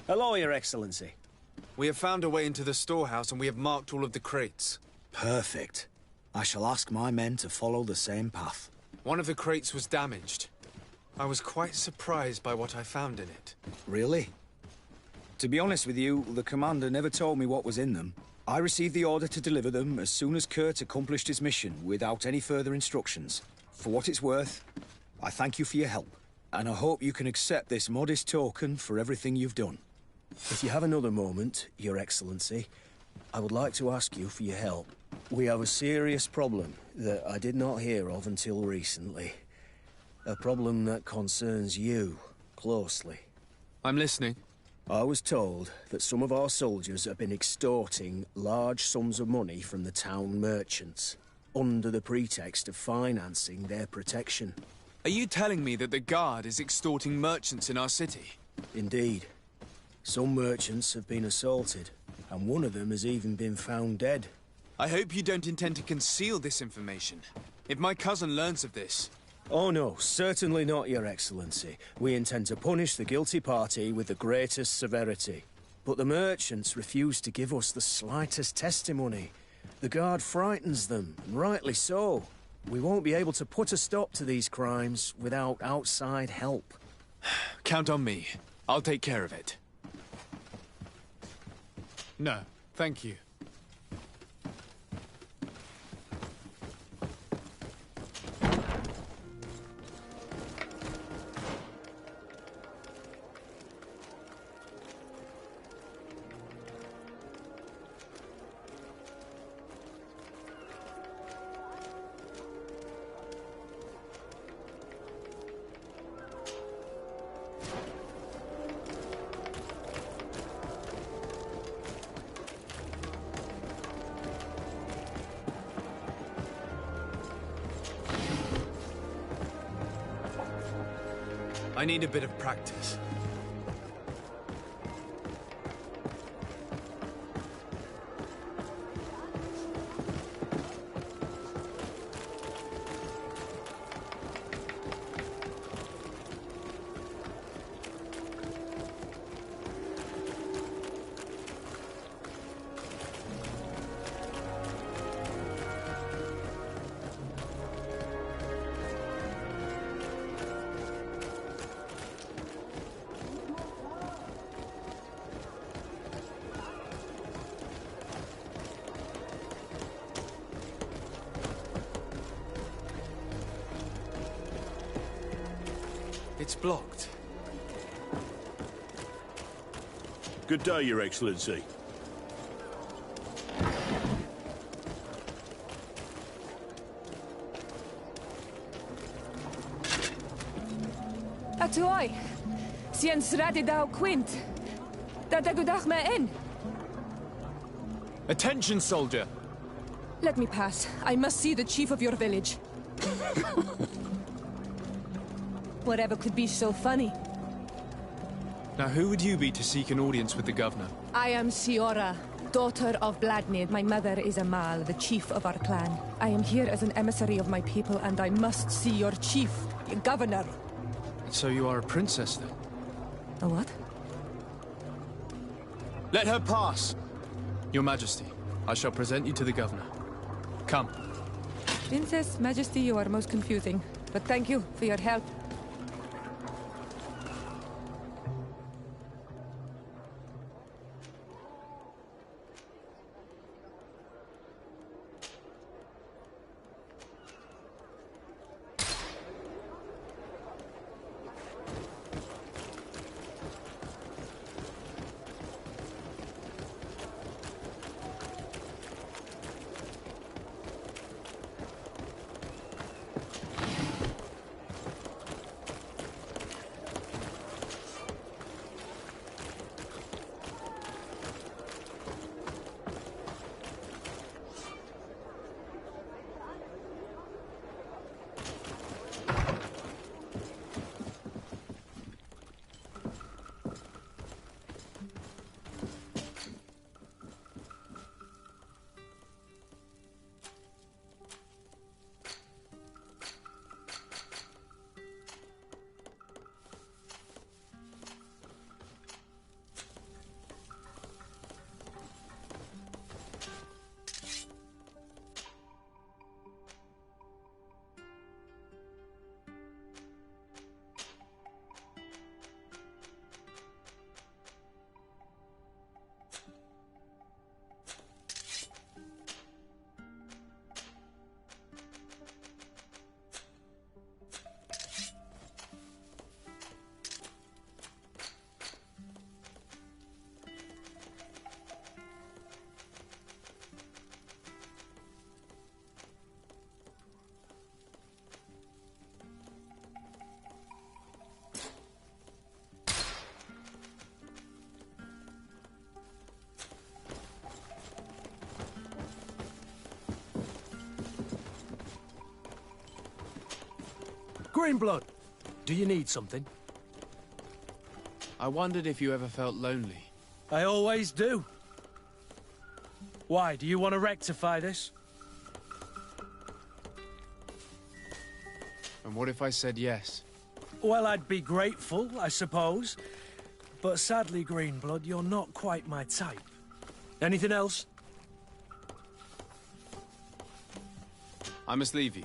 Hello, Your Excellency. We have found a way into the storehouse and we have marked all of the crates. Perfect. I shall ask my men to follow the same path. One of the crates was damaged. I was quite surprised by what I found in it. Really? To be honest with you, the commander never told me what was in them. I received the order to deliver them as soon as Kurt accomplished his mission, without any further instructions. For what it's worth, I thank you for your help, and I hope you can accept this modest token for everything you've done. If you have another moment, Your Excellency, I would like to ask you for your help. We have a serious problem that I did not hear of until recently. A problem that concerns you closely. I'm listening. I was told that some of our soldiers have been extorting large sums of money from the town merchants, under the pretext of financing their protection. Are you telling me that the Guard is extorting merchants in our city? Indeed. Some merchants have been assaulted, and one of them has even been found dead. I hope you don't intend to conceal this information. If my cousin learns of this... Oh no, certainly not, Your Excellency. We intend to punish the guilty party with the greatest severity. But the merchants refuse to give us the slightest testimony. The Guard frightens them, and rightly so. We won't be able to put a stop to these crimes without outside help. Count on me. I'll take care of it. No, thank you. I need a bit of practice. It's blocked. Good day, Your Excellency. Atuai, sien sradi dau quint. Dadagudach me in. Attention, soldier. Let me pass. I must see the chief of your village. Whatever could be so funny? Now, who would you be to seek an audience with the governor? I am Siora, daughter of Vladnir. My mother is Amal, the chief of our clan. I am here as an emissary of my people, and I must see your chief, your governor. So you are a princess, then? A what? Let her pass! Your Majesty, I shall present you to the governor. Come. Princess, Majesty, you are most confusing. But thank you for your help. Greenblood, do you need something? I wondered if you ever felt lonely. I always do. Why, do you want to rectify this? And what if I said yes? Well, I'd be grateful, I suppose. But sadly, Greenblood, you're not quite my type. Anything else? I must leave you.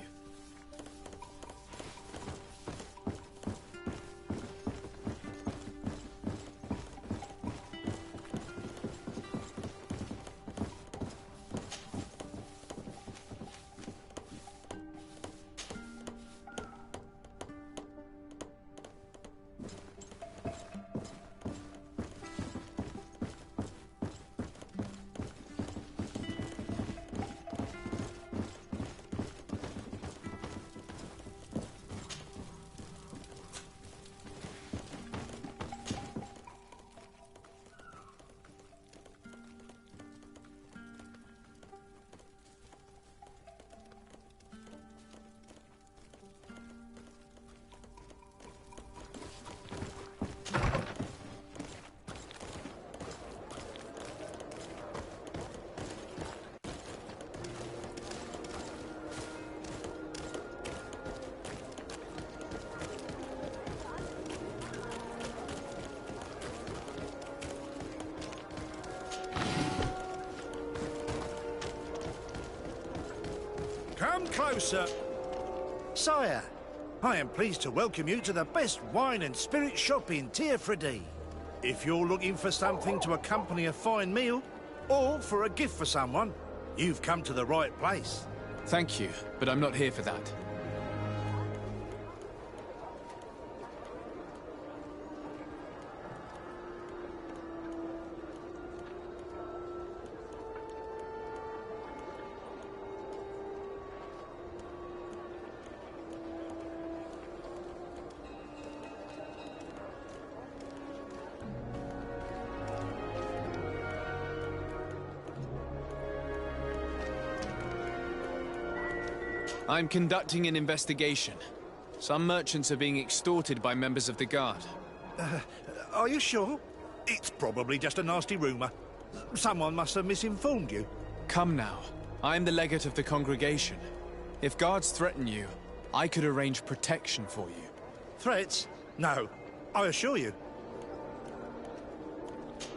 Come closer. Sire, I am pleased to welcome you to the best wine and spirit shop in Tearfredy. If you're looking for something to accompany a fine meal, or for a gift for someone, you've come to the right place. Thank you, but I'm not here for that. I'm conducting an investigation. Some merchants are being extorted by members of the Guard. Are you sure? It's probably just a nasty rumor. Someone must have misinformed you. Come now. I am the legate of the congregation. If guards threaten you, I could arrange protection for you. Threats? No, I assure you.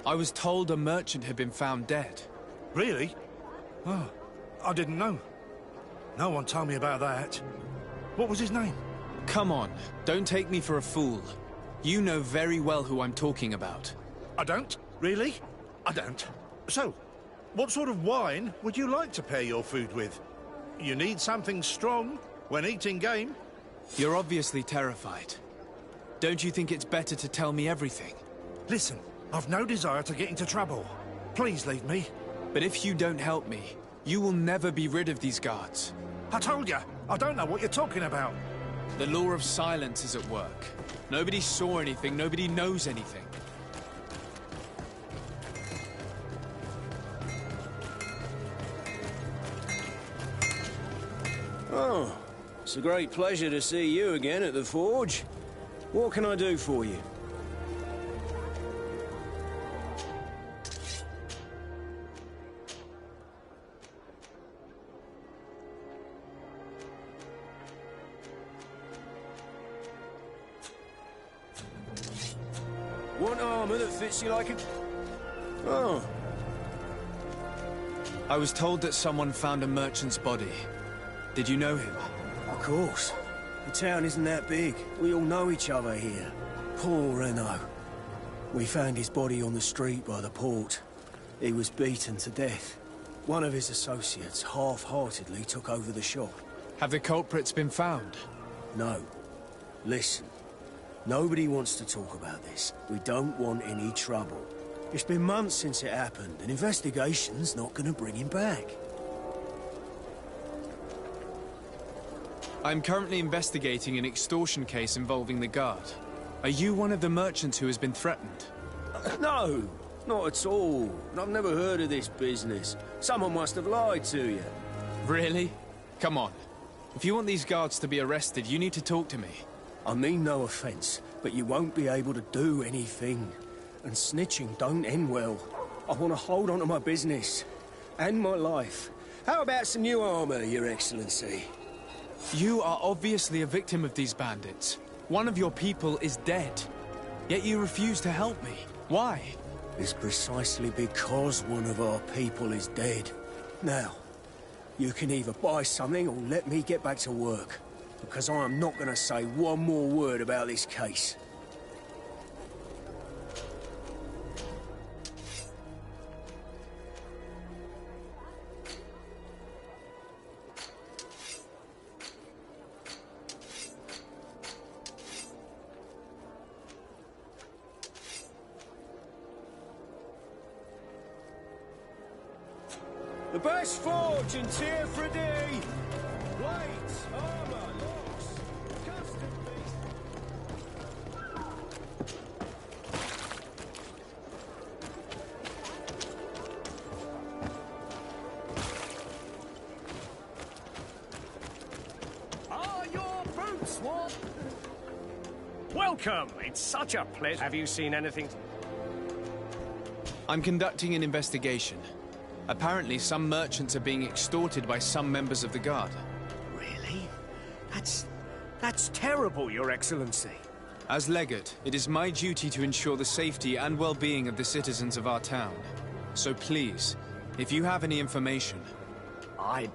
I was told a merchant had been found dead. Really? Oh, I didn't know. No one told me about that. What was his name? Come on, don't take me for a fool. You know very well who I'm talking about. I don't? Really? I don't. So, what sort of wine would you like to pair your food with? You need something strong when eating game? You're obviously terrified. Don't you think it's better to tell me everything? Listen, I've no desire to get into trouble. Please leave me. But if you don't help me, you will never be rid of these guards. I told you, I don't know what you're talking about. The law of silence is at work. Nobody saw anything, nobody knows anything. Oh, it's a great pleasure to see you again at the Forge. What can I do for you? Want armor that fits you like a... Oh. I was told that someone found a merchant's body. Did you know him? Of course. The town isn't that big. We all know each other here. Poor Renault. We found his body on the street by the port. He was beaten to death. One of his associates half-heartedly took over the shop. Have the culprits been found? No. Listen. Nobody wants to talk about this. We don't want any trouble. It's been months since it happened. An investigation's not going to bring him back. I'm currently investigating an extortion case involving the Guard. Are you one of the merchants who has been threatened? No, not at all. I've never heard of this business. Someone must have lied to you. Really? Come on. If you want these guards to be arrested, you need to talk to me. I mean no offence, but you won't be able to do anything. And snitching don't end well. I want to hold on to my business. And my life. How about some new armor, Your Excellency? You are obviously a victim of these bandits. One of your people is dead. Yet you refuse to help me. Why? It's precisely because one of our people is dead. Now, you can either buy something or let me get back to work. Because I am not going to say one more word about this case. The best forge in Tyr Freddy! Blades, armor, locks, custom Are your boots what? Welcome! It's such a pleasure. Have you seen anything? I'm conducting an investigation. Apparently, some merchants are being extorted by some members of the Guard. Really? That's terrible, Your Excellency. As Legate, it is my duty to ensure the safety and well-being of the citizens of our town. So please, if you have any information... I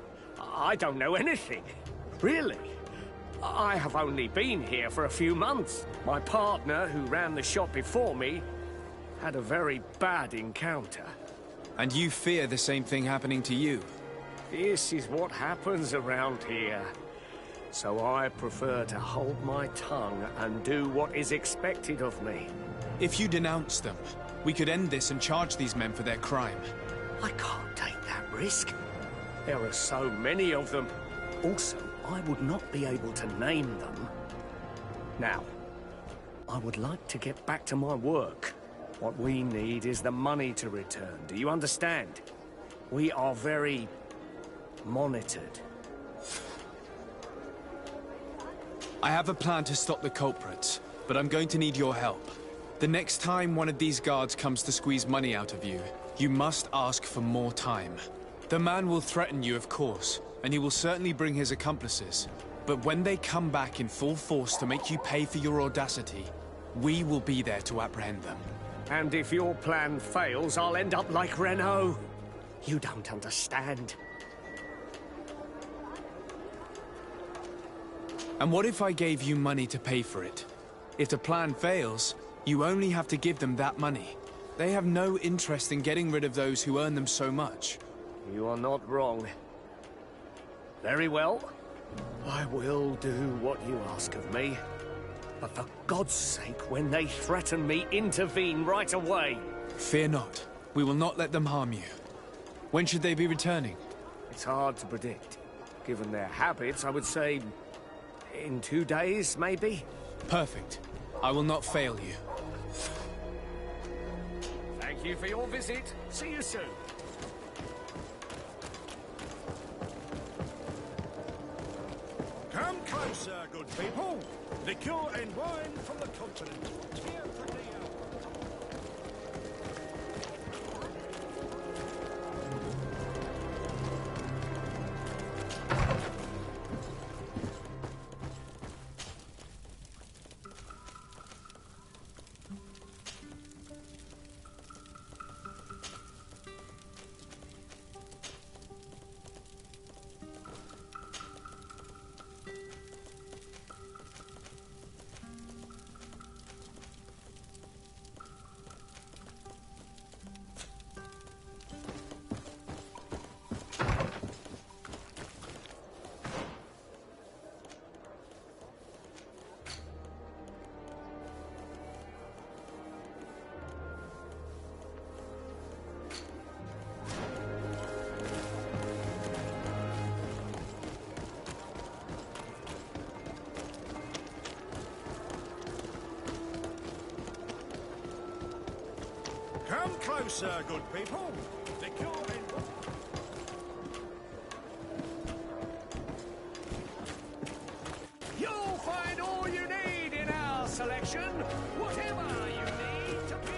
don't know anything. Really. I have only been here for a few months. My partner, who ran the shop before me, had a very bad encounter. And you fear the same thing happening to you? This is what happens around here. So I prefer to hold my tongue and do what is expected of me. If you denounce them, we could end this and charge these men for their crime. I can't take that risk. There are so many of them. Also, I would not be able to name them. Now, I would like to get back to my work. What we need is the money to return. Do you understand? We are very monitored. I have a plan to stop the culprits, but I'm going to need your help. The next time one of these guards comes to squeeze money out of you, you must ask for more time. The man will threaten you, of course, and he will certainly bring his accomplices. But when they come back in full force to make you pay for your audacity, we will be there to apprehend them. And if your plan fails, I'll end up like Renault. You don't understand. And what if I gave you money to pay for it? If the plan fails, you only have to give them that money. They have no interest in getting rid of those who earn them so much. You are not wrong. Very well. I will do what you ask of me. But for God's sake, when they threaten me, intervene right away. Fear not. We will not let them harm you. When should they be returning? It's hard to predict. Given their habits, I would say... in 2 days, maybe? Perfect. I will not fail you. Thank you for your visit. See you soon. Come closer, good people. Liqueur and wine from the continent. Here for the Come closer, good people. Liqueur and wine. station, whatever you need to be.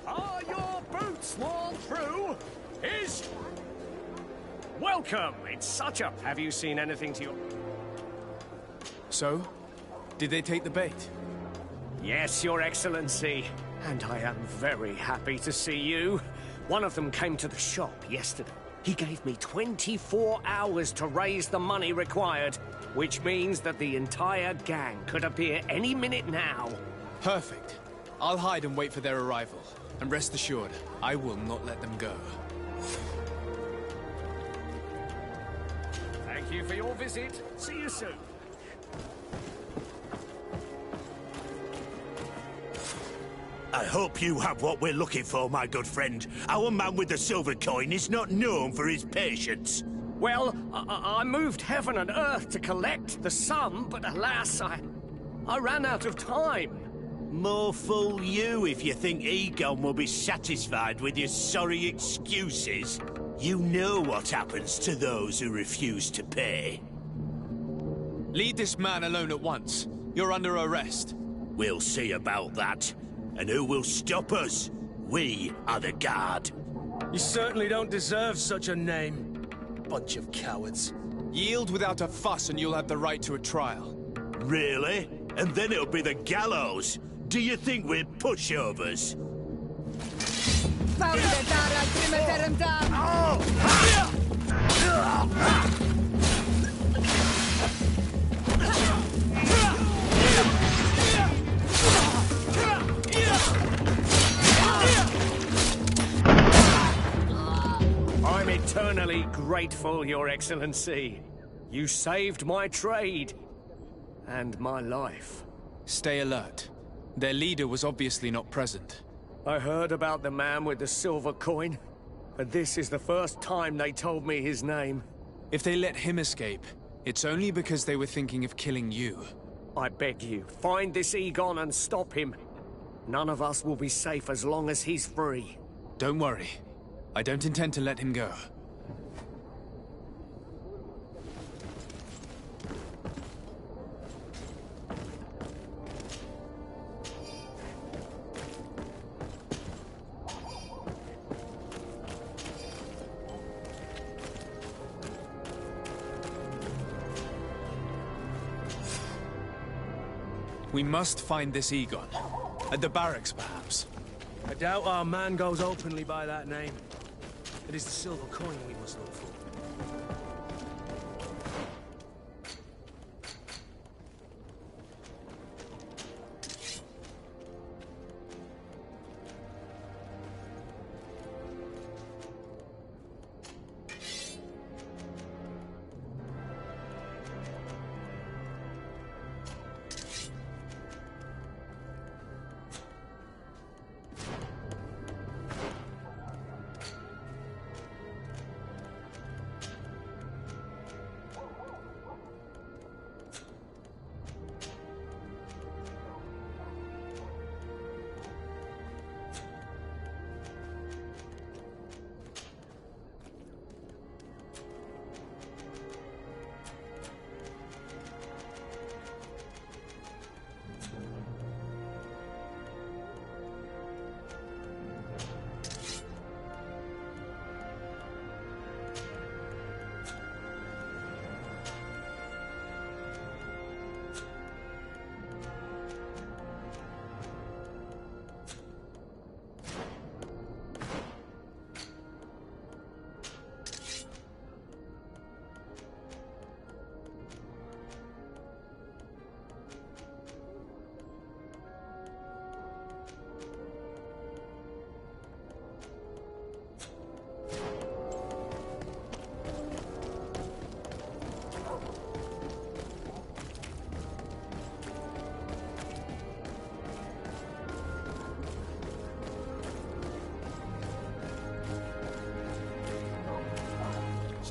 Are your boots worn through? Is... Welcome! It's such a... Have you seen anything to your... So? Did they take the bait? Yes, Your Excellency. And I am very happy to see you. One of them came to the shop yesterday. He gave me 24 hours to raise the money required, which means that the entire gang could appear any minute now. Perfect. I'll hide and wait for their arrival. And rest assured, I will not let them go. Thank you for your visit. See you soon. I hope you have what we're looking for, my good friend. Our man with the silver coin is not known for his patience. Well, I moved heaven and earth to collect the sum, but alas, I ran out of time. More fool you if you think Egon will be satisfied with your sorry excuses. You know what happens to those who refuse to pay. Leave this man alone at once. You're under arrest. We'll see about that. And who will stop us? We are the guard. You certainly don't deserve such a name. Bunch of cowards. Yield without a fuss and you'll have the right to a trial. Really? And then it'll be the gallows. Do you think we're pushovers? I'm eternally grateful, Your Excellency. You saved my trade and my life. Stay alert. Their leader was obviously not present. I heard about the man with the silver coin, but this is the first time they told me his name. If they let him escape, it's only because they were thinking of killing you. I beg you, find this Egon and stop him. None of us will be safe as long as he's free. Don't worry. I don't intend to let him go. We must find this Egon. At the barracks, perhaps. I doubt our man goes openly by that name. It is the silver coin we must look for.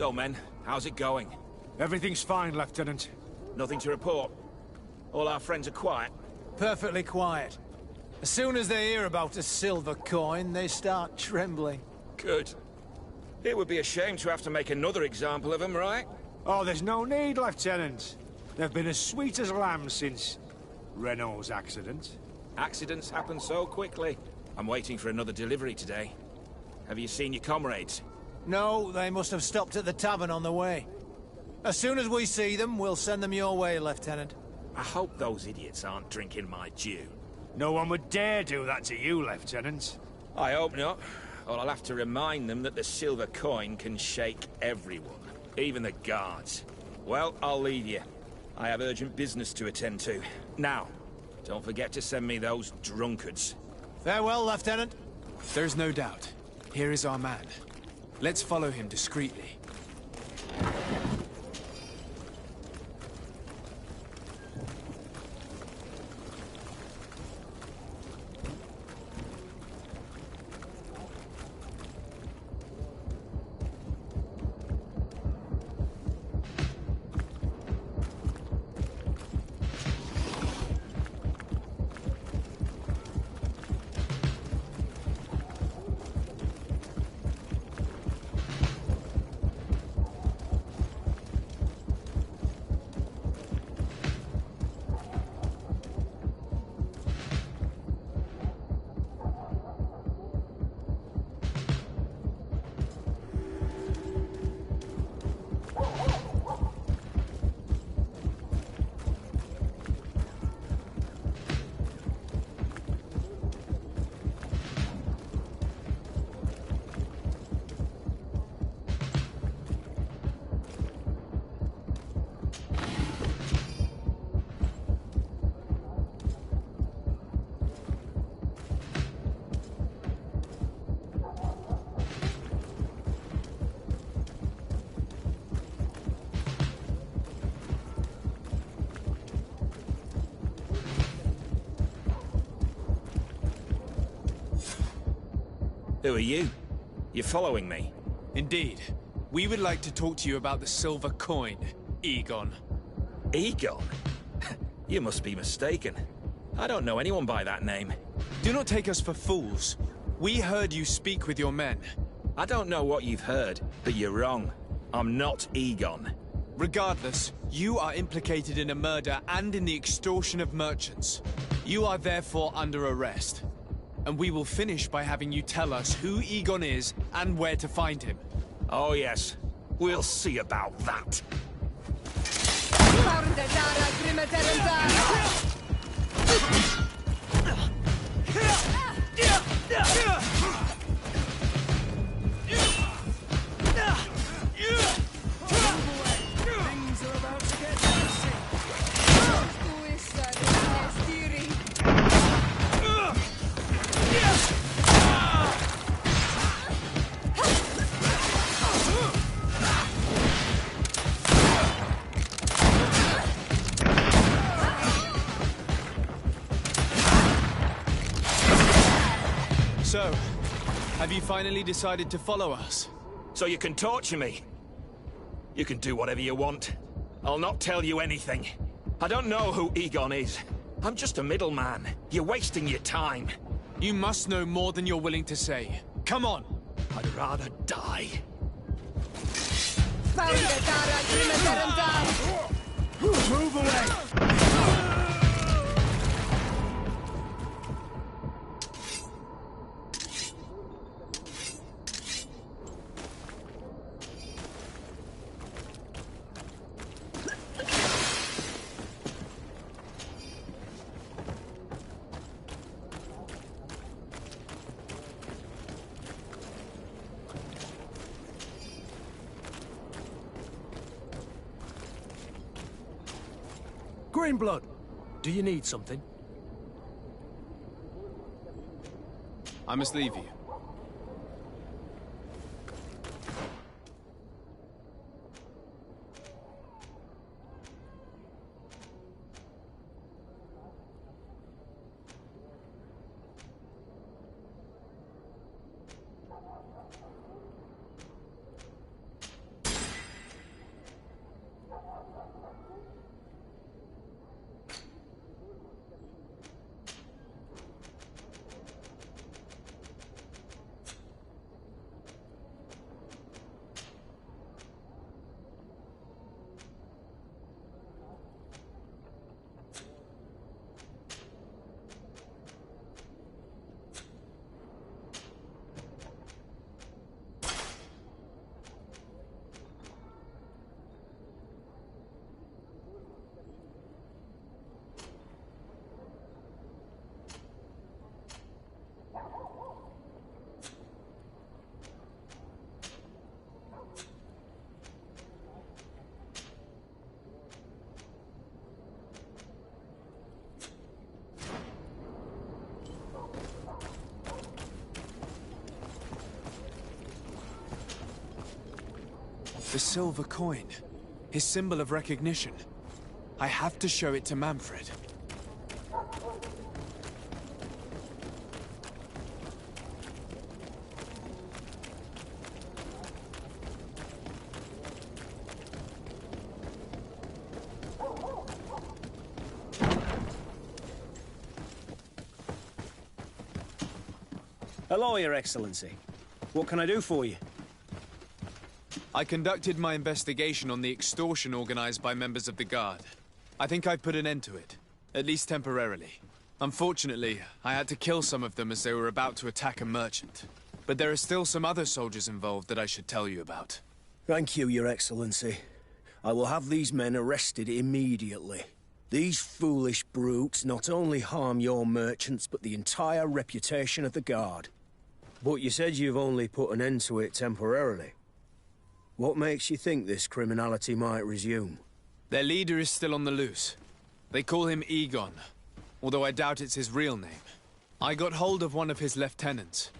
So, men, how's it going? Everything's fine, Lieutenant. Nothing to report? All our friends are quiet? Perfectly quiet. As soon as they hear about a silver coin, they start trembling. Good. It would be a shame to have to make another example of them, right? Oh, there's no need, Lieutenant. They've been as sweet as lambs since Renault's accident. Accidents happen so quickly. I'm waiting for another delivery today. Have you seen your comrades? No, they must have stopped at the tavern on the way. As soon as we see them, we'll send them your way, Lieutenant. I hope those idiots aren't drinking my dew. No one would dare do that to you, Lieutenant. I hope not. Or I'll have to remind them that the silver coin can shake everyone, even the guards. Well, I'll leave you. I have urgent business to attend to. Now, don't forget to send me those drunkards. Farewell, Lieutenant. There's no doubt. Here is our man. Let's follow him discreetly. Who are you? You're following me? Indeed. We would like to talk to you about the silver coin, Egon. Egon? You must be mistaken. I don't know anyone by that name. Do not take us for fools. We heard you speak with your men. I don't know what you've heard, but you're wrong. I'm not Egon. Regardless, you are implicated in a murder and in the extortion of merchants. You are therefore under arrest. And we will finish by having you tell us who Egon is and where to find him. Oh yes, we'll see about that. Things are about to get messy. So, have you finally decided to follow us? So you can torture me? You can do whatever you want. I'll not tell you anything. I don't know who Egon is. I'm just a middleman. You're wasting your time. You must know more than you're willing to say. Come on! I'd rather die. Move away! Greenblood, do you need something? I must leave you. The silver coin. His symbol of recognition. I have to show it to Manfred. Hello, Your Excellency. What can I do for you? I conducted my investigation on the extortion organized by members of the Guard. I think I've put an end to it, at least temporarily. Unfortunately, I had to kill some of them as they were about to attack a merchant. But there are still some other soldiers involved that I should tell you about. Thank you, Your Excellency. I will have these men arrested immediately. These foolish brutes not only harm your merchants, but the entire reputation of the Guard. But you said you've only put an end to it temporarily. What makes you think this criminality might resume? Their leader is still on the loose. They call him Egon, although I doubt it's his real name. I got hold of one of his lieutenants.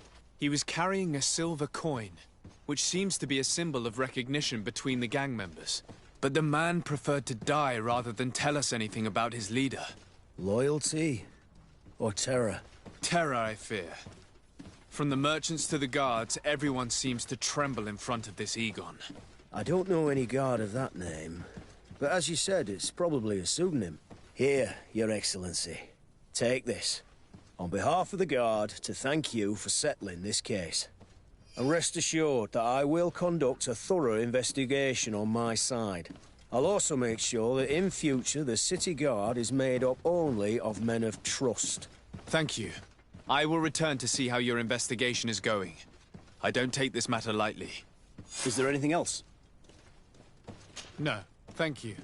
He was carrying a silver coin, which seems to be a symbol of recognition between the gang members. But the man preferred to die rather than tell us anything about his leader. Loyalty? Or terror? Terror, I fear. From the merchants to the guards, everyone seems to tremble in front of this Egon. I don't know any guard of that name. But as you said, it's probably a pseudonym. Here, Your Excellency. Take this. On behalf of the Guard, to thank you for settling this case. And rest assured that I will conduct a thorough investigation on my side. I'll also make sure that in future the City Guard is made up only of men of trust. Thank you. I will return to see how your investigation is going. I don't take this matter lightly. Is there anything else? No, thank you.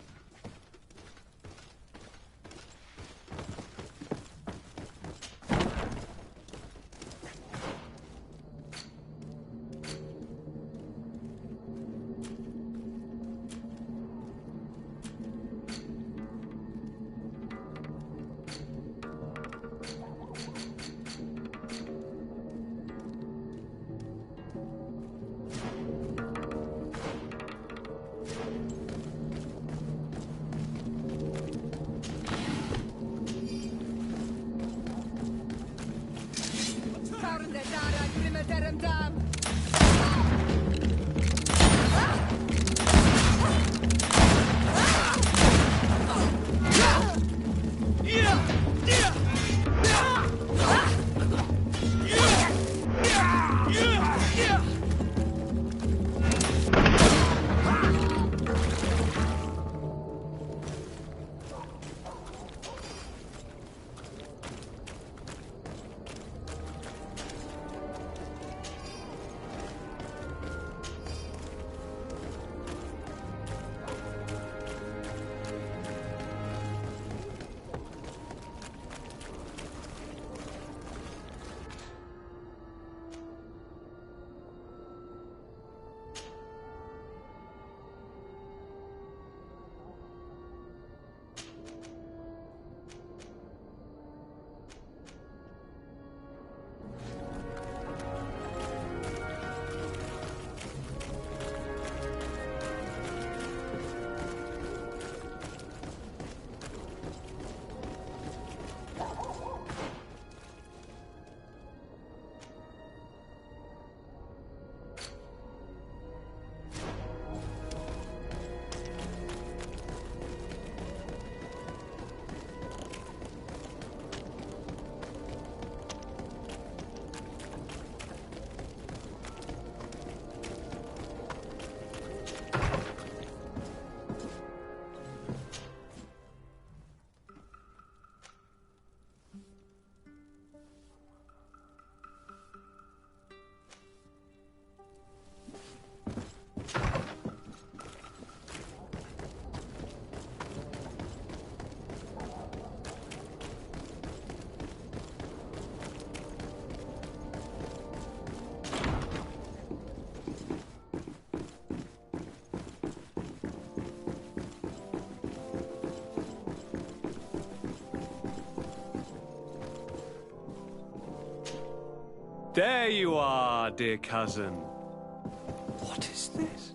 There you are, dear cousin. What is this?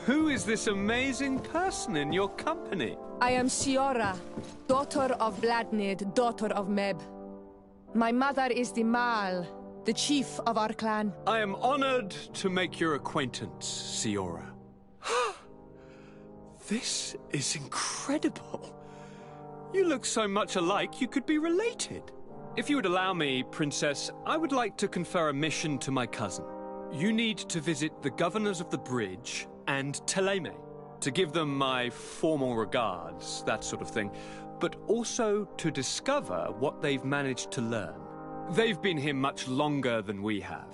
Who is this amazing person in your company? I am Siora, daughter of Bladnid, daughter of Meb. My mother is the Mal, the chief of our clan. I am honored to make your acquaintance, Siora. This is incredible. You look so much alike you could be related. If you would allow me, Princess, I would like to confer a mission to my cousin. You need to visit the governors of the bridge and Teleme, to give them my formal regards, that sort of thing, but also to discover what they've managed to learn. They've been here much longer than we have.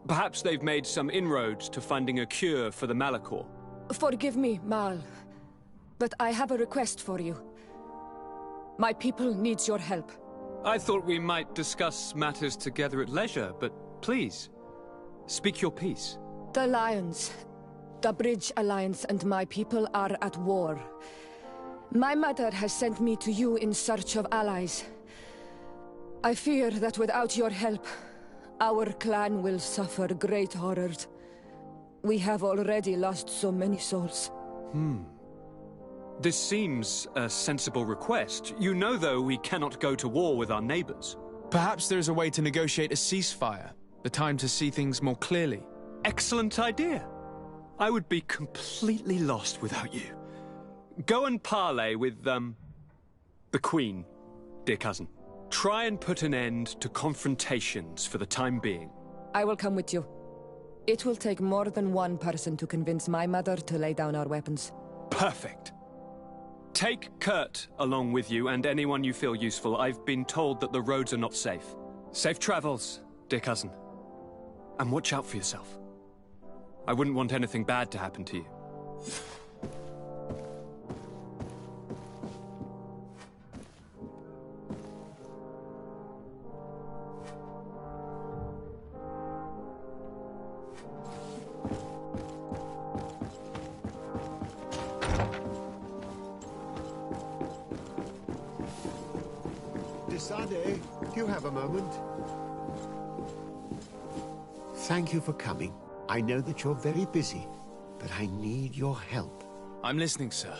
Perhaps they've made some inroads to finding a cure for the Malachor. Forgive me, Mal, but I have a request for you. My people needs your help. I thought we might discuss matters together at leisure, but please, speak your piece. The Lions, the Bridge Alliance and my people are at war. My mother has sent me to you in search of allies. I fear that without your help, our clan will suffer great horrors. We have already lost so many souls. This seems a sensible request. You know, though, we cannot go to war with our neighbors. Perhaps there is a way to negotiate a ceasefire. The time to see things more clearly. Excellent idea. I would be completely lost without you. Go and parley with, the Queen, dear cousin. Try and put an end to confrontations for the time being. I will come with you. It will take more than one person to convince my mother to lay down our weapons. Perfect. Take Kurt along with you and anyone you feel useful. I've been told that the roads are not safe. Safe travels, dear cousin. And watch out for yourself. I wouldn't want anything bad to happen to you. Desade, do you have a moment? Thank you for coming. I know that you're very busy, but I need your help. I'm listening, sir.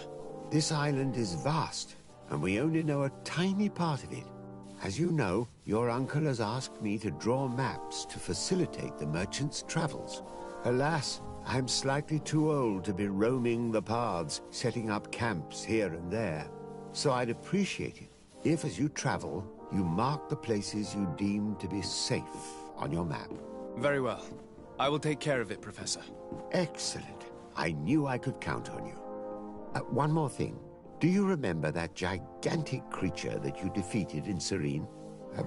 This island is vast, and we only know a tiny part of it. As you know, your uncle has asked me to draw maps to facilitate the merchants' travels. Alas, I'm slightly too old to be roaming the paths, setting up camps here and there. So I'd appreciate it if, as you travel, you mark the places you deem to be safe on your map. Very well. I will take care of it, Professor. Excellent. I knew I could count on you. One more thing. Do you remember that gigantic creature that you defeated in Serene?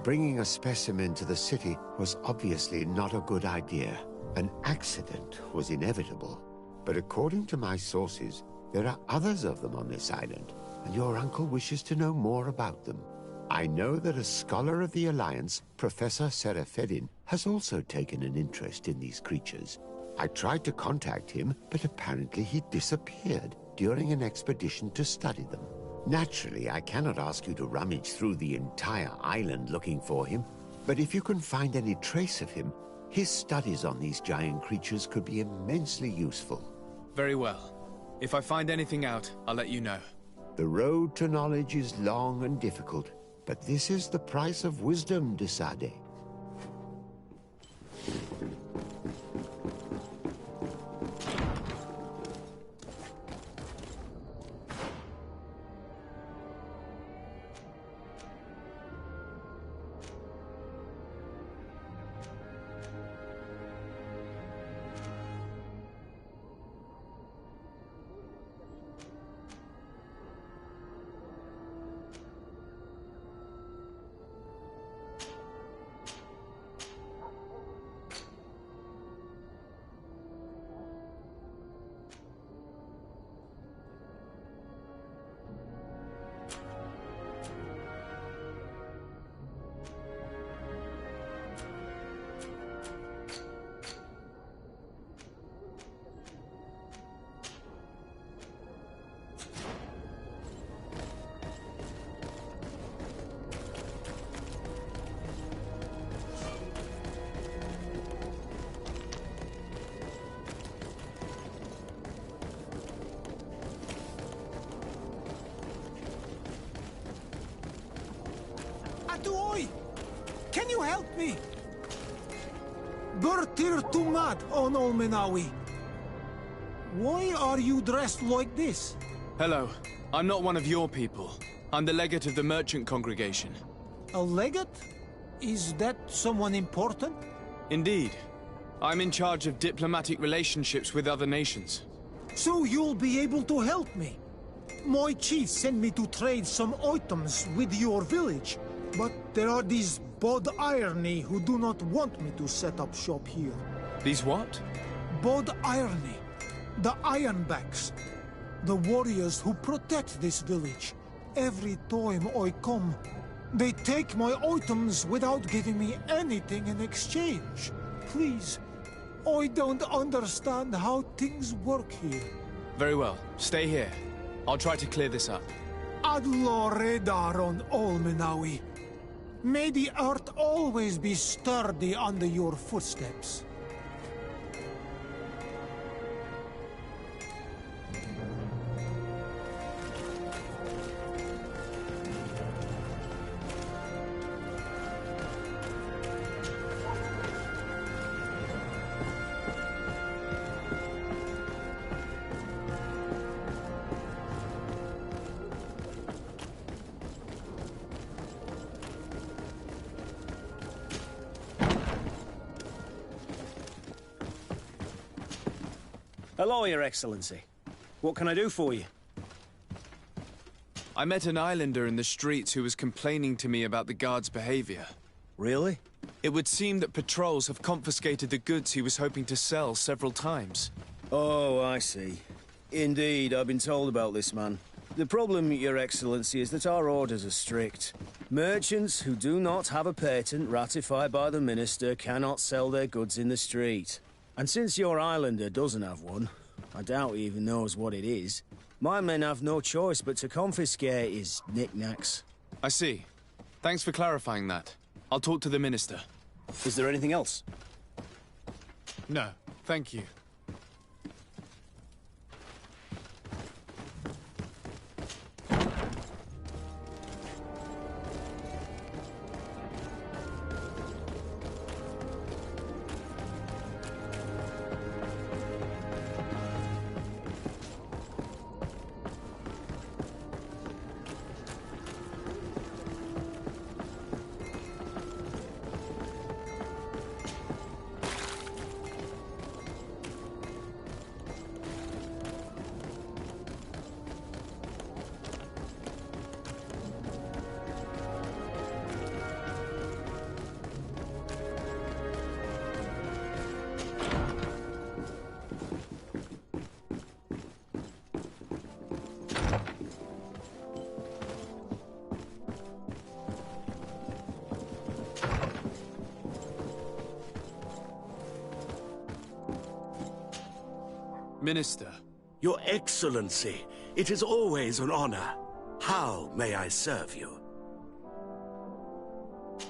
Bringing a specimen to the city was obviously not a good idea. An accident was inevitable. But according to my sources, there are others of them on this island, and your uncle wishes to know more about them. I know that a scholar of the Alliance, Professor Serafedin, has also taken an interest in these creatures. I tried to contact him, but apparently he disappeared during an expedition to study them. Naturally, I cannot ask you to rummage through the entire island looking for him, but if you can find any trace of him, his studies on these giant creatures could be immensely useful. Very well. If I find anything out, I'll let you know. The road to knowledge is long and difficult, but this is the price of wisdom, Desade. Oi! Can you help me? Bertir Tumad on Olmenawi. Why are you dressed like this? Hello. I'm not one of your people. I'm the legate of the merchant congregation. A legate? Is that someone important? Indeed. I'm in charge of diplomatic relationships with other nations. So you'll be able to help me. My chief sent me to trade some items with your village, but there are these Bod Irony who do not want me to set up shop here. These what? Bod Irony. The Ironbacks. The warriors who protect this village. Every time I come, they take my items without giving me anything in exchange. Please, I don't understand how things work here. Very well. Stay here. I'll try to clear this up. Adlo Redar on Olmenawi. May the earth always be sturdy under your footsteps. Hello, Your Excellency. What can I do for you? I met an islander in the streets who was complaining to me about the guard's behavior. Really? It would seem that patrols have confiscated the goods he was hoping to sell several times. Oh, I see. Indeed, I've been told about this man. The problem, Your Excellency, is that our orders are strict. Merchants who do not have a patent ratified by the Minister cannot sell their goods in the street. And since your islander doesn't have one, I doubt he even knows what it is, my men have no choice but to confiscate his knickknacks. I see. Thanks for clarifying that. I'll talk to the Minister. Is there anything else? No, thank you. Minister. Your Excellency, it is always an honor. How may I serve you?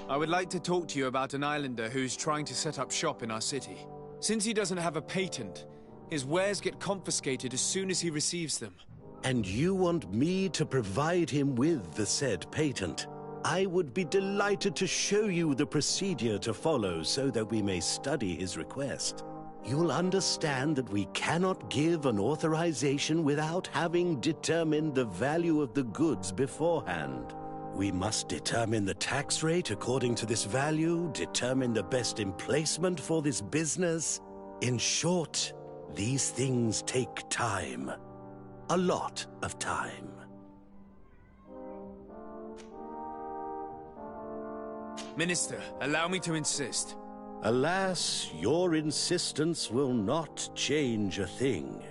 I would like to talk to you about an islander who's trying to set up shop in our city. Since he doesn't have a patent, his wares get confiscated as soon as he receives them. And you want me to provide him with the said patent? I would be delighted to show you the procedure to follow so that we may study his request. You'll understand that we cannot give an authorization without having determined the value of the goods beforehand. We must determine the tax rate according to this value, determine the best emplacement for this business. In short, these things take time. A lot of time. Minister, allow me to insist. Alas, your insistence will not change a thing.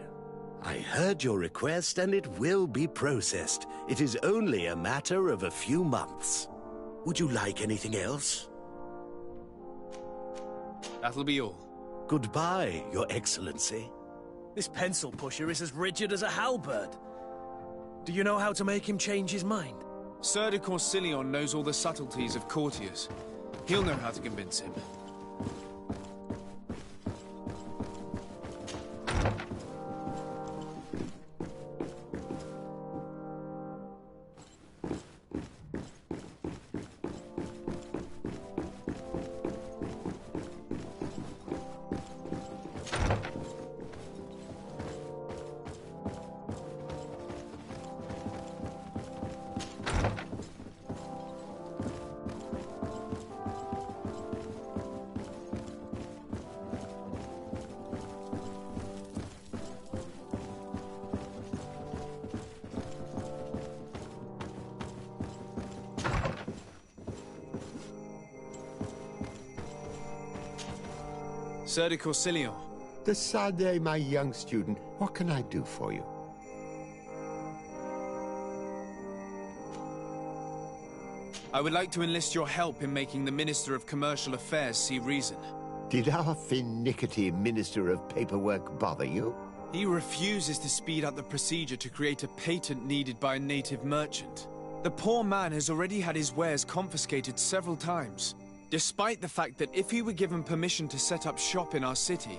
I heard your request and it will be processed. It is only a matter of a few months. Would you like anything else? That'll be all. Goodbye, Your Excellency. This pencil pusher is as rigid as a halberd. Do you know how to make him change his mind? Sir de Corsilion knows all the subtleties of courtiers. He'll know how to convince him. Sir de Corsilion. De Sade, my young student, what can I do for you? I would like to enlist your help in making the Minister of Commercial Affairs see reason. Did our finicky Minister of Paperwork bother you? He refuses to speed up the procedure to create a patent needed by a native merchant. The poor man has already had his wares confiscated several times, despite the fact that if he were given permission to set up shop in our city,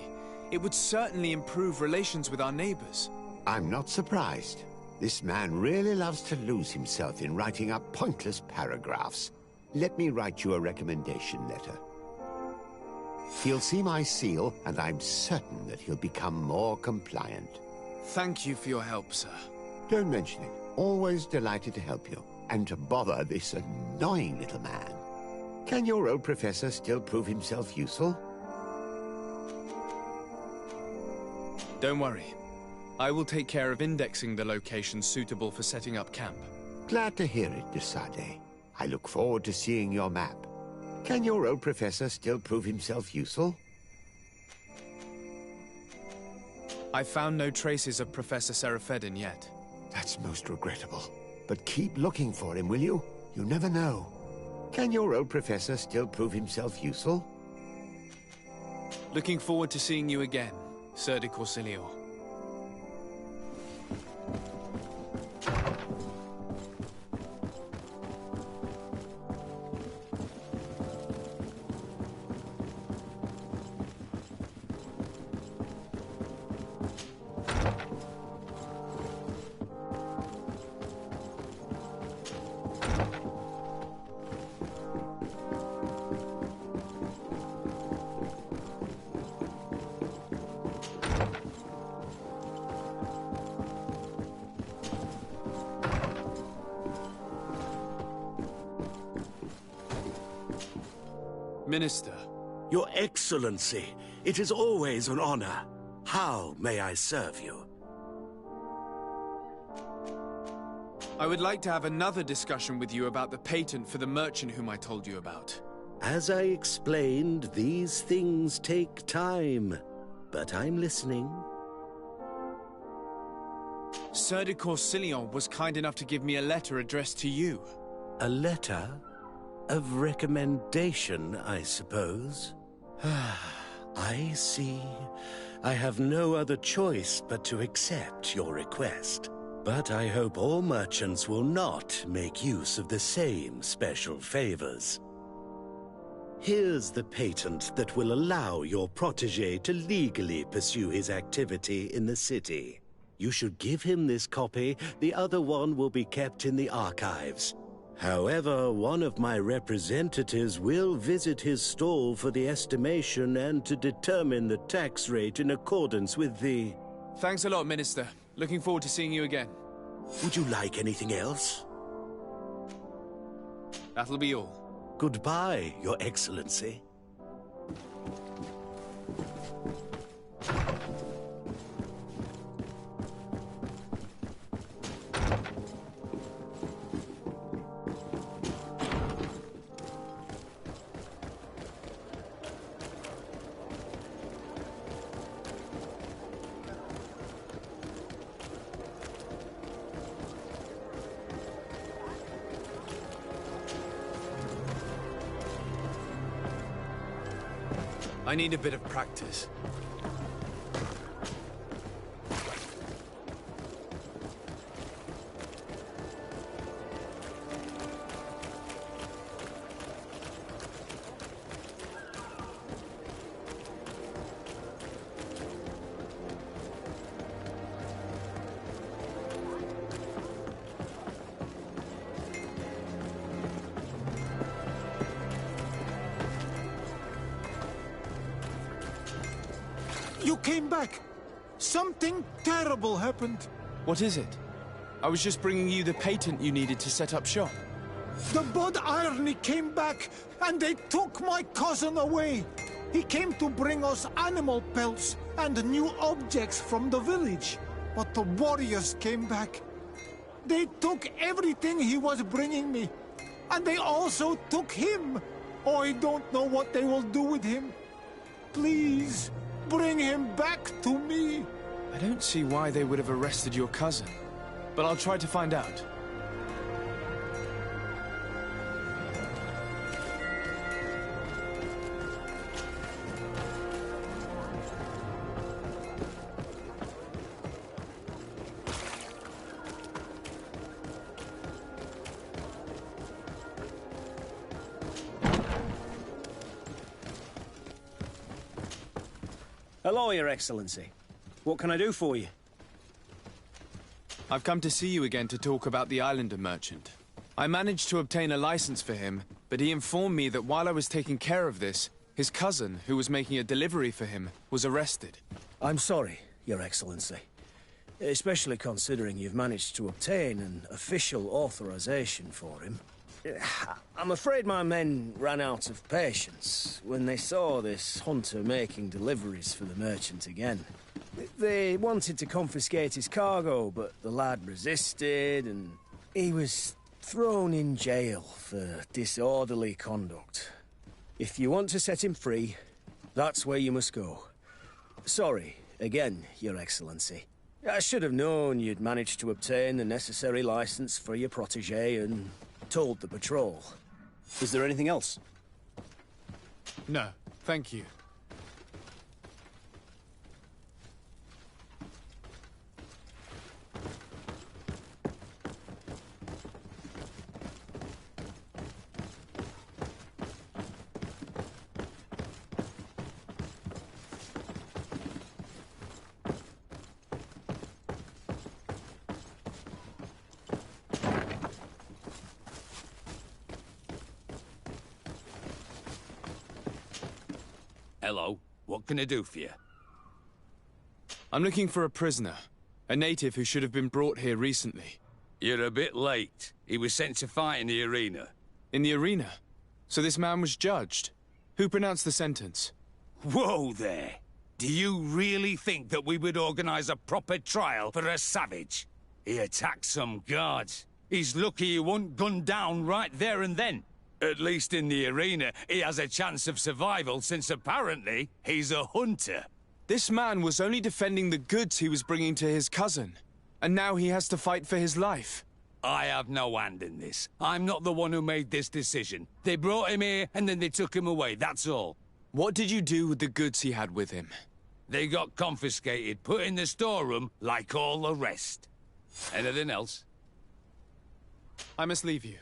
it would certainly improve relations with our neighbors. I'm not surprised. This man really loves to lose himself in writing up pointless paragraphs. Let me write you a recommendation letter. He'll see my seal, and I'm certain that he'll become more compliant. Thank you for your help, sir. Don't mention it. Always delighted to help you. And to bother this annoying little man. Can your old professor still prove himself useful? Don't worry. I will take care of indexing the locations suitable for setting up camp. Glad to hear it, de Sade. I look forward to seeing your map. Can your old professor still prove himself useful? I found no traces of Professor Seraphedin yet. That's most regrettable. But keep looking for him, will you? You never know. Can your old professor still prove himself useful? Looking forward to seeing you again, Sir de Corsilion. Minister. Your Excellency, it is always an honor. How may I serve you? I would like to have another discussion with you about the patent for the merchant whom I told you about. As I explained, these things take time. But I'm listening. Sir de Corsilion was kind enough to give me a letter addressed to you. A letter? Of recommendation, I suppose. I see. I have no other choice but to accept your request. But I hope all merchants will not make use of the same special favors. Here's the patent that will allow your protege to legally pursue his activity in the city. You should give him this copy. The other one will be kept in the archives. However, one of my representatives will visit his stall for the estimation and to determine the tax rate in accordance with the... Thanks a lot, Minister. Looking forward to seeing you again. Would you like anything else? That'll be all. Goodbye, Your Excellency. I need a bit of practice. You came back! Something terrible happened. What is it? I was just bringing you the patent you needed to set up shop. The Bud Irony came back, and they took my cousin away. He came to bring us animal pelts and new objects from the village. But the warriors came back. They took everything he was bringing me. And they also took him. Oh, I don't know what they will do with him. Please, bring him back to me. I don't see why they would have arrested your cousin, but I'll try to find out. Hello, Your Excellency. What can I do for you? I've come to see you again to talk about the Islander merchant. I managed to obtain a license for him, but he informed me that while I was taking care of this, his cousin, who was making a delivery for him, was arrested. I'm sorry, Your Excellency. Especially considering you've managed to obtain an official authorization for him. I'm afraid my men ran out of patience when they saw this hunter making deliveries for the merchant again. They wanted to confiscate his cargo, but the lad resisted, and he was thrown in jail for disorderly conduct. If you want to set him free, that's where you must go. Sorry, again, Your Excellency. I should have known you'd managed to obtain the necessary license for your protégé and told the patrol. Is there anything else? No, thank you. Hello. What can I do for you? I'm looking for a prisoner. A native who should have been brought here recently. You're a bit late. He was sent to fight in the arena. In the arena? So this man was judged? Who pronounced the sentence? Whoa there! Do you really think that we would organize a proper trial for a savage? He attacked some guards. He's lucky he wasn't gunned down right there and then. At least in the arena, he has a chance of survival since apparently he's a hunter. This man was only defending the goods he was bringing to his cousin. And now he has to fight for his life. I have no hand in this. I'm not the one who made this decision. They brought him here and then they took him away, that's all. What did you do with the goods he had with him? They got confiscated, put in the storeroom like all the rest. Anything else? I must leave you.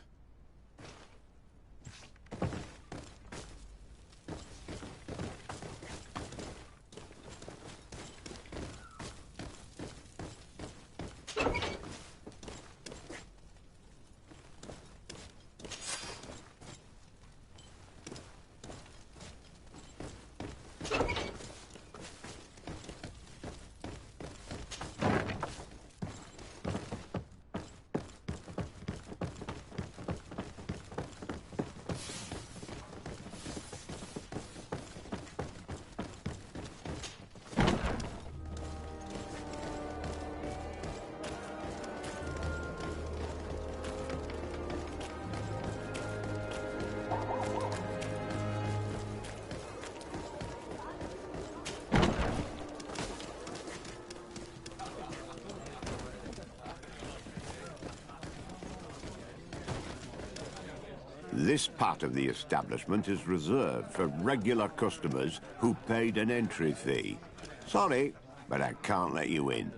This part of the establishment is reserved for regular customers who paid an entry fee. Sorry, but I can't let you in.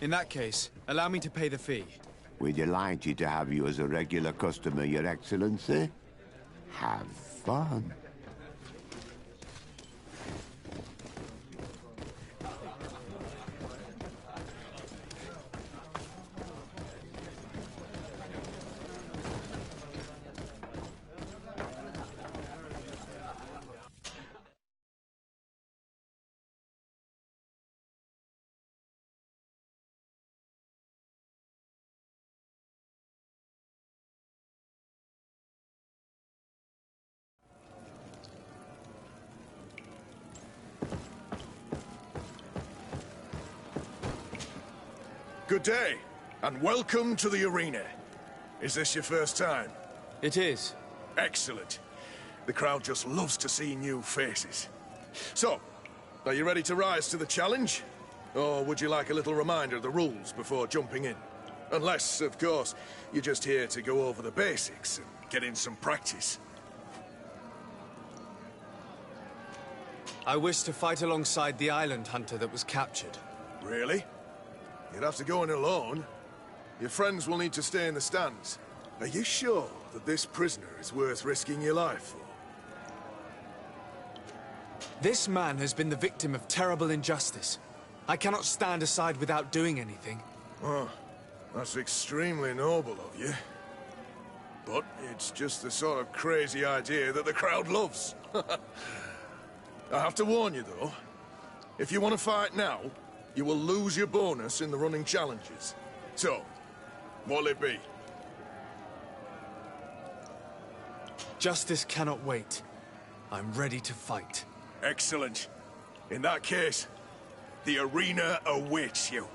In that case, allow me to pay the fee. We're delighted to have you as a regular customer, Your Excellency. Have fun. Good day, and welcome to the arena. Is this your first time? It is. Excellent. The crowd just loves to see new faces. So, are you ready to rise to the challenge? Or would you like a little reminder of the rules before jumping in? Unless, of course, you're just here to go over the basics and get in some practice. I wish to fight alongside the island hunter that was captured. Really? You'd have to go in alone. Your friends will need to stay in the stands. Are you sure that this prisoner is worth risking your life for? This man has been the victim of terrible injustice. I cannot stand aside without doing anything. Oh, that's extremely noble of you. But it's just the sort of crazy idea that the crowd loves. I have to warn you, though. If you want to fight now, you will lose your bonus in the running challenges. So, what'll it be? Justice cannot wait. I'm ready to fight. Excellent. In that case, the arena awaits you.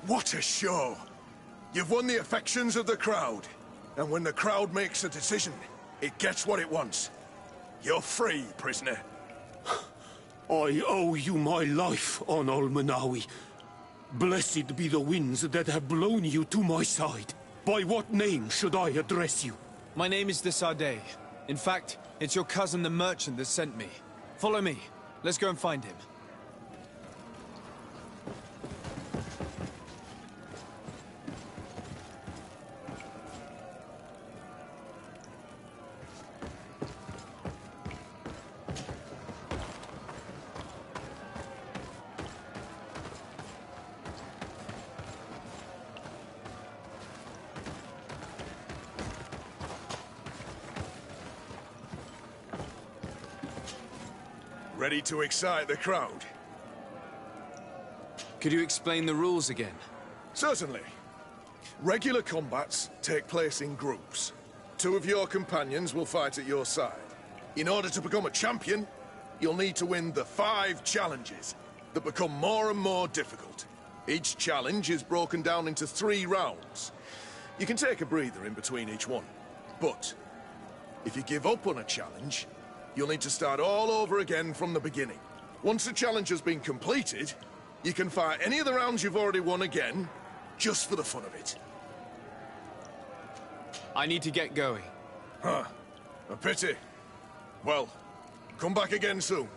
What a show! You've won the affections of the crowd. And when the crowd makes a decision, it gets what it wants. You're free, prisoner. I owe you my life, on Almanawi. Blessed be the winds that have blown you to my side. By what name should I address you? My name is the Sade. In fact, it's your cousin the merchant that sent me. Follow me. Let's go and find him. Ready to excite the crowd? Could you explain the rules again? Certainly. Regular combats take place in groups. 2 of your companions will fight at your side. In order to become a champion, you'll need to win the 5 challenges that become more and more difficult. Each challenge is broken down into 3 rounds. You can take a breather in between each one. But if you give up on a challenge, you'll need to start all over again from the beginning. Once the challenge has been completed, you can fight any of the rounds you've already won again, just for the fun of it. I need to get going. Huh. A pity. Well, come back again soon.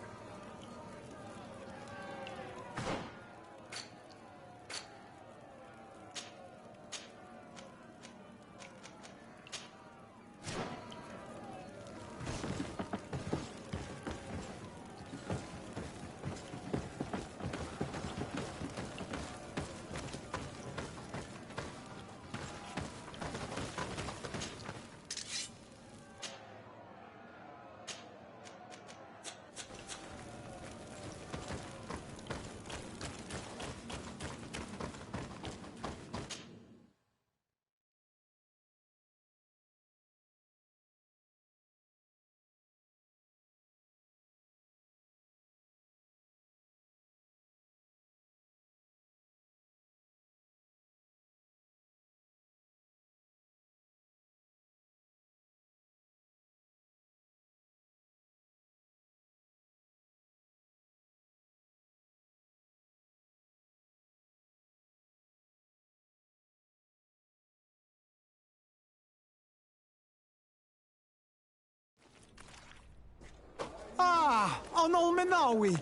Ah, Anol Menawi.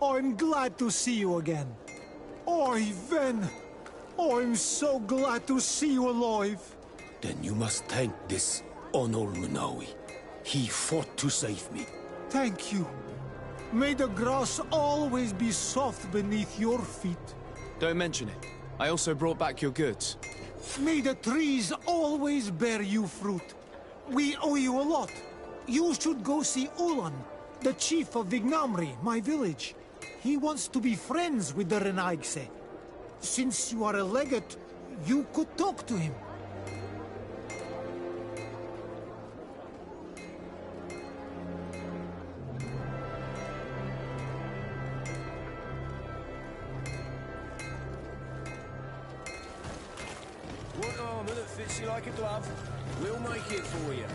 I'm glad to see you again. Oi, Ven! I'm so glad to see you alive. Then you must thank this Onol Manawi. He fought to save me. Thank you. May the grass always be soft beneath your feet. Don't mention it. I also brought back your goods. May the trees always bear you fruit. We owe you a lot. You should go see Ulan, the chief of Vignamri, my village. He wants to be friends with the Renaigse. Since you are a legate, you could talk to him. Want armor that fits you like a glove? We'll make it for you.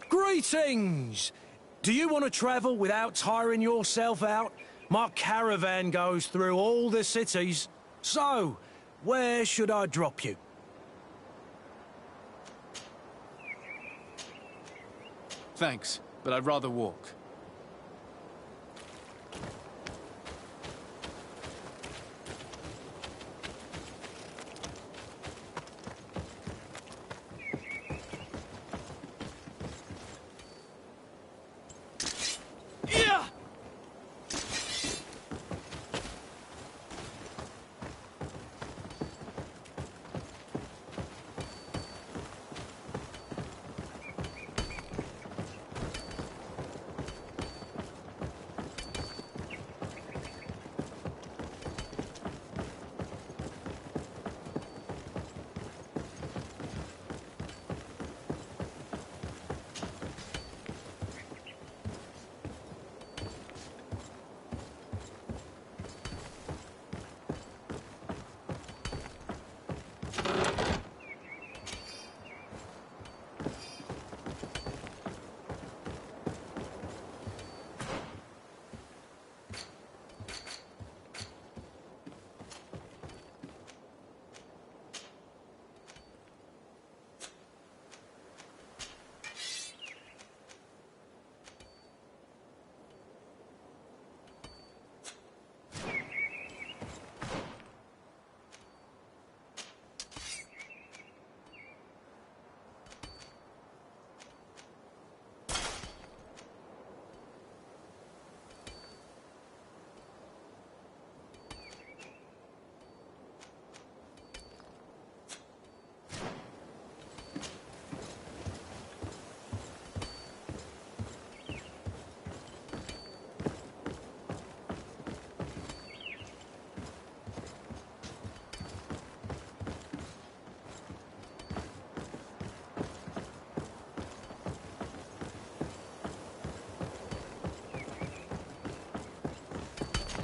Greetings! Do you want to travel without tiring yourself out? My caravan goes through all the cities. So, where should I drop you? Thanks, but I'd rather walk.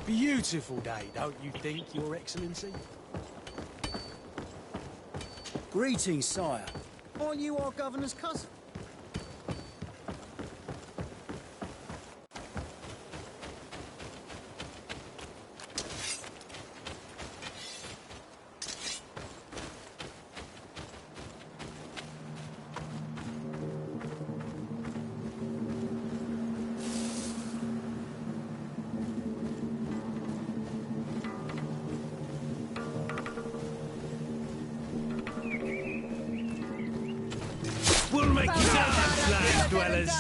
Beautiful day, don't you think, Your Excellency? Greetings, sire. Are you our governor's cousin? We'll make you down, land dwellers!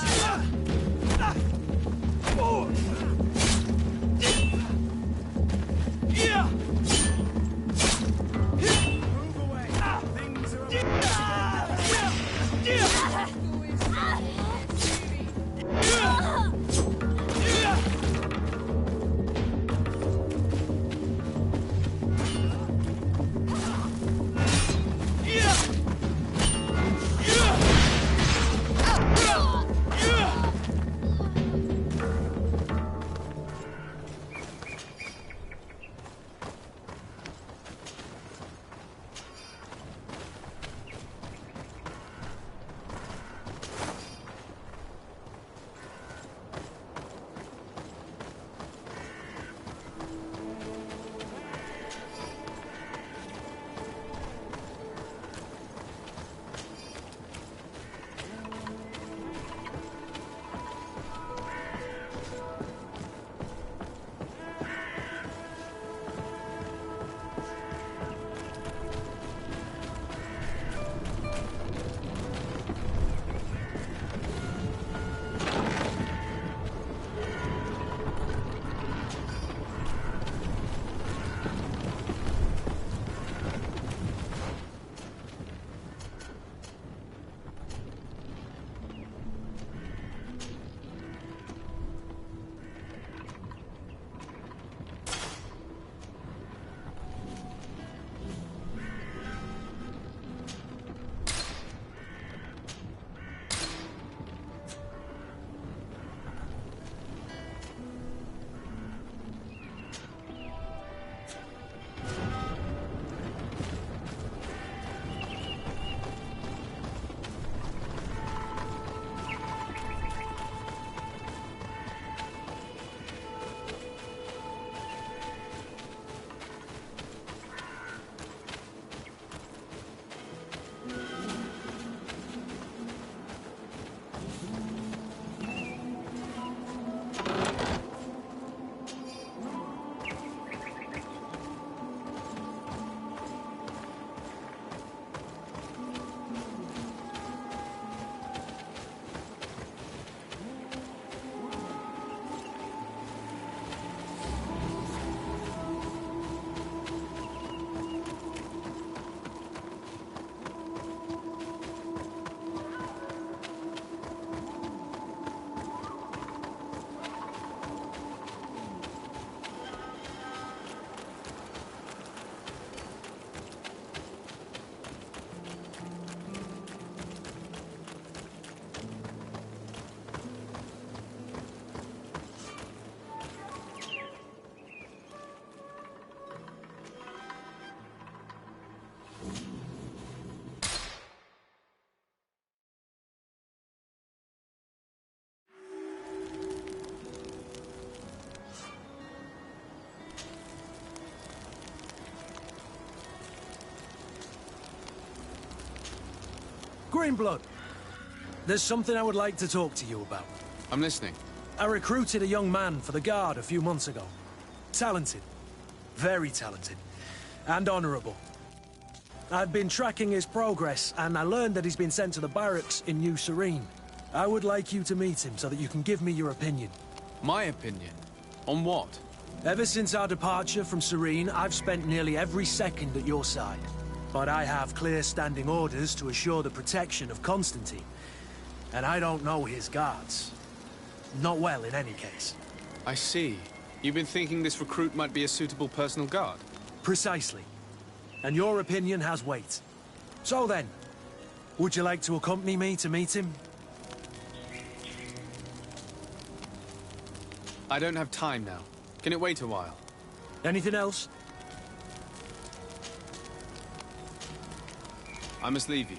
Greenblood, there's something I would like to talk to you about. I'm listening. I recruited a young man for the Guard a few months ago. Talented. Very talented. And honorable. I've been tracking his progress, and I learned that he's been sent to the barracks in New Serene. I would like you to meet him so that you can give me your opinion. My opinion? On what? Ever since our departure from Serene, I've spent nearly every second at your side. But I have clear standing orders to assure the protection of Constantine. And I don't know his guards. Not well, in any case. I see. You've been thinking this recruit might be a suitable personal guard? Precisely. And your opinion has weight. So then, would you like to accompany me to meet him? I don't have time now. Can it wait a while? Anything else? I must leave you.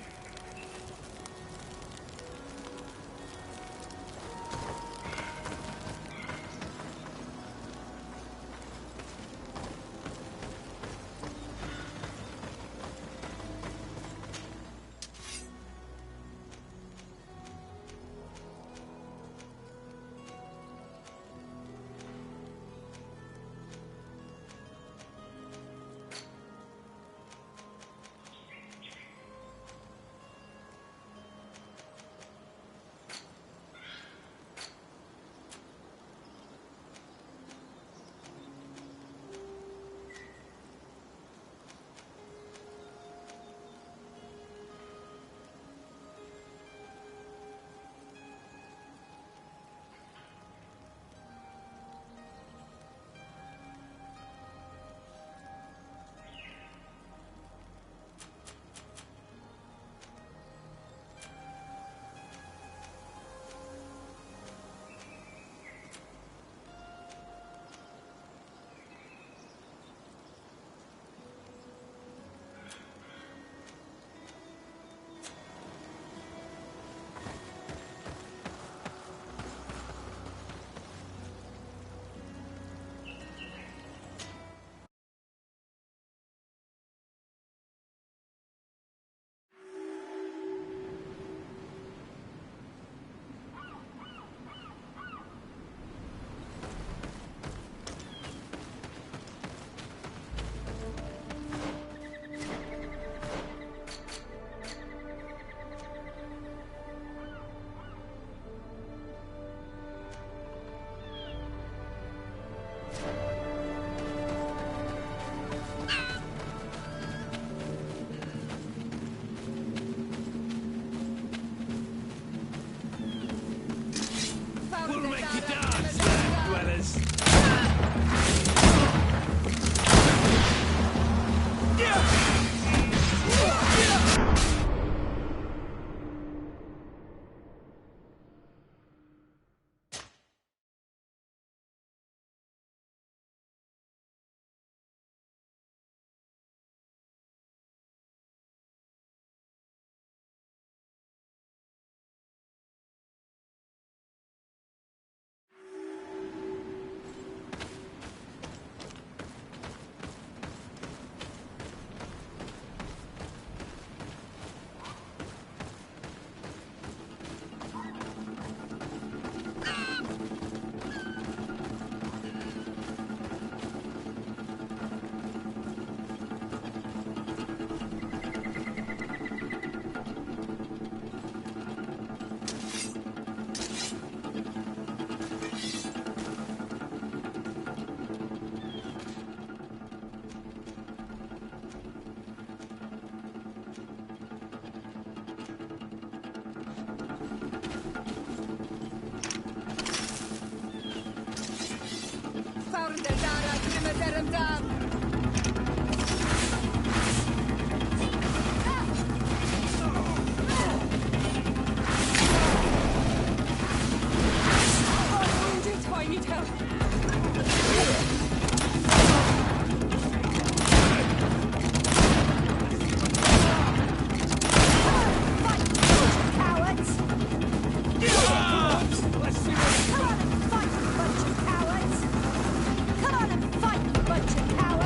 Bunch of cowards!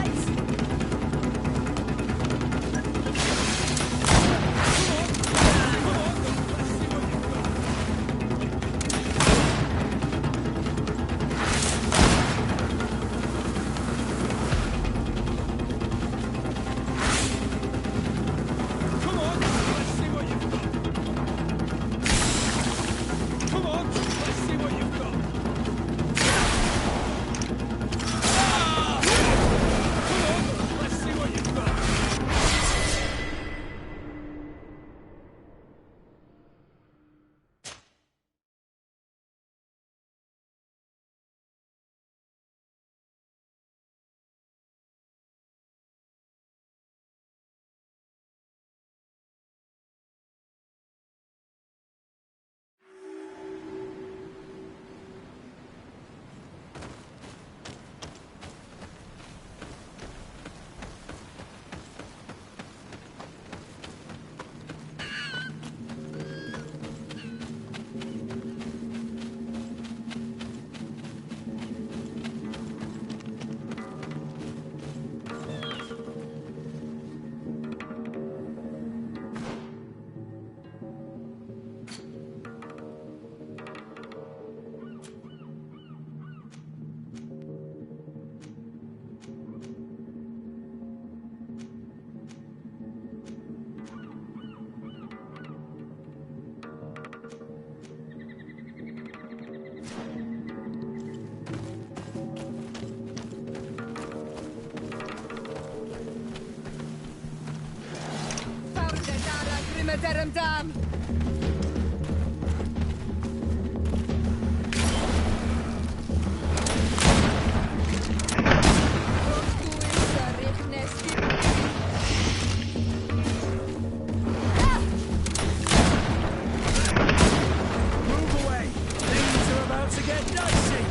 Grimmederem Dam! Move away! Things are about to get dicey!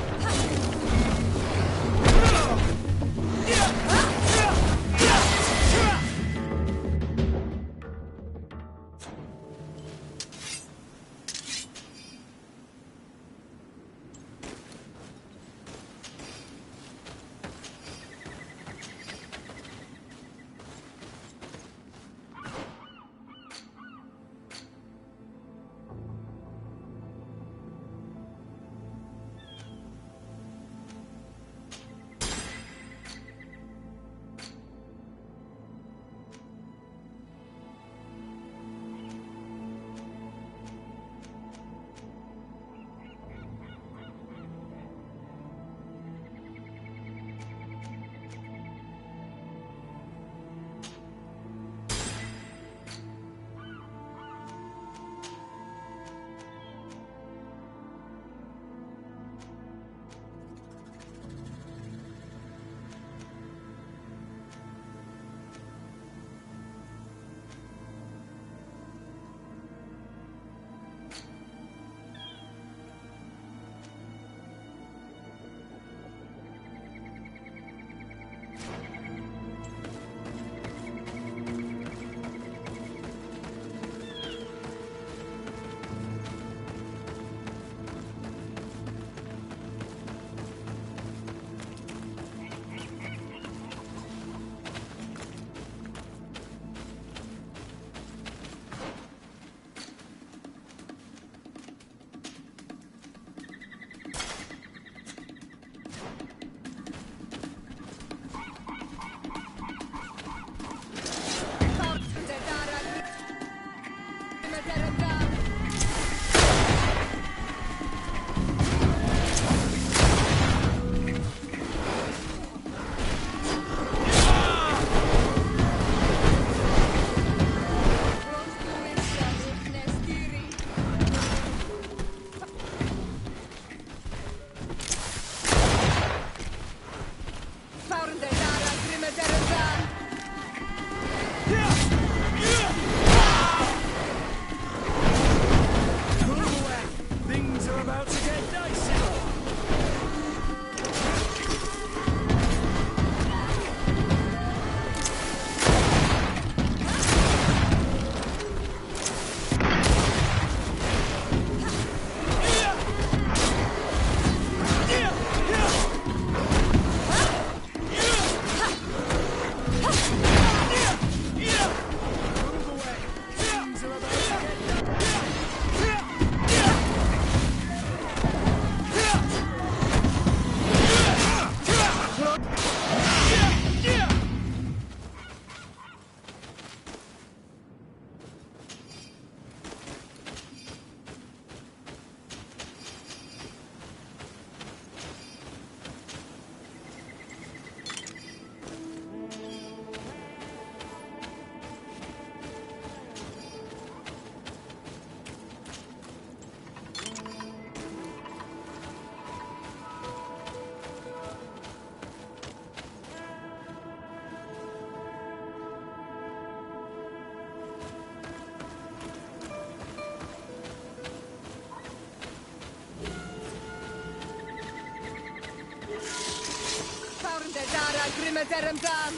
Grimmederem Dam!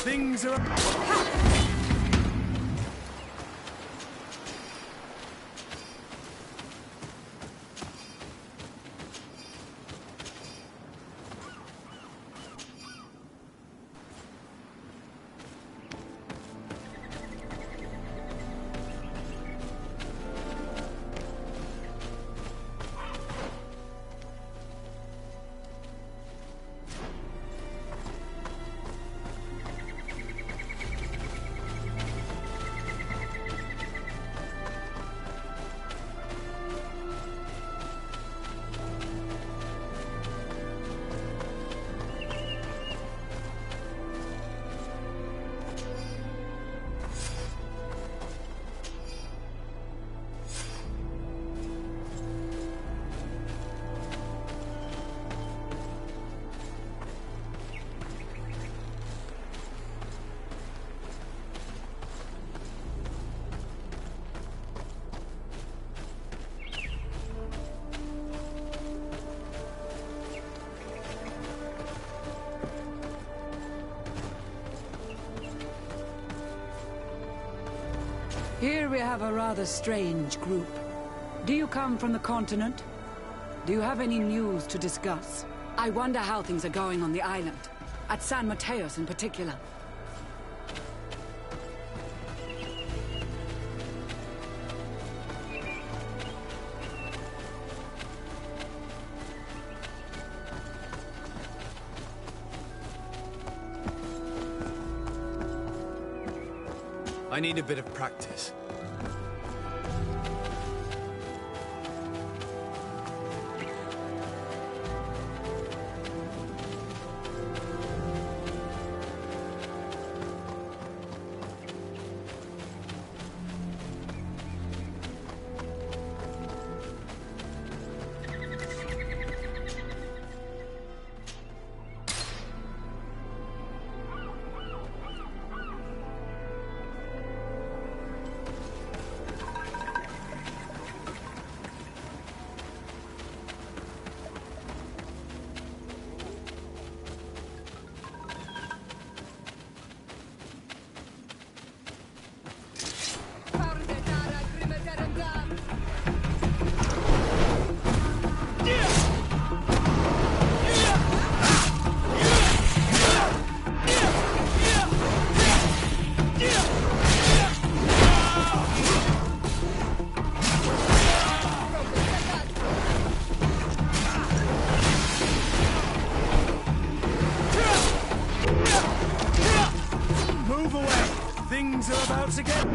Things are... Here we have a rather strange group. Do you come from the continent? Do you have any news to discuss? I wonder how things are going on the island. At San Mateos in particular. I need a bit of practice. Things are about to get...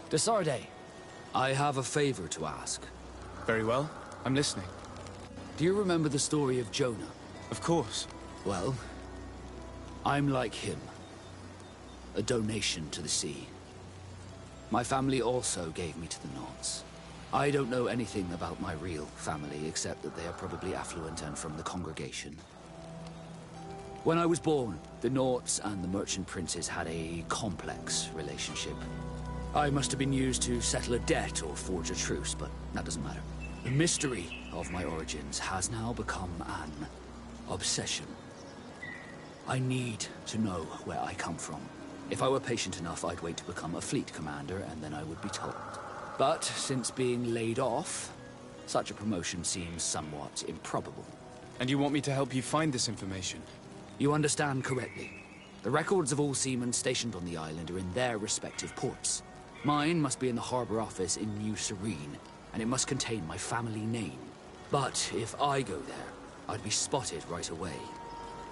Desarde, I have a favor to ask. Very well. I'm listening. Do you remember the story of Jonah? Of course. Well, I'm like him. A donation to the sea. My family also gave me to the Nauts. I don't know anything about my real family, except that they are probably affluent and from the congregation. When I was born, the Nauts and the merchant princes had a complex relationship. I must have been used to settle a debt or forge a truce, but that doesn't matter. The mystery of my origins has now become an obsession. I need to know where I come from. If I were patient enough, I'd wait to become a fleet commander, and then I would be told. But since being laid off, Such a promotion seems somewhat improbable. And you want me to help you find this information? You understand correctly. The records of all seamen stationed on the island are in their respective ports. Mine must be in the harbor office in New Serene, and it must contain my family name. But if I go there, I'd be spotted right away.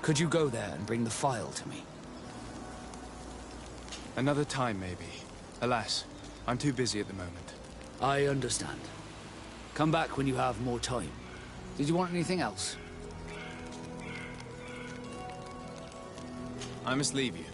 Could you go there and bring the file to me? Another time, maybe. Alas, I'm too busy at the moment. I understand. Come back when you have more time. Did you want anything else? I must leave you.